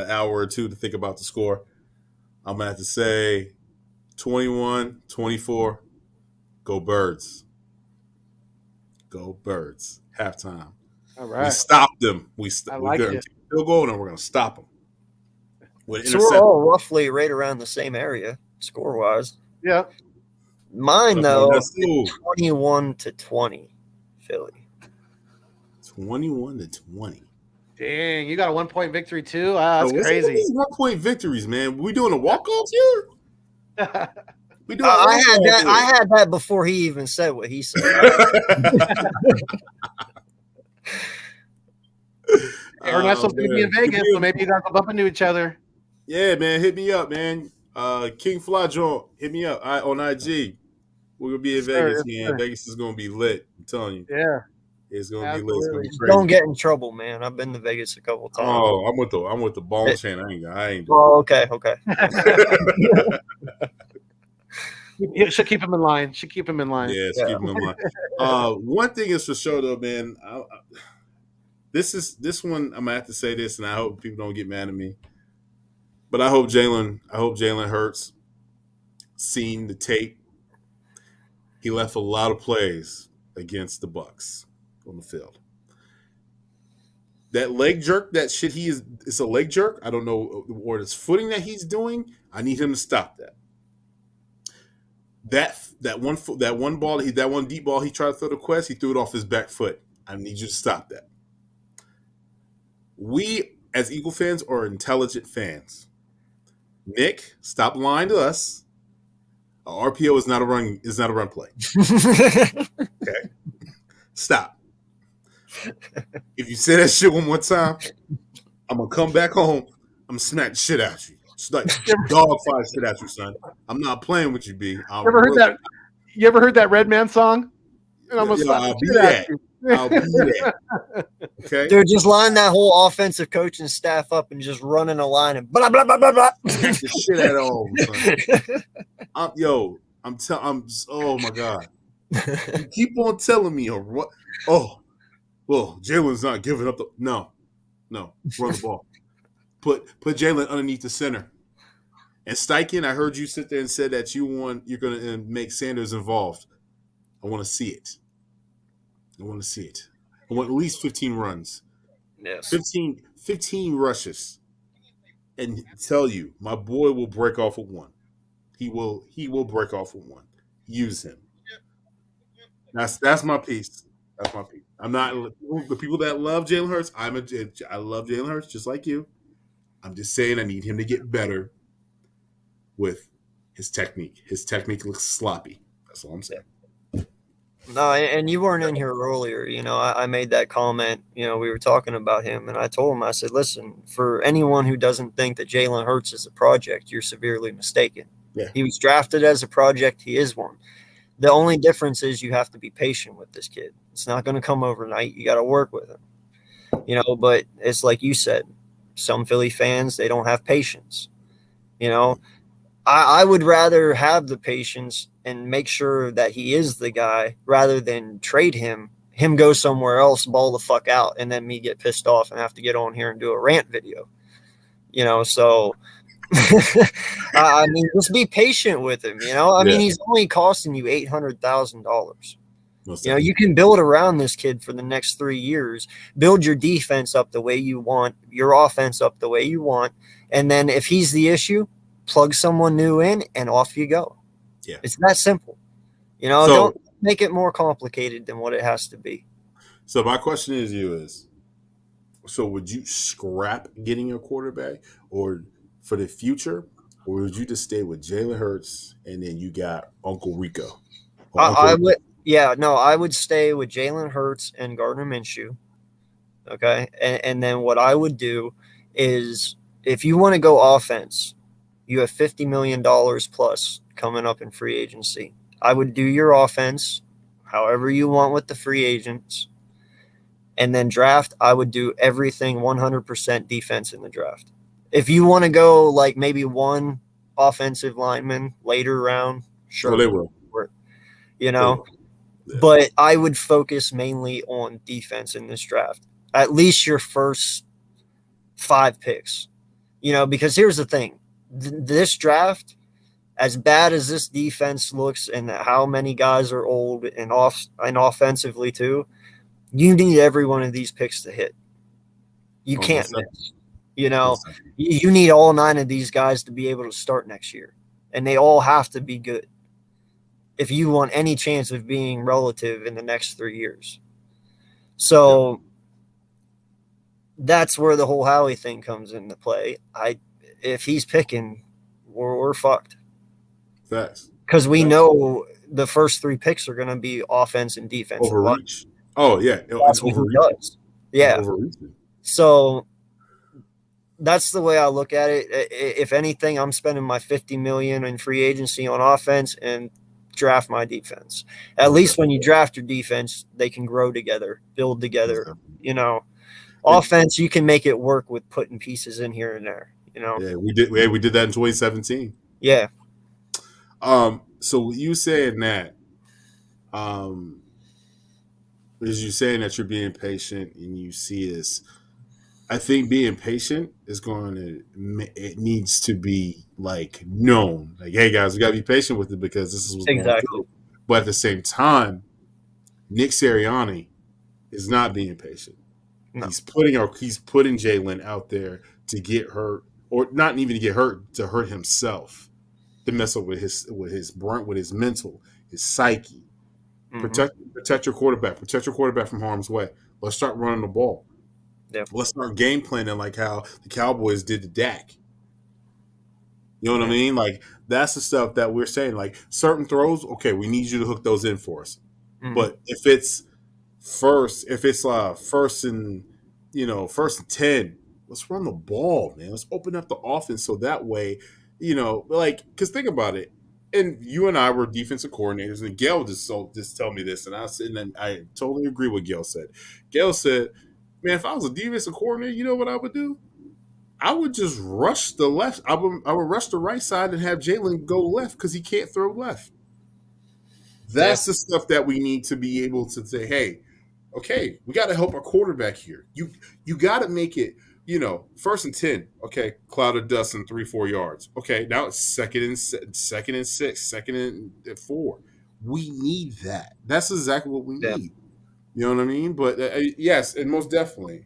hour or two to think about the score. I'm gonna have to say 21-24. Go Birds. Go Birds. Halftime. All right. We stopped them. We're like gonna it. still go and we're gonna stop them. So we're all roughly right around the same area, score-wise. Yeah. Mine, though, 21-20, Philly. 21-20. Dang, you got a 1-point victory too? Wow, that's crazy. These 1-point victories, man. We doing a walk-offs here? We doing I had that before he even said what he said. Ernesto's going to be in Vegas, so maybe you guys will bump into each other. Yeah, man. Hit me up, man. King Fly Joint, hit me up on IG. We're going to be in Vegas, man. Sure. Vegas is going to be lit. I'm telling you. Yeah. It's going to be lit. It's gonna be crazy. Don't get in trouble, man. I've been to Vegas a couple times. Oh, I'm with the ball chain. I ain't. Oh, okay. Should keep him in line. Yeah, keep him in line. One thing is for sure, though, man. This one. I'm gonna have to say this, and I hope people don't get mad at me. But I hope Jalen Hurts seen the tape. He left a lot of plays against the Bucks on the field. That leg jerk, it's a leg jerk. I don't know, or this footing that he's doing. I need him to stop that. That one deep ball he tried to throw to Quest, he threw it off his back foot. I need you to stop that. We as Eagle fans are intelligent fans. Nick, stop lying to us. A RPO is not a run play. Okay, stop. If you say that shit one more time, I'm gonna come back home. I'm gonna smack the shit out of you. It's like dog fight shit at you, son. I'm not playing with you, B. You ever You ever heard that Redman song? And almost Yo, slapped I'll the be shit out that. of I'll be that. Okay. Dude, just line that whole offensive coaching staff up and just run in a line and blah blah blah blah blah. Smack the shit out of all of them, son. Oh my God. You keep on telling me, well, Jalen's not giving up no, run the ball. Put Jalen underneath the center. And Steichen, I heard you sit there and said that you're going to make Sanders involved. I want to see it. I want at least 15 runs. Yes. 15 rushes. And tell you, my boy will break off with one. He will break off with one. Use him. That's my piece. That's my piece. I'm not the people that love Jalen Hurts. I love Jalen Hurts just like you. I'm just saying I need him to get better with his technique. His technique looks sloppy. That's all I'm saying. No, and you weren't in here earlier. I made that comment. We were talking about him, and I told him, I said, listen, for anyone who doesn't think that Jalen Hurts is a project, you're severely mistaken. Yeah. He was drafted as a project. He is one. The only difference is you have to be patient with this kid. It's not going to come overnight. You got to work with him. But it's like you said, some Philly fans, they don't have patience. I would rather have the patience and make sure that he is the guy rather than trade him go somewhere else, ball the fuck out, and then me get pissed off and have to get on here and do a rant video. So I mean, just be patient with him. I mean, he's only costing you $800,000. You can build around this kid for the next 3 years, build your defense up the way you want, your offense up the way you want. And then if he's the issue, plug someone new in and off you go. Yeah. It's that simple. Don't make it more complicated than what it has to be. So my question is, so would you scrap getting a quarterback or for the future, or would you just stay with Jalen Hurts and then you got Uncle Rico? I would. Yeah, no, I would stay with Jalen Hurts and Gardner Minshew. Okay. And then what I would do is if you want to go offense, you have $50 million plus coming up in free agency. I would do your offense however you want with the free agents. And then draft, I would do everything 100% defense in the draft. If you want to go like maybe one offensive lineman later round, sure. Well, they will. Yeah. But I would focus mainly on defense in this draft. At least your first 5 picks. Because here's the thing. This draft, as bad as this defense looks and how many guys are old and offensively too, you need every one of these picks to hit. You can't miss. You need all 9 of these guys to be able to start next year. And they all have to be good if you want any chance of being relative in the next 3 years. So that's where the whole Howie thing comes into play. If he's picking, we're fucked. Facts. Because we know the first 3 picks are going to be offense and defense. Overreach. Oh, yeah. It's overreach. Yeah. Overreaching. So that's the way I look at it. If anything, I'm spending my $50 million in free agency on offense and draft my defense. At least when you draft your defense, they can grow together, build together. Offense, you can make it work with putting pieces in here and there. Yeah, we did that in 2017. Yeah. So you saying that, is you saying that you're being patient and you see this? I think being patient is it needs to be like known. Like, hey guys, we gotta be patient with it because this is what's going on. But at the same time, Nick Sirianni is not being patient. No. He's putting Jalen out there to get hurt, or not even to get hurt, to hurt himself, to mess up with his mental, his psyche. Mm-hmm. Protect your quarterback. Protect your quarterback from harm's way. Let's start running the ball. Yeah. Let's start game planning like how the Cowboys did to Dak. You know what I mean? Like, that's the stuff that we're saying. Like, certain throws, okay, we need you to hook those in for us. Mm-hmm. But if it's first and 10, let's run the ball, man. Let's open up the offense so that way, because think about it. and you and I were defensive coordinators, and Gail just tell me this, and I totally agree with Gail said. Gail said, "Man, if I was a defensive coordinator, you know what I would do? I would just rush the left. I would rush the right side and have Jalen go left because he can't throw left. That's the stuff that we need to be able to say, hey, okay, we got to help our quarterback here. You got to make it, 1st and 10. Okay, cloud of dust and 3-4 yards. Okay, now it's second and 6, second and 4. We need that. That's exactly what we need. You know what I mean? But yes, and most definitely,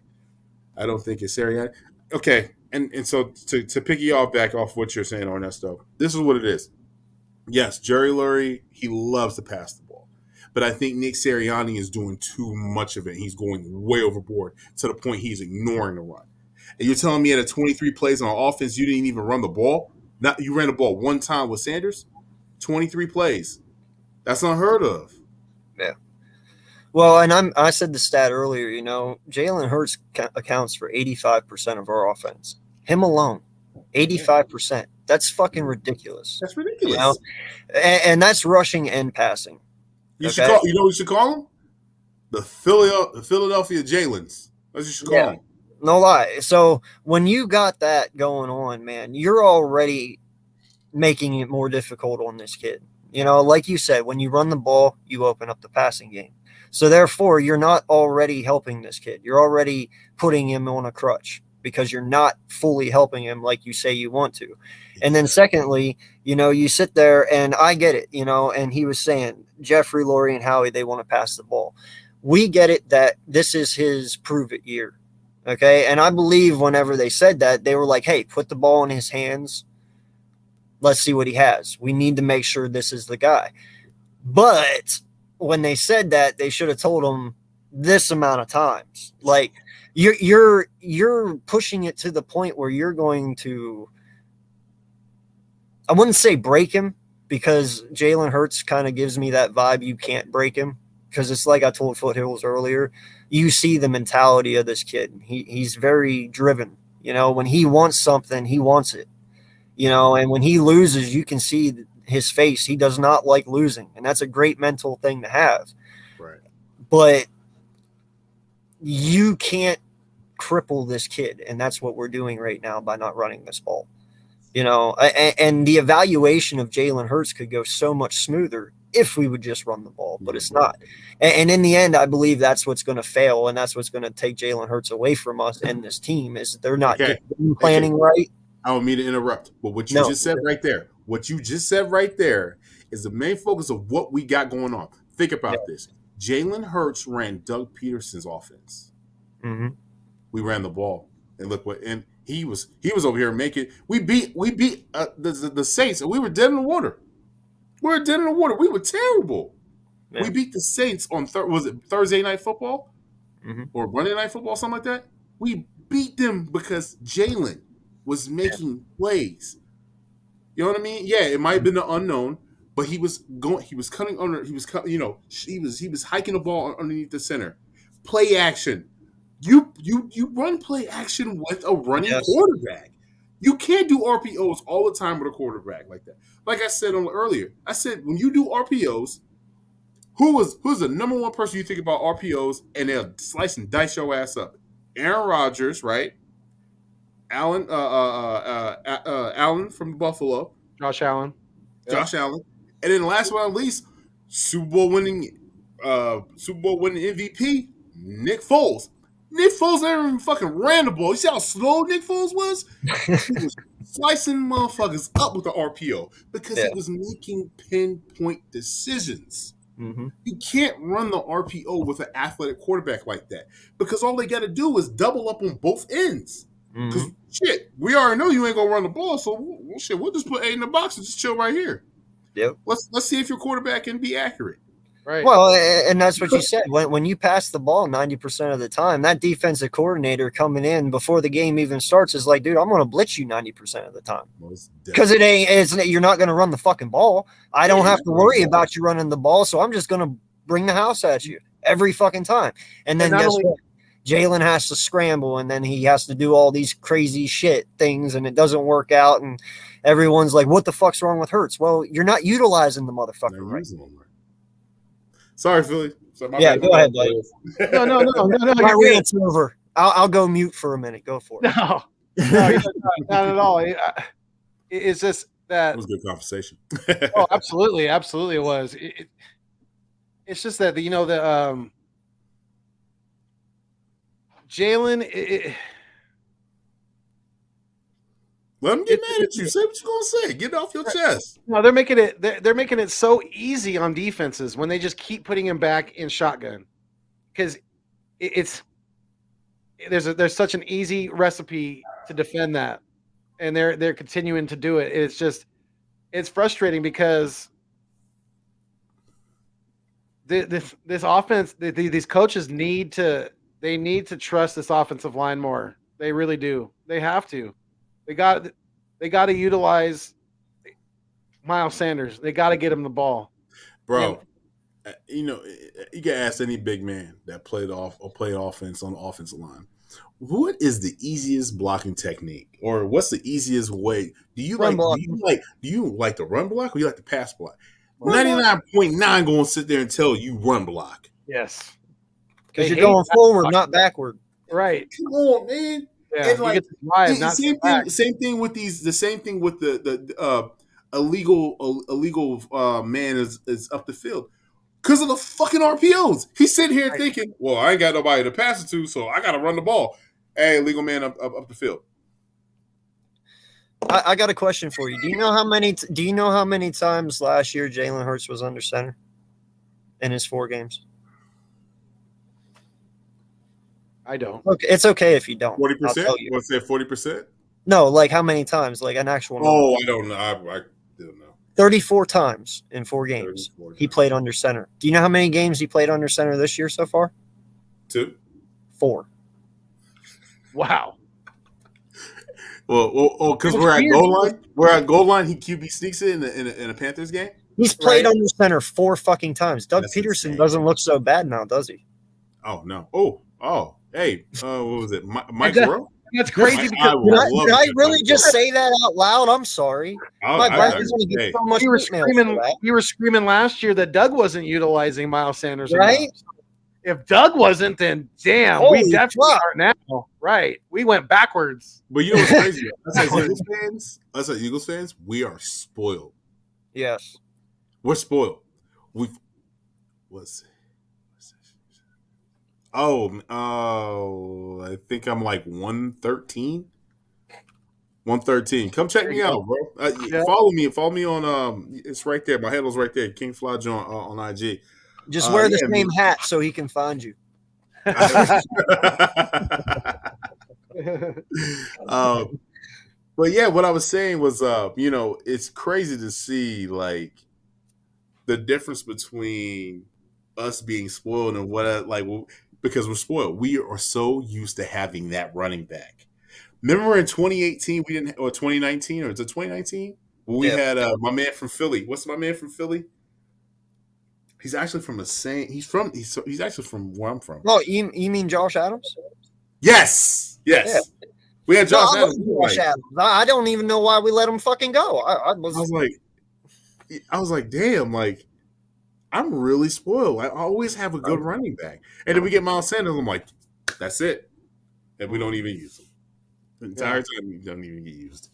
I don't think it's Ariane. Okay, and so to piggy back off what you're saying on that stuff, this is what it is. Yes, Jerry Lurie, he loves to pass the ball. But I think Nick Sirianni is doing too much of it. He's going way overboard to the point he's ignoring the run. And you're telling me at 23 plays on offense, you didn't even run the ball? You ran the ball one time with Sanders? 23 plays. That's unheard of. Yeah. Well, and I said the stat earlier, Jalen Hurts accounts for 85% of our offense. Him alone, 85%. That's fucking ridiculous. That's ridiculous. And that's rushing and passing. You should call. You know what you should call him? The Philadelphia Jalen's. That's what you should call him. No lie. So when you got that going on, man, you're already making it more difficult on this kid. Like you said, when you run the ball, you open up the passing game. So therefore, you're not already helping this kid. You're already putting him on a crutch because you're not fully helping him like you say you want to. And then secondly, you sit there and I get it, and he was saying Jeffrey, Lurie, and Howie, they want to pass the ball. We get it that this is his prove it year. Okay. And I believe whenever they said that, they were like, hey, put the ball in his hands. Let's see what he has. We need to make sure this is the guy. But when they said that, they should have told him this amount of times. Like you're pushing it to the point where you're going to, I wouldn't say break him, because Jalen Hurts kind of gives me that vibe. You can't break him, because it's like I told Foothills earlier. You see the mentality of this kid. He's very driven. When he wants something, he wants it. And when he loses, you can see his face. He does not like losing, and that's a great mental thing to have. Right. But you can't cripple this kid, and that's what we're doing right now by not running this ball. And the evaluation of Jalen Hurts could go so much smoother if we would just run the ball, but it's not. And in the end, I believe that's what's going to fail, and that's what's going to take Jalen Hurts away from us and this team, is they're not planning right. I don't mean to interrupt, but what you just said right there is the main focus of what we got going on. Think about this. Jalen Hurts ran Doug Peterson's offense. Mm-hmm. We ran the ball, and look what, and he was over here making. We beat the Saints, and we were dead in the water. We were dead in the water. We were terrible. Yeah. We beat the Saints on was it Thursday Night Football, or Monday Night Football, something like that. We beat them because Jalen was making plays. You know what I mean? Yeah, it might have been the unknown, but he was going. He was cutting under. He was he was hiking the ball underneath the center. Play action. You run play action with a running quarterback. You can't do RPOs all the time with a quarterback like that. Like I said earlier, I said when you do RPOs, who's the number one person you think about RPOs and they'll slice and dice your ass up? Aaron Rodgers, right? Allen from Buffalo. Josh Allen. And then last but not least, Super Bowl winning MVP, Nick Foles. Nick Foles never even fucking ran the ball. You see how slow Nick Foles was? He was slicing motherfuckers up with the RPO because he was making pinpoint decisions. Mm-hmm. You can't run the RPO with an athletic quarterback like that because all they got to do is double up on both ends. Because we already know you ain't gonna run the ball, so we'll just put 8 in the box and just chill right here. Yep. Let's see if your quarterback can be accurate. Right. Well, and that's what you said. When you pass the ball 90% of the time, that defensive coordinator coming in before the game even starts is like, dude, I'm going to blitz you 90% of the time. Because you're not going to run the fucking ball. I don't have to worry about you running the ball, so I'm just going to bring the house at you every fucking time. And then Jalen has to scramble, and then he has to do all these crazy shit things, and it doesn't work out, and everyone's like, what the fuck's wrong with Hurts? Well, you're not utilizing the motherfucker right. Sorry, Philly. Yeah, go ahead, buddy. No. My rant's over. I'll go mute for a minute. Go for it. No, not at all. It's just that. It was a good conversation. Oh, absolutely it was. It's just that the Jalen. Let him get mad at you. Say what you're gonna say. Get it off your chest. No, they're making it so easy on defenses when they just keep putting him back in shotgun, because there's such an easy recipe to defend that, and they're continuing to do it. It's frustrating because this offense, these coaches need to trust this offensive line more. They really do. They have to. They got to utilize Miles Sanders. They got to get him the ball, bro. You can ask any big man that played offense on the offensive line. What is the easiest blocking technique, or what's the easiest way? Do you like the run block, or you like the pass block? 99.9 going to sit there and tell you run block. Yes, because you're going forward, not backward. Right. Come on, man. Yeah, and like, the same thing with the illegal man is up the field because of the fucking RPOs. He's sitting here thinking, well, I ain't got nobody to pass it to, so I got to run the ball. Hey, illegal man up the field. I got a question for you. Do you know how many times last year Jalen Hurts was under center in his 4 games? I don't. Okay, it's okay if you don't. 40%? You want to say 40%? No, like how many times? Like an actual number. Oh, I don't know. I don't know. 34 times in 4 games he played under center. Do you know how many games he played under center this year so far? 2. 4. Wow. Well, because we're at goal line. We're at goal line. He QB sneaks it in a Panthers game. He's played under center 4 fucking times. Doug Peterson doesn't look so bad now, does he? Oh no. Oh. Hey, what was it? Mike Rowe? That's crazy. Did I really just say that out loud? I'm sorry. My wife is going to get so much. You were screaming last year that Doug wasn't utilizing Miles Sanders, right? Enough. If Doug wasn't, then damn, Holy we definitely are now. Right? We went backwards. But you know what's crazy? Us as Eagles fans, we are spoiled. Yes, we're spoiled. I think I'm like 113. 113. Come check me out, bro. Follow me on it's right there. My handle's right there. King Fly John on IG. Just wear the same hat so he can find you. But yeah, what I was saying was it's crazy to see like the difference between us being spoiled and because we're spoiled. We are so used to having that running back. Remember in 2018 we didn't, or 2019, or is it 2019? When we had my man from Philly. What's my man from Philly? He's actually from the same. He's actually from where I'm from. Oh, you mean Josh Adams? Yes. Yeah. We had Josh Adams. I don't even know why we let him fucking go. I was like, damn, like I'm really spoiled. I always have a good running back, and then we get Miles Sanders. I'm like, that's it, and we don't even use him. The entire time we don't even get used.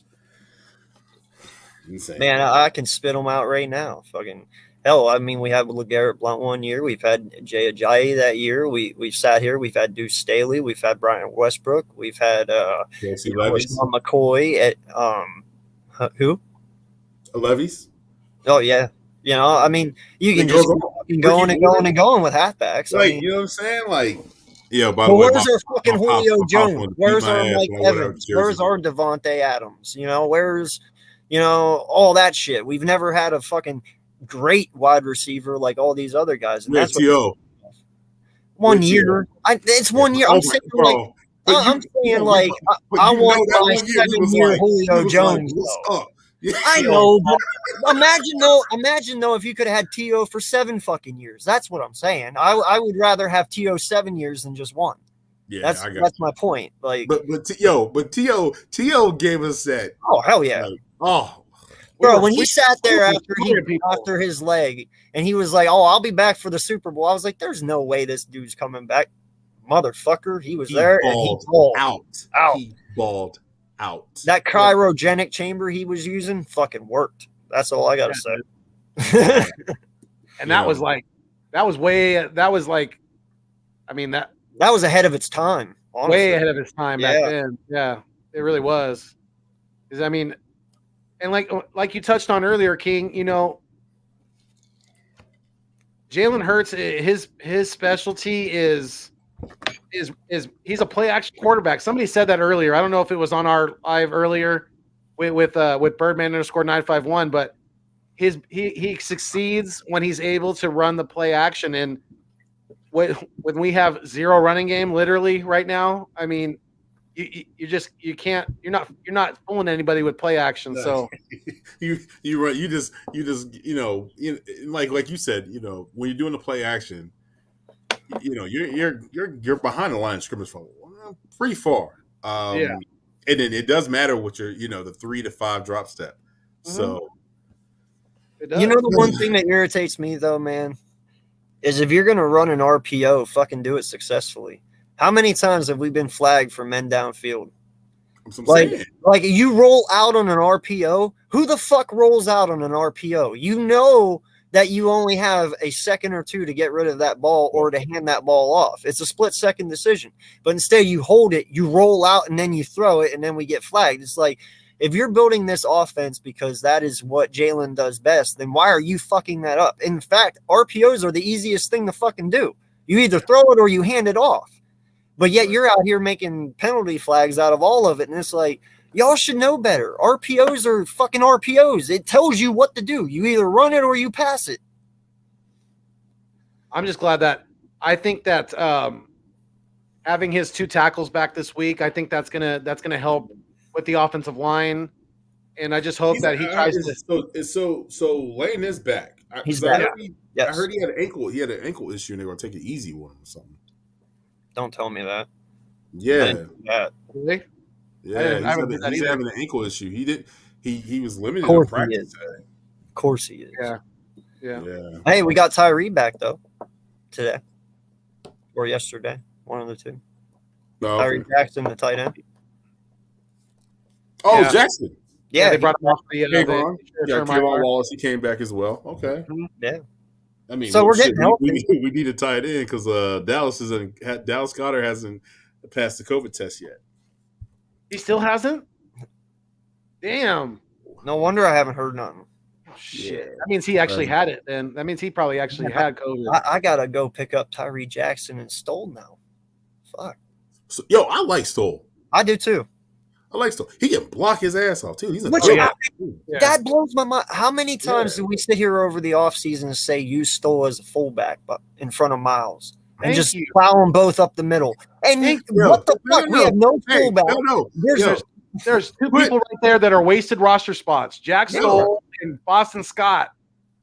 Insane. Man, I can spit them out right now. Fucking hell, I mean, we had LeGarrette Blount one year. We've had Jay Ajayi that year. We've sat here. We've had Deuce Staley. We've had Brian Westbrook. We've had McCoy at who? Levis. Oh yeah. You know, I mean, you can just keep going and going and going with halfbacks. Like, I mean, you know what I'm saying? Like, yeah, by the way, where's our fucking Julio Jones? Where's our Mike Evans? Where's our Devontae Adams? You know, where's, all that shit. We've never had a fucking great wide receiver like all these other guys. And that's T.O. 1 year. It's 1 year. I'm saying I want my 7-year Julio Jones. Yeah, I know, but imagine though if you could have had T.O. for 7 fucking years. That's what I'm saying. I would rather have T.O. 7 years than just 1. Yeah, I got That's my point. Like, but T.O. gave us that. oh hell yeah, Like, oh, bro. When he sat there people. after his leg, and he was like, "Oh, I'll be back for the Super Bowl," I was like, "There's no way this dude's coming back, motherfucker." He was there and he balled out. He balled out. That cryogenic chamber he was using fucking worked. That's all I gotta say. And that was like, that was ahead of its time. Honestly. Way ahead of its time back then. Yeah, it really was. Because I mean, and like you touched on earlier, King, you know, Jalen Hurts, his specialty is he's a play action quarterback. Somebody said that earlier. I don't know if it was on our live earlier with Birdman _951, but he succeeds when he's able to run the play action. And when we have zero running game literally right now, I mean, you're not fooling anybody with play action. So you just like you said, you know, when you're doing the play action, you know, you're behind the line of scrimmage from pretty far. And then it does matter what your, you know, the 3 to 5 drop step. So you know, the one thing that irritates me though, man, is if you're gonna run an RPO, fucking do it successfully. How many times have we been flagged for men downfield? Like you roll out on an RPO. Who the fuck rolls out on an RPO? You know that you only have a second or two to get rid of that ball or to hand that ball off. It's a split-second decision. But instead you hold it, you roll out, and then you throw it, and then we get flagged. It's like, if you're building this offense because that is what Jalen does best, then why are you fucking that up? In fact, RPOs are the easiest thing to fucking do. You either throw it or you hand it off. But yet you're out here making penalty flags out of all of it. And it's like, y'all should know better. RPOs are fucking RPOs. It tells you what to do. You either run it or you pass it. I'm just glad that I think that having his 2 tackles back this week, I think that's gonna help with the offensive line. And I just hope that he tries to. So Lane is back. He's back. I heard he had an ankle. He had an ankle issue, and they're gonna take it easy with him or something. Don't tell me that. Yeah. Really? Yeah, he's having an ankle issue. He was limited in practice today. Of course he is. Yeah. Hey, we got Tyree back though today or yesterday, one of the two. Oh, Tyree Jackson, the tight end. Yeah. Jackson. Yeah, they brought him off the Kayvon Wallace. He came back as well. Okay. Yeah. I mean, so we're getting healthy. We need a tight end because Dallas Goedert hasn't passed the COVID test yet. He still hasn't? Damn. No wonder I haven't heard nothing. Shit. That means he actually had it then. That means he probably actually had COVID. I gotta go pick up Tyree Jackson and Stoll now. Fuck. So, I like Stoll. I do too. I like Stoll. He can block his ass off too. He's that blows my mind. How many times do we sit here over the offseason and say use Stoll as a fullback but in front of Miles? And just plow them both up the middle. And what the fuck? We have no fullback. There's 2 people right there that are wasted roster spots. Jack Stoll and Boston Scott.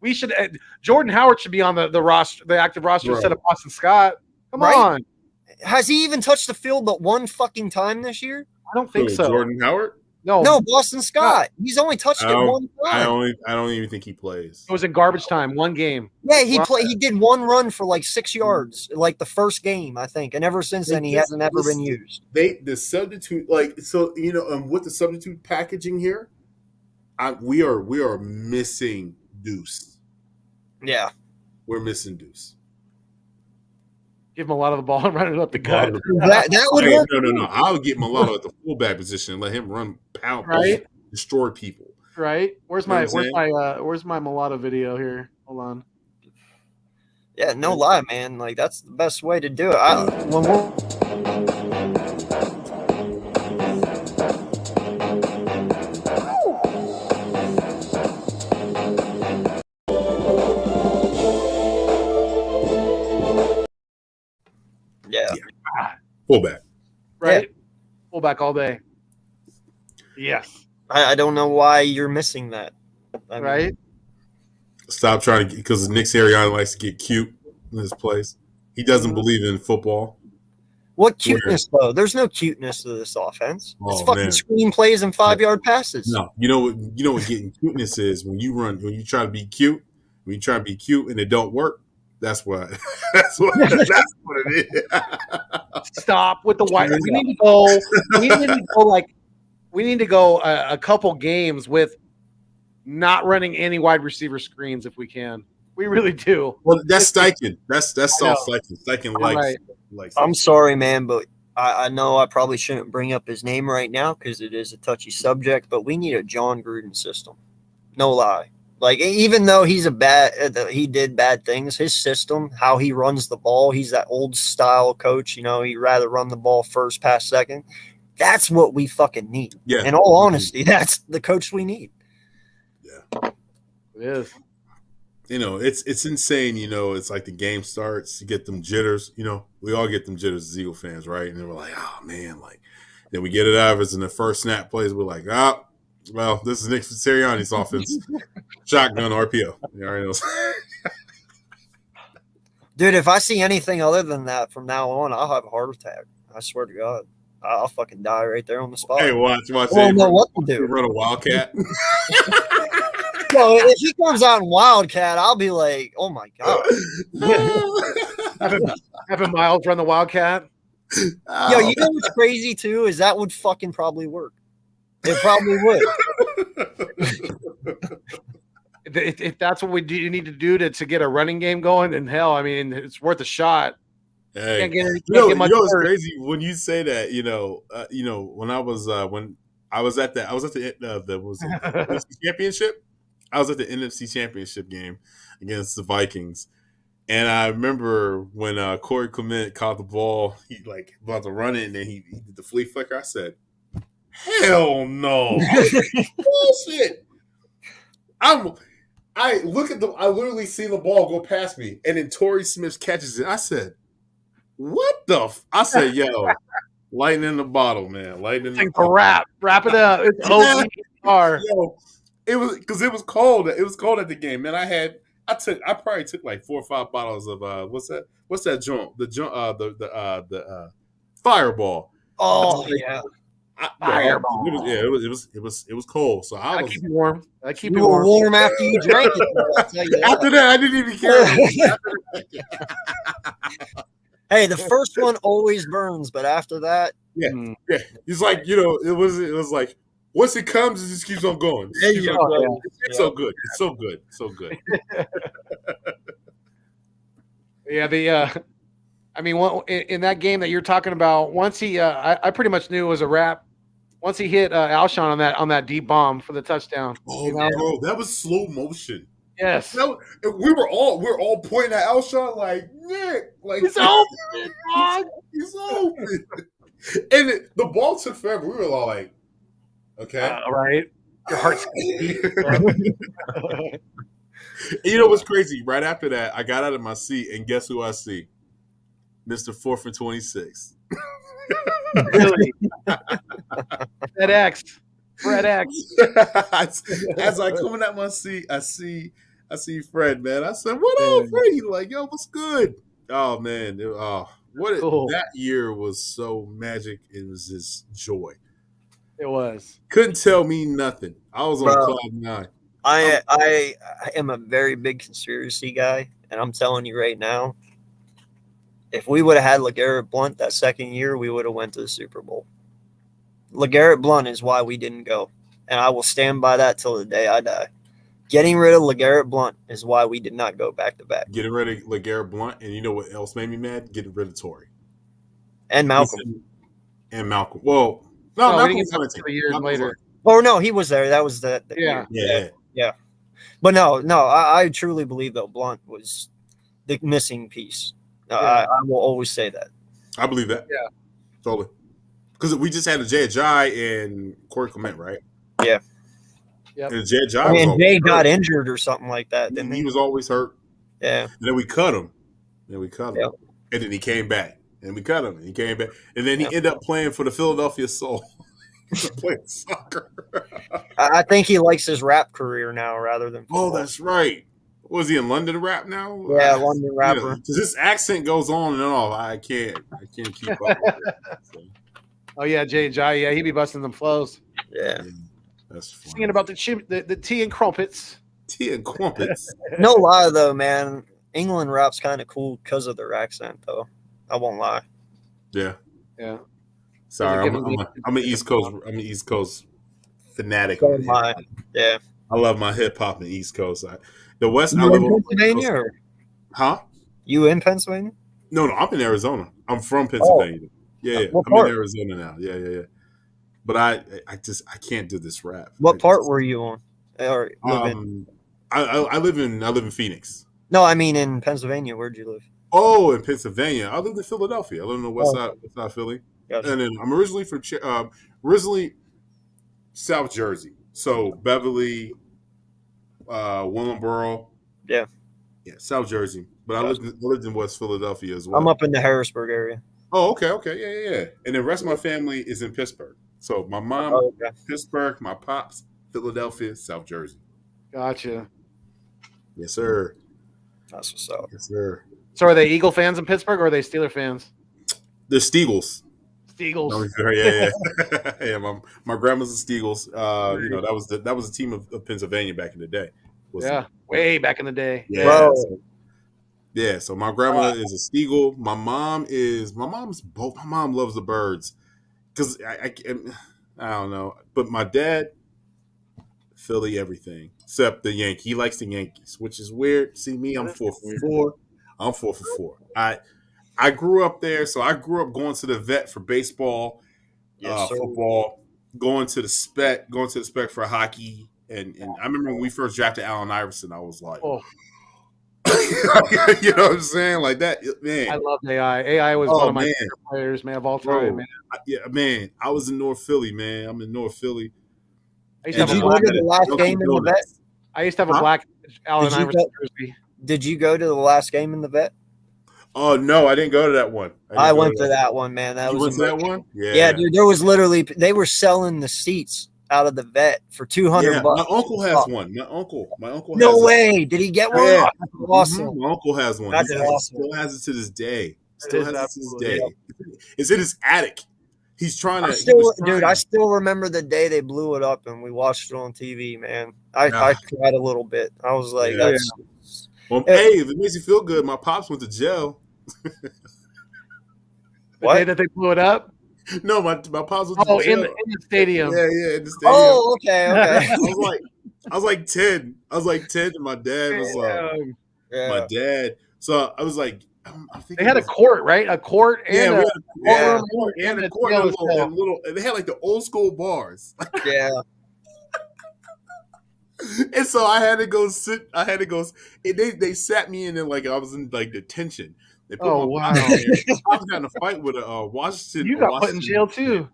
We should Jordan Howard should be on the roster, the active roster instead of Boston Scott. Come on. Has he even touched the field but one fucking time this year? I don't think so. Jordan Howard? No, Boston Scott. He's only touched it one time. I don't even think he plays. It was in garbage time, one game. Yeah, he did one run for like 6 yards, like the first game, I think. And ever since then, he hasn't ever been used. The substitute, with the substitute packaging here, we are missing Deuce. Yeah. We're missing Deuce. Give him a lot of the ball and run it up the gut. That would work. No. I would get Mulatto at the fullback position and let him run pound, destroy people. Right? Where's my Mulatto video here? Hold on. Yeah, no lie, man. Like that's the best way to do it. Fullback. Right? Yeah. Fullback all day. Yes. I don't know why you're missing that. Right? Stop trying to, because Nick Sirianni likes to get cute in his place. He doesn't believe in football. What cuteness though? There's no cuteness to this offense. It's fucking screenplays and 5-yard passes. No, you know what getting cuteness is when you try to be cute, and it don't work. That's what it is. Stop with the white. We need to go a couple games with not running any wide receiver screens if we can. We really do. Well, that's Steichen. That's soft Steichen. Steichen likes. I'm sorry, man, but I know I probably shouldn't bring up his name right now because it is a touchy subject. But we need a John Gruden system. No lie. Like, even though he did bad things, his system, how he runs the ball, he's that old style coach. You know, he'd rather run the ball first, pass second. That's what we fucking need. Yeah. In all honesty, that's the coach we need. Yeah. It is. You know, it's insane. You know, it's like the game starts, you get them jitters. You know, we all get them jitters as Eagle fans, right? And we're like, oh man, like then we get it out of us, and the first snap plays, we're like, well, this is Nick Sirianni's offense. Shotgun RPO. You already know. Dude, if I see anything other than that from now on, I'll have a heart attack. I swear to God. I'll fucking die right there on the spot. Hey, watch. I don't know what to do. Run a Wildcat. No, if he comes out in Wildcat, I'll be like, oh my God. Having Miles run the Wildcat. Yo, you know what's crazy too is that would fucking probably work. It probably would. If that's what we need to do to get a running game going, then hell, I mean, it's worth a shot. Hey, Can't get it's crazy when you say that. When I was at the NFC Championship. I was at the NFC Championship game against the Vikings, and I remember when Corey Clement caught the ball, he like about to run it, and then he did the flea flicker. I said, "Hell no, bullshit!" I literally seen the ball go past me, and then Torrey Smith catches it. I said, "What the?" I said, "Yo, lightning in the bottle, man, lightning." Wrap it up. It's OVR. Yo, it was because it was cold. It was cold at the game, man. I probably took like 4 or 5 bottles of what's that joint? The Fireball. Oh yeah. Fireball. It was cold. So I keep you warm. You were warm after you drank it. I'll tell you that. After that, I didn't even care. Hey, the first one always burns, but after that, yeah. It's like it was like. Once it comes, it just keeps on going. It's so good. It's so good. So good. Yeah, I mean, in that game that you're talking about, once he, I pretty much knew it was a wrap. Once he hit Alshon on that deep bomb for the touchdown. Oh, bro, that was slow motion. Yes. We were all pointing at Alshon like, Nick, like he's open, dog. He's open. And the ball took forever. We were all like, okay. Right. Your heart's You know what's crazy? Right after that, I got out of my seat, and guess who I see? Mr. 4th and 26. Really? Fred X. As I coming out my seat, I see Fred, man. I said, "What up, Fred?" He's like, "Yo, what's good?" Oh man, that year was so magic. It was just joy. It was. Couldn't tell me nothing. I was on cloud 9. I am a very big conspiracy guy, and I'm telling you right now, if we would have had LeGarrette Blount that second year, we would have went to the Super Bowl. LeGarrette Blount is why we didn't go, and I will stand by that till the day I die. Getting rid of LeGarrette Blount is why we did not go back-to-back. Getting rid of LeGarrette Blount, and you know what else made me mad? Getting rid of Torrey. And Malcolm. Well, no, Malcolm was 3 years later. Oh, no, he was there. That was the yeah. Year. Yeah. But no, I truly believe, though, Blount was the missing piece. I will always say that. I believe that. Yeah. Totally. Because we just had a Jay Ajayi and Corey Clement, right? Yeah. Yep. And Jay Ajayi Jay got injured or something like that. Didn't he was always hurt. Yeah. And then we cut him. Yep. And then he came back. And we cut him. And he came back. And then he ended up playing for the Philadelphia Soul. Playing soccer. I think he likes his rap career now rather than football. Oh, that's right. Was he in London rap now? Yeah, London rapper. Because this accent goes on and off. I can't keep up with it. So, Oh yeah, Jay Jai. Yeah, he be busting them flows. Yeah. that's funny. Singing about the tea and crumpets. Tea and crumpets. No lie though, man. England rap's kind of cool because of their accent, though. I won't lie. Yeah. Yeah. Sorry, Doesn't give I'm an East Coast. I'm an East Coast fanatic. So am I. Yeah. I love my hip hop in the East Coast. The West, I You live in on Pennsylvania? Or? Huh? You in Pennsylvania? No, I'm in Arizona. I'm from Pennsylvania. Yeah, What I'm part? in Arizona now. Yeah. But I can't do this rap. What part were you on? Or live in? I live in Phoenix. No, I mean in Pennsylvania. Where'd you live? Oh, in Pennsylvania. I live in Philadelphia. I live in the west side of Philly. Gotcha. And then I'm originally from originally South Jersey. So Beverly, Willingboro. Yeah. Yeah, South Jersey. But I lived in West Philadelphia as well. I'm up in the Harrisburg area. Oh, okay. Yeah. And the rest of my family is in Pittsburgh. So my mom, Pittsburgh, my pops, Philadelphia, South Jersey. Gotcha. Yes, sir. That's what's up. Yes, sir. So are they Eagle fans in Pittsburgh or are they Steeler fans? The Steagles. Steagles. Yeah. Yeah, my grandma's the Steagles. That was a team of Pennsylvania back in the day. Way back in the day. Yeah. So my grandma is a Steagle. My mom's both. My mom loves the Birds because I don't know, but my dad, Philly everything except the Yankee. He likes the Yankees, which is weird. See me, I'm 4 for 4. I'm 4 for 4. I grew up there, so I grew up going to the vet for baseball, football, going to the spec for hockey, and I remember when we first drafted Allen Iverson, I was like, oh. You know what I'm saying? Like that, man. I love AI. AI was one of my favorite players, man, of all time, man. I was in North Philly, man. I'm in North Philly. Did you go to the last game in the vet? I used to have a black Allen Iverson jersey. Did you go to the last game in the vet? Oh no, I didn't go to that one. I went to that one, man. That was that one. Yeah, dude. There was literally they were selling the seats out of the vet for $200. My uncle has one. My uncle. No way. Did he get one? Yeah. That's awesome. My uncle has one. That's awesome. Still has it to this day. It's in his attic. He's trying to. I still remember the day they blew it up and we watched it on TV. Man, I cried a little bit. I was like, well, hey, if it makes you feel good, my pops went to jail. The day that they blew it up? No, my pops went to jail. In the stadium. Yeah, in the stadium. Oh, okay. I was like 10. I was like 10, and my dad was like, my dad. So I was like, they had a court, right? A court and a court and a court and little. And they had like the old school bars. Yeah. And so I had to go sit. They sat me in there like I was in like detention. They put I was got in a fight with a Washington. You got put in jail too.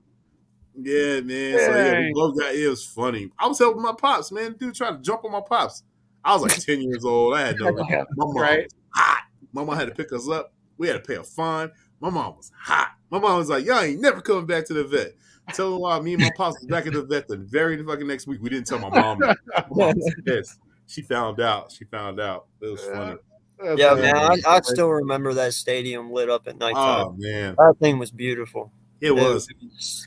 Yeah, man. So we both got. It was funny. I was helping my pops, man. Dude tried to jump on my pops. I was like 10 years old. I had no. My mom was hot. My mom had to pick us up. We had to pay a fine. My mom was hot. My mom was like, "Y'all ain't never coming back to the vet." Tell them why me and my pops was back at the vet the very fucking next week. We didn't tell my mom. My mom was pissed. She found out. It was funny. Yeah, man. I still remember that stadium lit up at nighttime. Oh man, that thing was beautiful. It was.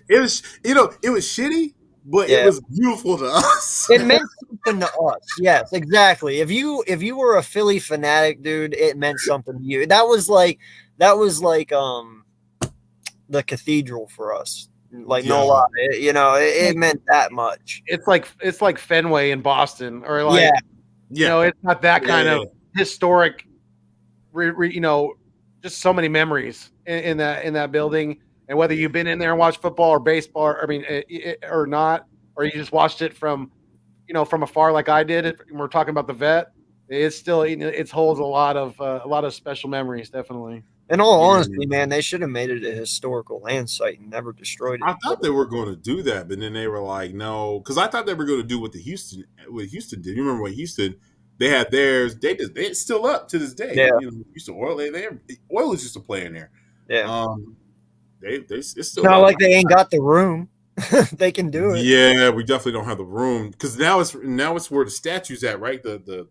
It was shitty, but it was beautiful to us. It meant something to us. Yes, exactly. If you were a Philly fanatic, dude, it meant something to you. That was like the cathedral for us. Like no lie, it meant that much. It's like Fenway in Boston, or like it's not that kind of historic. Just so many memories in that building, and whether you've been in there and watched football or baseball, or not, or you just watched it from afar like I did. We're talking about the vet. It's still it holds a lot of special memories, definitely. In all honesty, man, they should have made it a historical land site and never destroyed it. I thought they were going to do that, but then they were like, no, because I thought they were going to do what Houston did. You remember when Houston, they had theirs. It's still up to this day. Yeah. Houston Oilers used to play in there. Yeah. It's still not up. like they ain't got the room. They can do it. Yeah, we definitely don't have the room because now it's where the statue's at, right? The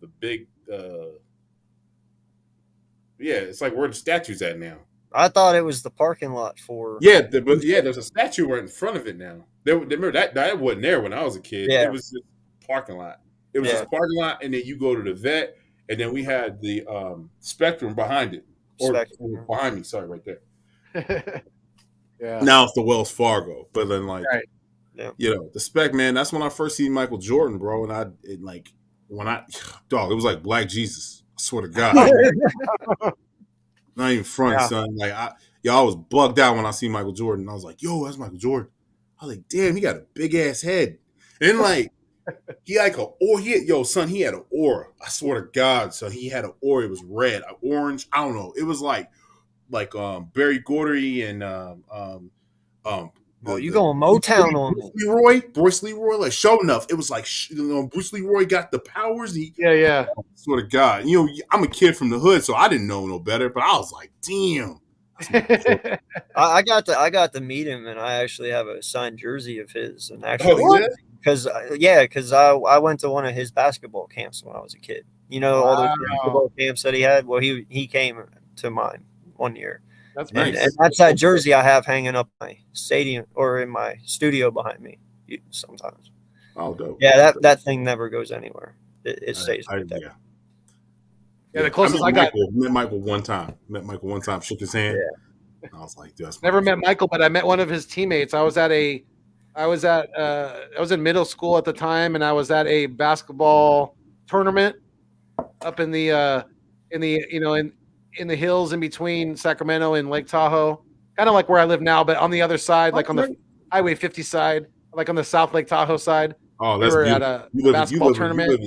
it's like where the statue's at now. I thought it was the parking lot for. Yeah, but there's a statue right in front of it now. Remember that wasn't there when I was a kid. Yeah. It was just parking lot. It was just parking lot, and then you go to the vet, and then we had the Spectrum behind it, or behind me. Sorry, right there. Yeah. Now it's the Wells Fargo, but then Right. you know, the Spec, man. That's when I first seen Michael Jordan, bro, and it was like Black Jesus. I swear to God. Not even front, son. Like y'all was bugged out when I see Michael Jordan. I was like, yo, that's Michael Jordan. I was like, damn, he got a big ass head. And like he had an aura. I swear to God, son, he had an aura. It was red, orange. I don't know. It was like Barry Gordy and you going Motown on me. Bruce Leroy, like show enough. It was like Bruce Leroy got the powers. Yeah. I swear to God, you know, I'm a kid from the hood, so I didn't know no better. But I was like, damn. I got to meet him, and I actually have a signed jersey of his. And actually, because I went to one of his basketball camps when I was a kid. You know, all those basketball camps that he had. Well, he came to mine one year. That's nice. And that's that jersey I have hanging up in my stadium or in my studio behind me sometimes. Oh, dope. Yeah, that thing never goes anywhere. It stays right there. Yeah, the closest I got. Met Michael one time. Shook his hand. Yeah. I was like, "That's never met Michael, but I met one of his teammates. I was in middle school at the time, and I was at a basketball tournament up in the in the hills in between Sacramento and Lake Tahoe, kind of like where I live now, but on the other side, like on the Highway 50 side, like on the South Lake Tahoe side. Oh, that's we were at a basketball tournament,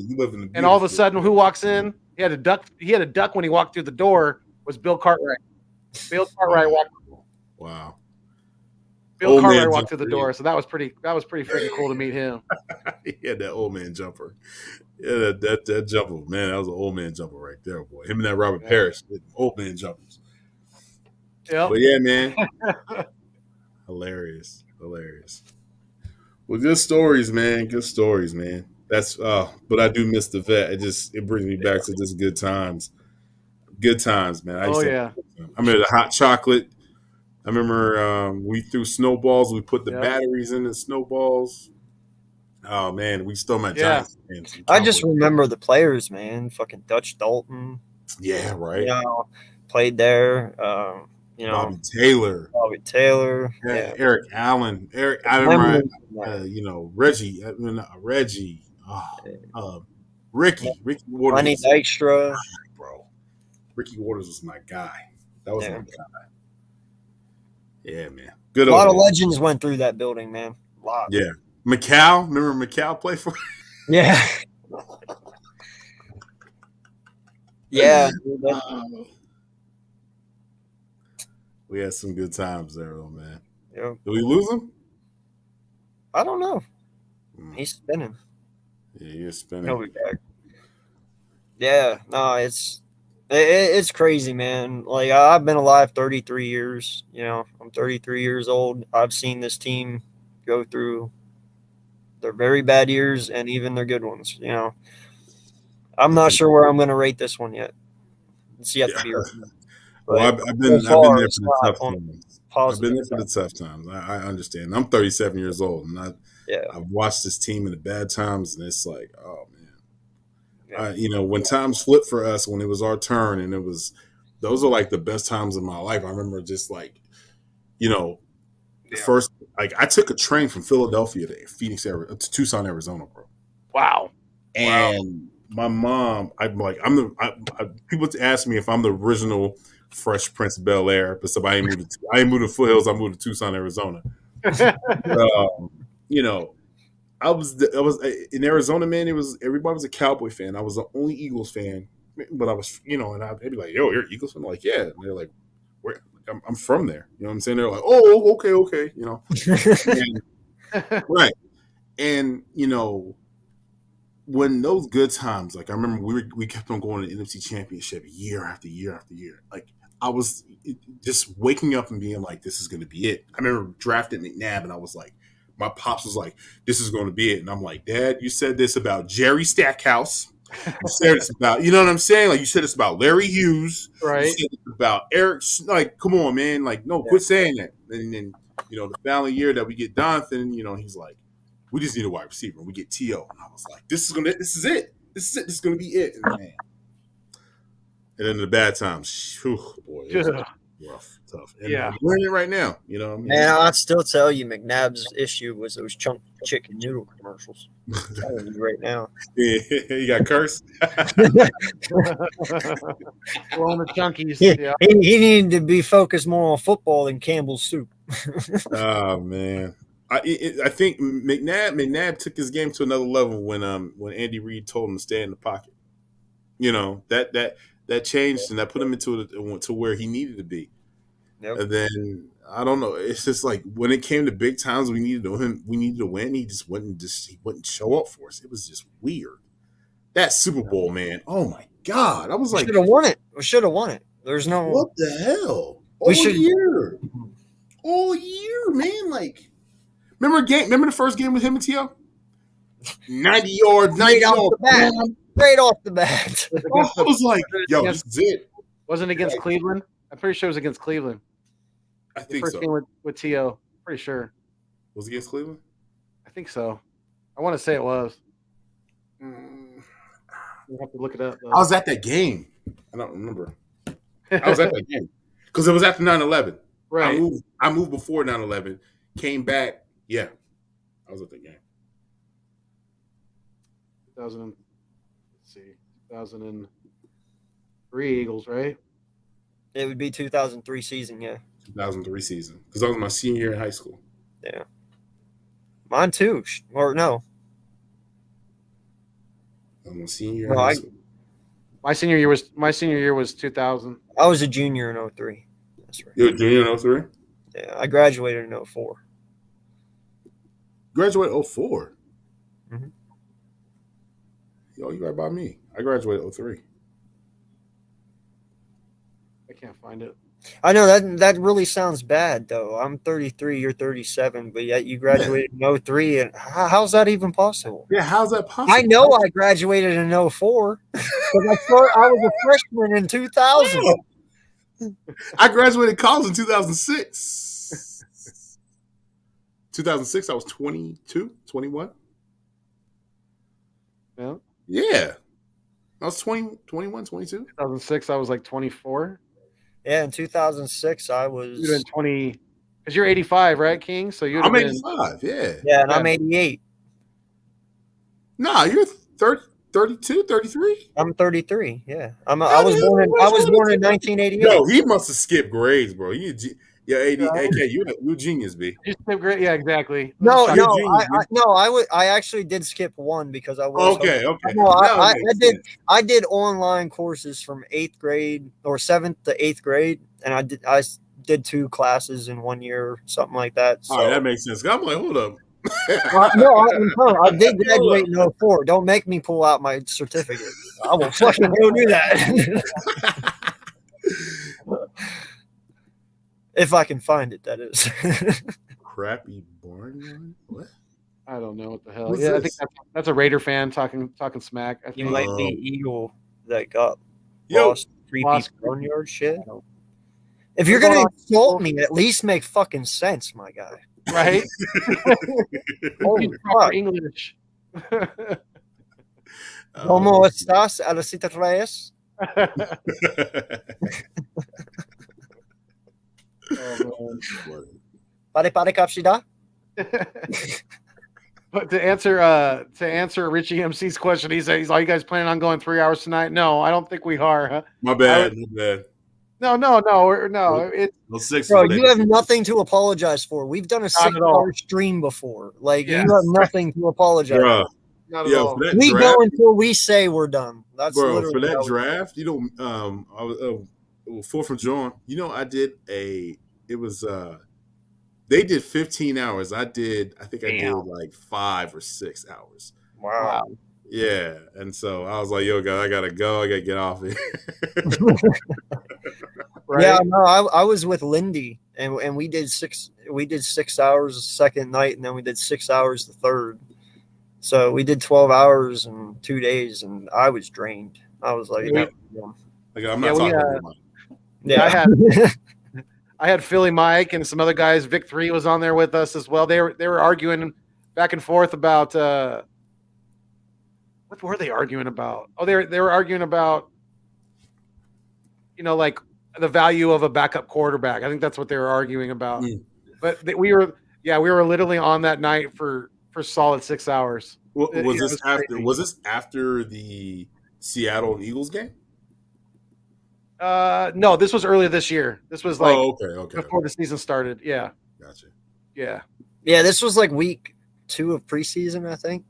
and all of a sudden, who walks in? He had a duck. He had a duck when he walked through the door. Was Bill Cartwright? Bill Cartwright walked. Wow. Bill Cartwright walked through the door, so that was pretty freaking cool to meet him. He had that old man jumper. Yeah, that jumper, man, that was an old man jumper right there, boy. Him and that Robert Parrish, old man jumpers. Yeah. But yeah, man. Hilarious. Well, good stories, man. That's but I do miss the vet. It brings me back to just good times. Good times, man. I remember the hot chocolate. I remember we threw snowballs. We put the batteries in the snowballs. Oh man, we stole my Giants. I just remember the players, man. Fucking Dutch Dalton. Yeah, right. You know, played there. Bobby Taylor. Yeah. Eric Allen. I remember. Reggie. Reggie. Ricky Waters. Lenny Dykstra. Bro, Ricky Waters was my guy. That was my guy. Yeah, man. Good. A lot of legends went through that building, man. A lot. Yeah. McCall. Remember McCall play for? Yeah. Yeah. We had some good times there, though, man. Yeah. Did we lose him? I don't know. He's spinning. Yeah, he's spinning. He'll be back. Yeah. No, it's crazy, man. Like, I've been alive 33 years. You know, I'm 33 years old. I've seen this team go through their very bad years and even their good ones. You know, I'm not sure where I'm going to rate this one yet. It's yet to be written. Well, I've been there for the tough times. I've been there for the tough times. I understand. I'm 37 years old, and I've watched this team in the bad times, and it's like, oh man. When times flipped for us, when it was our turn, and those are like the best times of my life. I remember just like, first, like I took a train from Philadelphia to Tucson, Arizona, bro. Wow. And my mom, people ask me if I'm the original Fresh Prince of Bel Air, but I ain't moved to Foothills. I moved to Tucson, Arizona. I was in Arizona, man. Everybody was a Cowboy fan. I was the only Eagles fan, but I was, and they'd be like, "Yo, you're an Eagles fan?" I'm like, "Yeah." And they're like, "Where?" I'm from there. You know what I'm saying? They're like, "Oh, okay." And, right. And when those good times, like I remember we kept on going to the NFC Championship year after year after year. Like I was just waking up and being like, "This is going to be it." I remember drafting McNabb, and I was like. My pops was like, "This is going to be it," and I'm like, "Dad, you said this about Jerry Stackhouse, You said it's about, you know what I'm saying? Like you said it's about Larry Hughes. Right. You said it's about Eric. Like, come on, man. Like, no, quit saying that. And then, the following year that we get Donovan, he's like, we just need a wide receiver. And we get T.O. And I was like, this is it. This is going to be it. And, man. And then the bad times, whew, boy, it was rough, tough. And we're in it right now. You know what I mean? Man, I'd still tell you McNabb's issue was those chunk chicken noodle commercials. I'm telling you right now. Yeah, you got cursed. Well, the chunkies. Yeah. He needed to be focused more on football than Campbell's soup. Oh man, I think McNabb took his game to another level when Andy Reid told him to stay in the pocket. That changed and that put him to where he needed to be. Yep. And then I don't know. It's just like when it came to big times, we needed to win. He just wouldn't show up for us. It was just weird. That Super Bowl, man. Oh my God! I was like, should have won it. We should have won it. There's no. What the hell? All year, man. Like, remember the first game with him and T.O.? 90 yards, 90 yards. Straight off the bat. I was like, yo, this is it. Wasn't against Cleveland? I'm pretty sure it was against Cleveland. I think first so. game with T.O. Pretty sure. Was it against Cleveland? I think so. I want to say it was. We'll have to look it up, though. I was at that game. I don't remember. I was at that game. Because it was after 9/11. Right. I moved before 9/11. Came back. Yeah. I was at that game. 2003 Eagles, right? It would be 2003 season, yeah. 2003 season. Because that was my senior year in high school. Yeah. Mine too. Or no. That was my senior year in high school. My senior year was 2000. I was a junior in 03. That's right. You were a junior in 03? Yeah, I graduated in 04. Graduated 04? Mm-hmm. Yo, you right by me. I graduated 03. I can't find it. I know that really sounds bad, though. I'm 33, you're 37, but yet you graduated in 03. And how's that even possible? Yeah, how's that possible? I know I graduated in 04 because I was a freshman in 2000. I graduated college in 2006. 2006, I was 22, 21. Yeah. Yeah. I was 20, 21, 22. 2006, I was like 24. Yeah, in 2006, I was. You'd been 20, because you're 85, right, King? So you'd I'm have been 85, yeah. Yeah, and I'm 88. Nah, you're 32, 33? I'm 33, yeah. I was born in 1988. No, he must have skipped grades, bro. AK, you a genius, B. You skipped grade? Yeah, exactly. No, genius, I actually did skip one because I was okay. No, I did online courses from 8th grade or 7th to 8th grade, and I did 2 classes in 1 year, something like that. So. All right, that makes sense. I'm like, hold up. I did graduate in 04. Don't make me pull out my certificate. I will fucking go do that. If I can find it, that is. Crappy born? What? I don't know what the hell. What's I this? think that's a Raider fan talking smack. I You think. might be Eagle that got Yo, lost creepy barnyard shit. If you're gonna insult me, at least make fucking sense, my guy. Right? Holy Proper fuck. English. ¿Cómo estás a las 3? Pare kapshida. But to answer Richie MC's question, he's like, "You guys planning on going 3 hours tonight?" No, I don't think we are. Huh? My bad. No. It's No 6. Bro, you have nothing to apologize for. We've done a 6-hour stream before. Like, Yes. you have nothing to apologize for. not at all. For that We draft, go until we say we're done. That's bro, literally for that how we- draft, I was 4th of John. I did they did 15 hours. I did like 5 or 6 hours. Wow. Yeah. And so I was like, yo, guys, I gotta go. I gotta get off here. Right? Yeah, no, I was with Lindy and we did 6 hours the second night, and then we did 6 hours the third. So we did 12 hours in 2 days, and I was drained. I was like, Yeah, Like, I'm not talking about mine. Yeah, I had Philly Mike and some other guys. Vic 3 was on there with us as well. They were arguing back and forth about what were they arguing about? Oh, they were arguing about like the value of a backup quarterback. I think that's what they were arguing about. But we were literally on that night for solid 6 hours. Was this after the Seattle and Eagles game? No, this was earlier this year. This was like before the season started. Yeah. Gotcha. Yeah. Yeah, this was like week 2 of preseason, I think.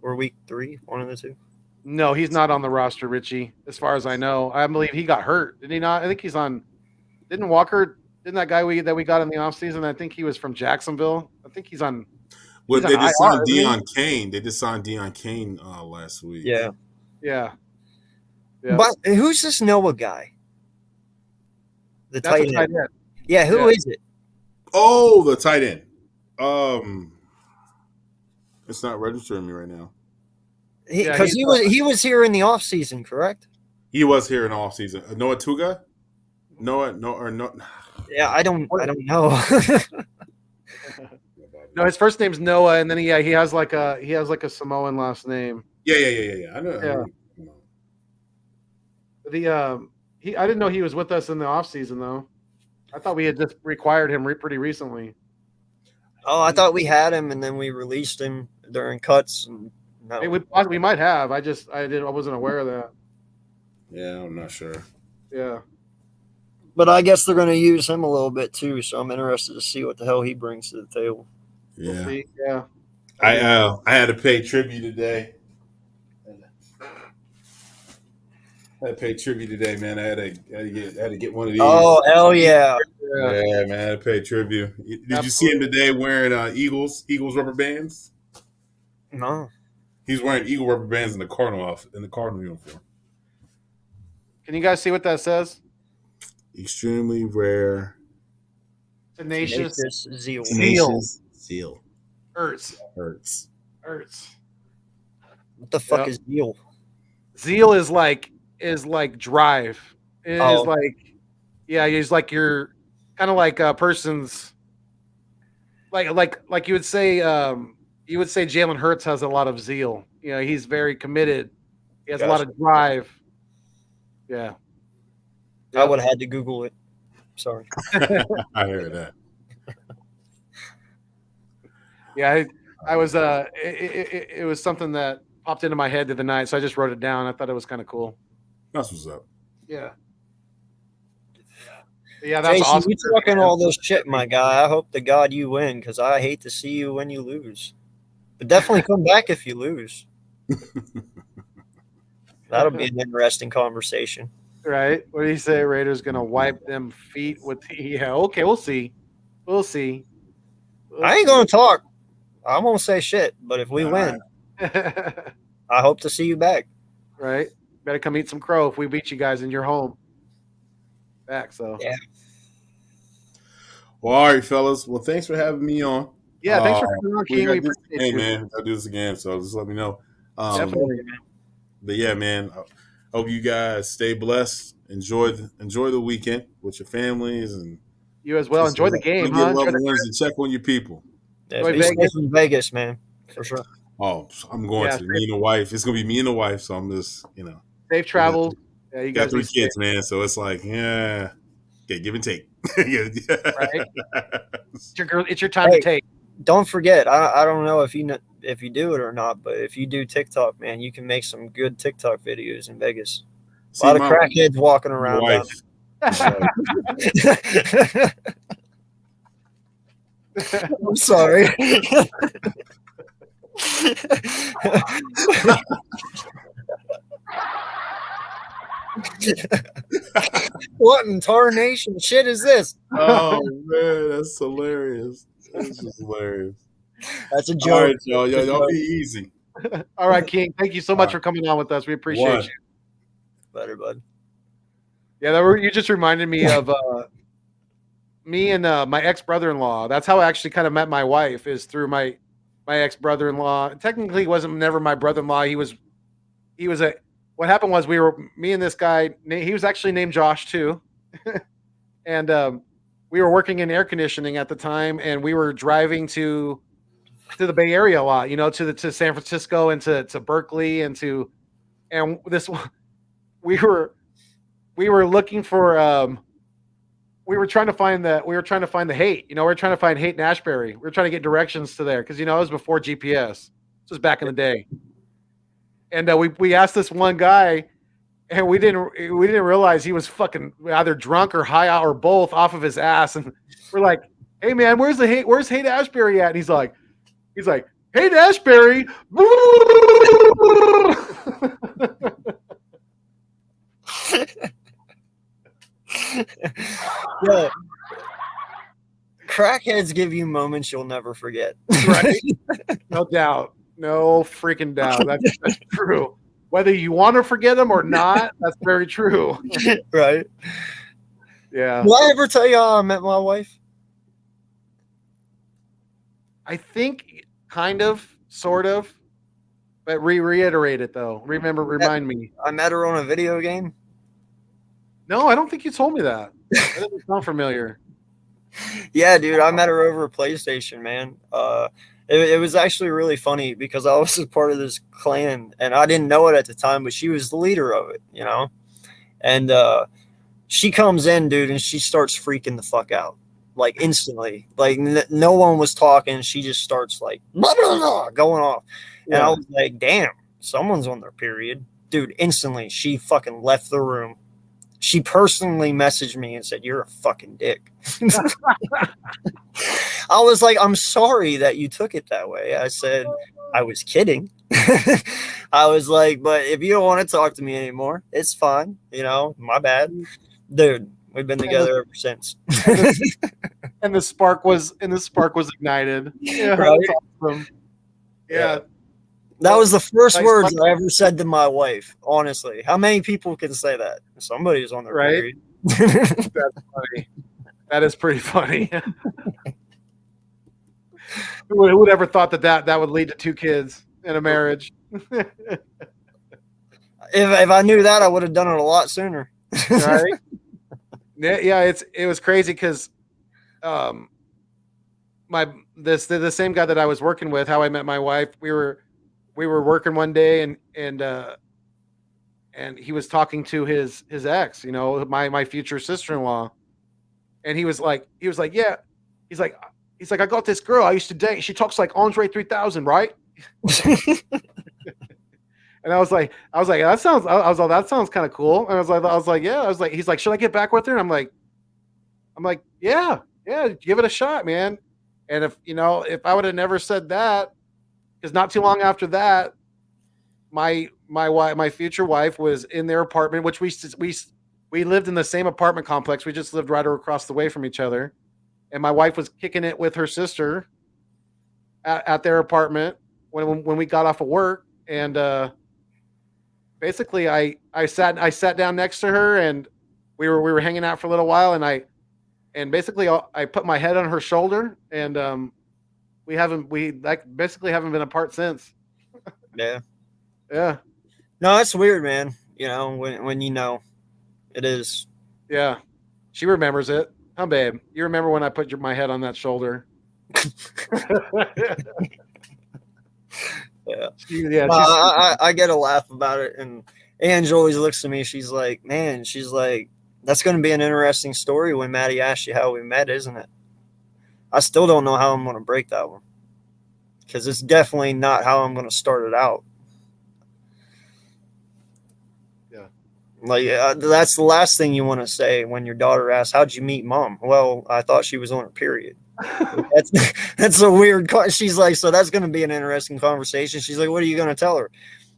Or week 3, one of the two. No, he's not on the roster, Richie, as far as I know. I believe he got hurt. Did he not? I think he's on. Didn't that guy that we got in the offseason? I think he was from Jacksonville. I think he's on. Well, they just signed Deion Kane. They just signed Deion Kane last week. Yeah. Yeah. But who's this Noah guy? The tight end. Yeah, who is it? Oh, the tight end. It's not registering me right now. Because he was here in the offseason, correct? He was here in the offseason. Noah Tuga? No. Yeah, I don't know. No, his first name's Noah, and then he has like a Samoan last name. Yeah. I know. Yeah. I didn't know he was with us in the offseason though. I thought we had just required him pretty recently. Oh, I thought we had him and then we released him during cuts. And no. We might have. I wasn't aware of that. Yeah, I'm not sure. Yeah. But I guess they're going to use him a little bit too, so I'm interested to see what the hell he brings to the table. Yeah. We'll yeah. I had to pay tribute today. Man. I had to get one of these. Oh, hell yeah. Yeah, man. I had to pay tribute. Did you see him today wearing Eagles rubber bands? No. He's wearing Eagle rubber bands in the Cardinal uniform. Can you guys see what that says? Extremely rare. Tenacious zeal. Zeal. Hurts. What the fuck is zeal? Zeal is like drive. It is he's like your kind of like a person's like you would say Jalen Hurts has a lot of zeal. He's very committed. He has a lot of drive. Yeah. I would have had to Google it. Sorry. I heard that. Yeah, I was it was something that popped into my head the other night, so I just wrote it down. I thought it was kind of cool. That's what's up. Yeah. Yeah, that's Jason, awesome. you talking all this shit, my guy. I hope to God you win because I hate to see you when you lose. But definitely come back if you lose. That'll be an interesting conversation. Right? What do you say? Raiders gonna wipe them feet with the okay, we'll see. I ain't gonna talk. I won't say shit, but if we win, I hope to see you back. Right? Better come eat some crow if we beat you guys in your home. Back, so yeah. Well, all right, fellas. Well, thanks for having me on. Yeah, thanks for coming on, King. Hey, man, I'll do this again, so just let me know. Definitely. But yeah, man, I hope you guys stay blessed. Enjoy the weekend with your families and you as well. Enjoy the game, huh? Enjoy the ones and check on your people. Yeah, be safe in Vegas, man, for sure. Oh, I'm going to me and the wife. It's gonna be me and the wife, so I'm just safe travels. Yeah, you got 3 kids, man. So it's like, okay, give and take. Right? It's your time to take. Don't forget, I don't know if you do it or not, but if you do TikTok, man, you can make some good TikTok videos in Vegas. A lot of crackheads walking around. I'm sorry. What in tarnation shit is this? Oh man, that's hilarious. That's just hilarious. That's a joke. All right, y'all be easy. All right, King. Thank you so much for coming on with us. We appreciate you. Better, bud. Yeah, you just reminded me of me and my ex-brother-in-law. That's how I actually kind of met my wife, is through my my ex brother-in-law. Technically, he wasn't never my brother-in-law. He was a. What happened was me and this guy. He was actually named Josh too, and we were working in air conditioning at the time, and we were driving to the Bay Area a lot. To San Francisco and to Berkeley and this we were looking for we were trying to find the hate. We were trying to find Haight and Ashbury. We were trying to get directions to there because it was before GPS. This was back in the day. And we asked this one guy, and we didn't realize he was fucking either drunk or high out or both off of his ass. And we're like, "Hey man, where's Haight Ashbury at?" And he's like, "Haight Ashbury." Yeah. Crackheads give you moments you'll never forget. Right? No doubt. No freaking doubt. That's true. Whether you want to forget them or not, that's very true. Right? Yeah. Did I ever tell you how I met my wife? I think kind of, sort of, but reiterate it though. Remind me. I met her on a video game. No, I don't think you told me that. That doesn't sound familiar. Yeah, dude, I met her over PlayStation, man. It was actually really funny because I was a part of this clan and I didn't know it at the time, but she was the leader of it, And she comes in, dude, and she starts freaking the fuck out, like instantly. Like no one was talking. She just starts like blah, blah, blah, going off. Yeah. And I was like, damn, someone's on their period. Dude, instantly she fucking left the room. She personally messaged me and said, "You're a fucking dick." I was like, "I'm sorry that you took it that way." I said, "I was kidding." I was like, "But if you don't want to talk to me anymore, it's fine. My bad." Dude, we've been together ever since. and the spark was ignited. Yeah, right? Awesome. Yeah. That was the first words I ever said to my wife, honestly. How many people can say that? Somebody's on their period. That's funny. That is pretty funny. Who would ever thought that would lead to 2 kids in a marriage? If I knew that, I would have done it a lot sooner. Right? Yeah, it was crazy because the same guy that I was working with, how I met my wife, we were working one day and he was talking to his ex, my future sister-in-law. And he was like, yeah. He's like, I got this girl I used to date. She talks like Andre 3000, right? And I was like, that sounds kind of cool. And I was like, yeah. He's like, should I get back with her? And I'm like, yeah, give it a shot, man. And if I would have never said that, because not too long after that, my future wife was in their apartment, which we lived in the same apartment complex. We just lived right across the way from each other, and my wife was kicking it with her sister at their apartment when we got off of work. And basically, I sat down next to her, and we were hanging out for a little while, and basically I put my head on her shoulder, and we basically haven't been apart since. Yeah. Yeah. No, it's weird, man. When it is. Yeah. She remembers it. Huh, babe? You remember when I put my head on that shoulder? Yeah. Yeah. I get a laugh about it, and Ange always looks at me. She's like, "Man," she's like, "That's going to be an interesting story when Maddie asks you how we met, isn't it?" I still don't know how I'm going to break that one, because it's definitely not how I'm going to start it out. Yeah. Like, that's the last thing you want to say when your daughter asks, "How'd you meet mom?" "Well, I thought she was on her period." That's a weird question. She's like, "So that's going to be an interesting conversation." She's like, "What are you going to tell her?"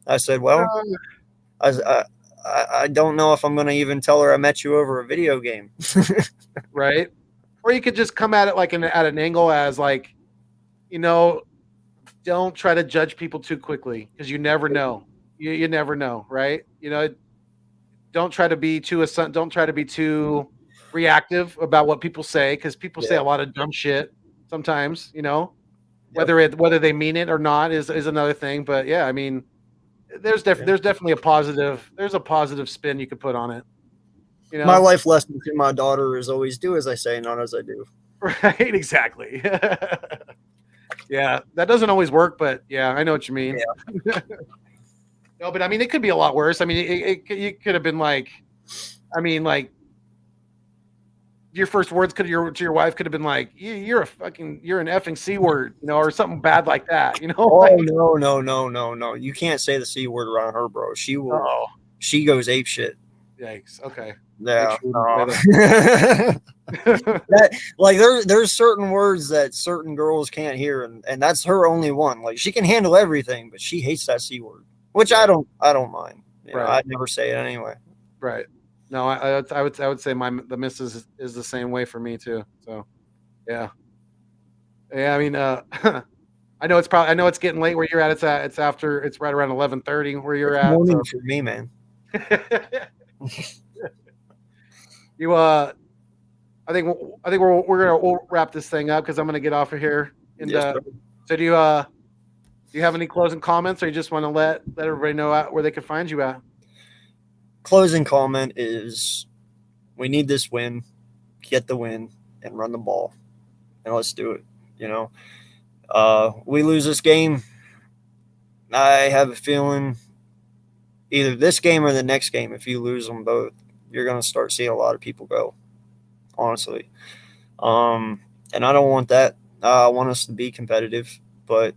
I said, "Well, I don't know if I'm going to even tell her I met you over a video game." Right. Or you could just come at it like at an angle as like, don't try to judge people too quickly, because you never know. You never know, right? Don't try to be too reactive about what people say, because people say a lot of dumb shit sometimes. Whether they mean it or not is another thing. But yeah, I mean, there's definitely a positive spin you could put on it. You know, My life lesson to my daughter is always do as I say, not as I do. right? Exactly. Yeah, that doesn't always work, but yeah, I know what you mean. Yeah. No, but I mean, it could be a lot worse. I mean, you could have been like, I mean, like your first words to your wife could have been like, you're an effing C word, you know, or something bad like that, you know? Oh, like, no. You can't say the C word around her, bro. She will. oh, She goes ape shit. yikes. Okay. Yeah. Sure Like there's certain words that certain girls can't hear, and that's her only one. Like she can handle everything, but she hates that C word, which I don't mind. You know, Right. I'd never say it anyway. Right. No, I would say the missus is the same way for me too. So, yeah. I mean, I know it's getting late where you're at. It's right around 11:30 where you're at. Morning So. for me, man. I think we'll wrap this thing up because I'm gonna get off of here. And Yes, so do you have any closing comments, or you just want to let everybody know where they can find you at? Closing comment is we need this win, get the win, and run the ball, and let's do it. You know, we lose this game, I have a feeling either this game or the next game, if you lose them both, you're going to start seeing a lot of people go, honestly. And I don't want that. I want us to be competitive, but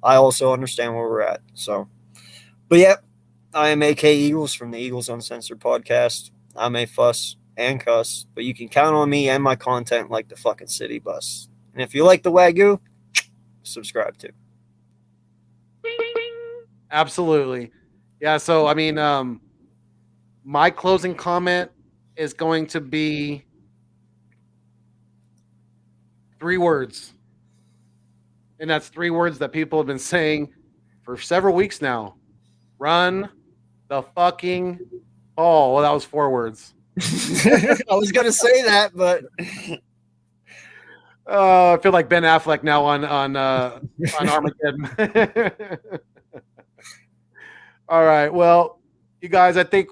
I also understand where we're at. So, but yeah, I am AK Eagles from the Eagles Uncensored podcast. I may fuss and cuss, but you can count on me and my content like the fucking city bus. And if you like the Wagyu, subscribe to. Absolutely. Yeah. So, I mean, my closing comment is going to be 3 words. And that's 3 words that people have been saying for several weeks now. Run the fucking ball. Well, that was 4 words. I was going to say that, but I feel like Ben Affleck now on Armageddon. All right. Well, you guys, I think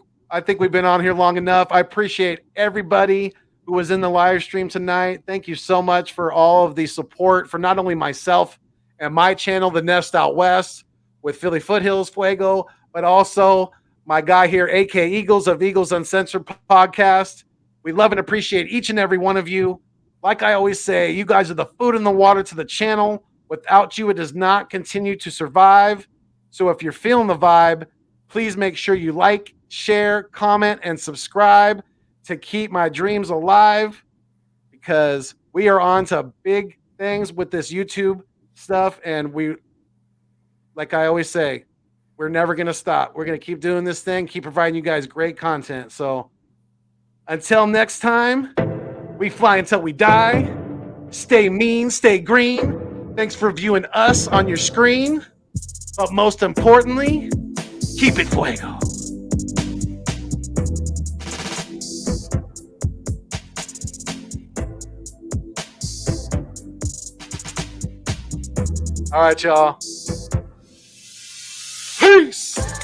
we've been on here long enough. I appreciate everybody who was in the live stream tonight. Thank you so much for all of the support for not only myself and my channel, The Nest Out West, with Philly Foothills, Fuego, but also my guy here, AK Eagles of Eagles Uncensored podcast. We love and appreciate each and every one of you. Like I always say, you guys are the food and the water to the channel. Without you, it does not continue to survive. So if you're feeling the vibe, please make sure you like, share, comment, and subscribe to keep my dreams alive, because we are on to big things with this YouTube stuff. And we, like I always say, we're never going to stop. We're going to keep doing this thing, keep providing you guys great content. So until next time, we fly until we die. Stay mean, stay green. Thanks for viewing us on your screen. But most importantly, keep it fuego. All right, y'all. Peace.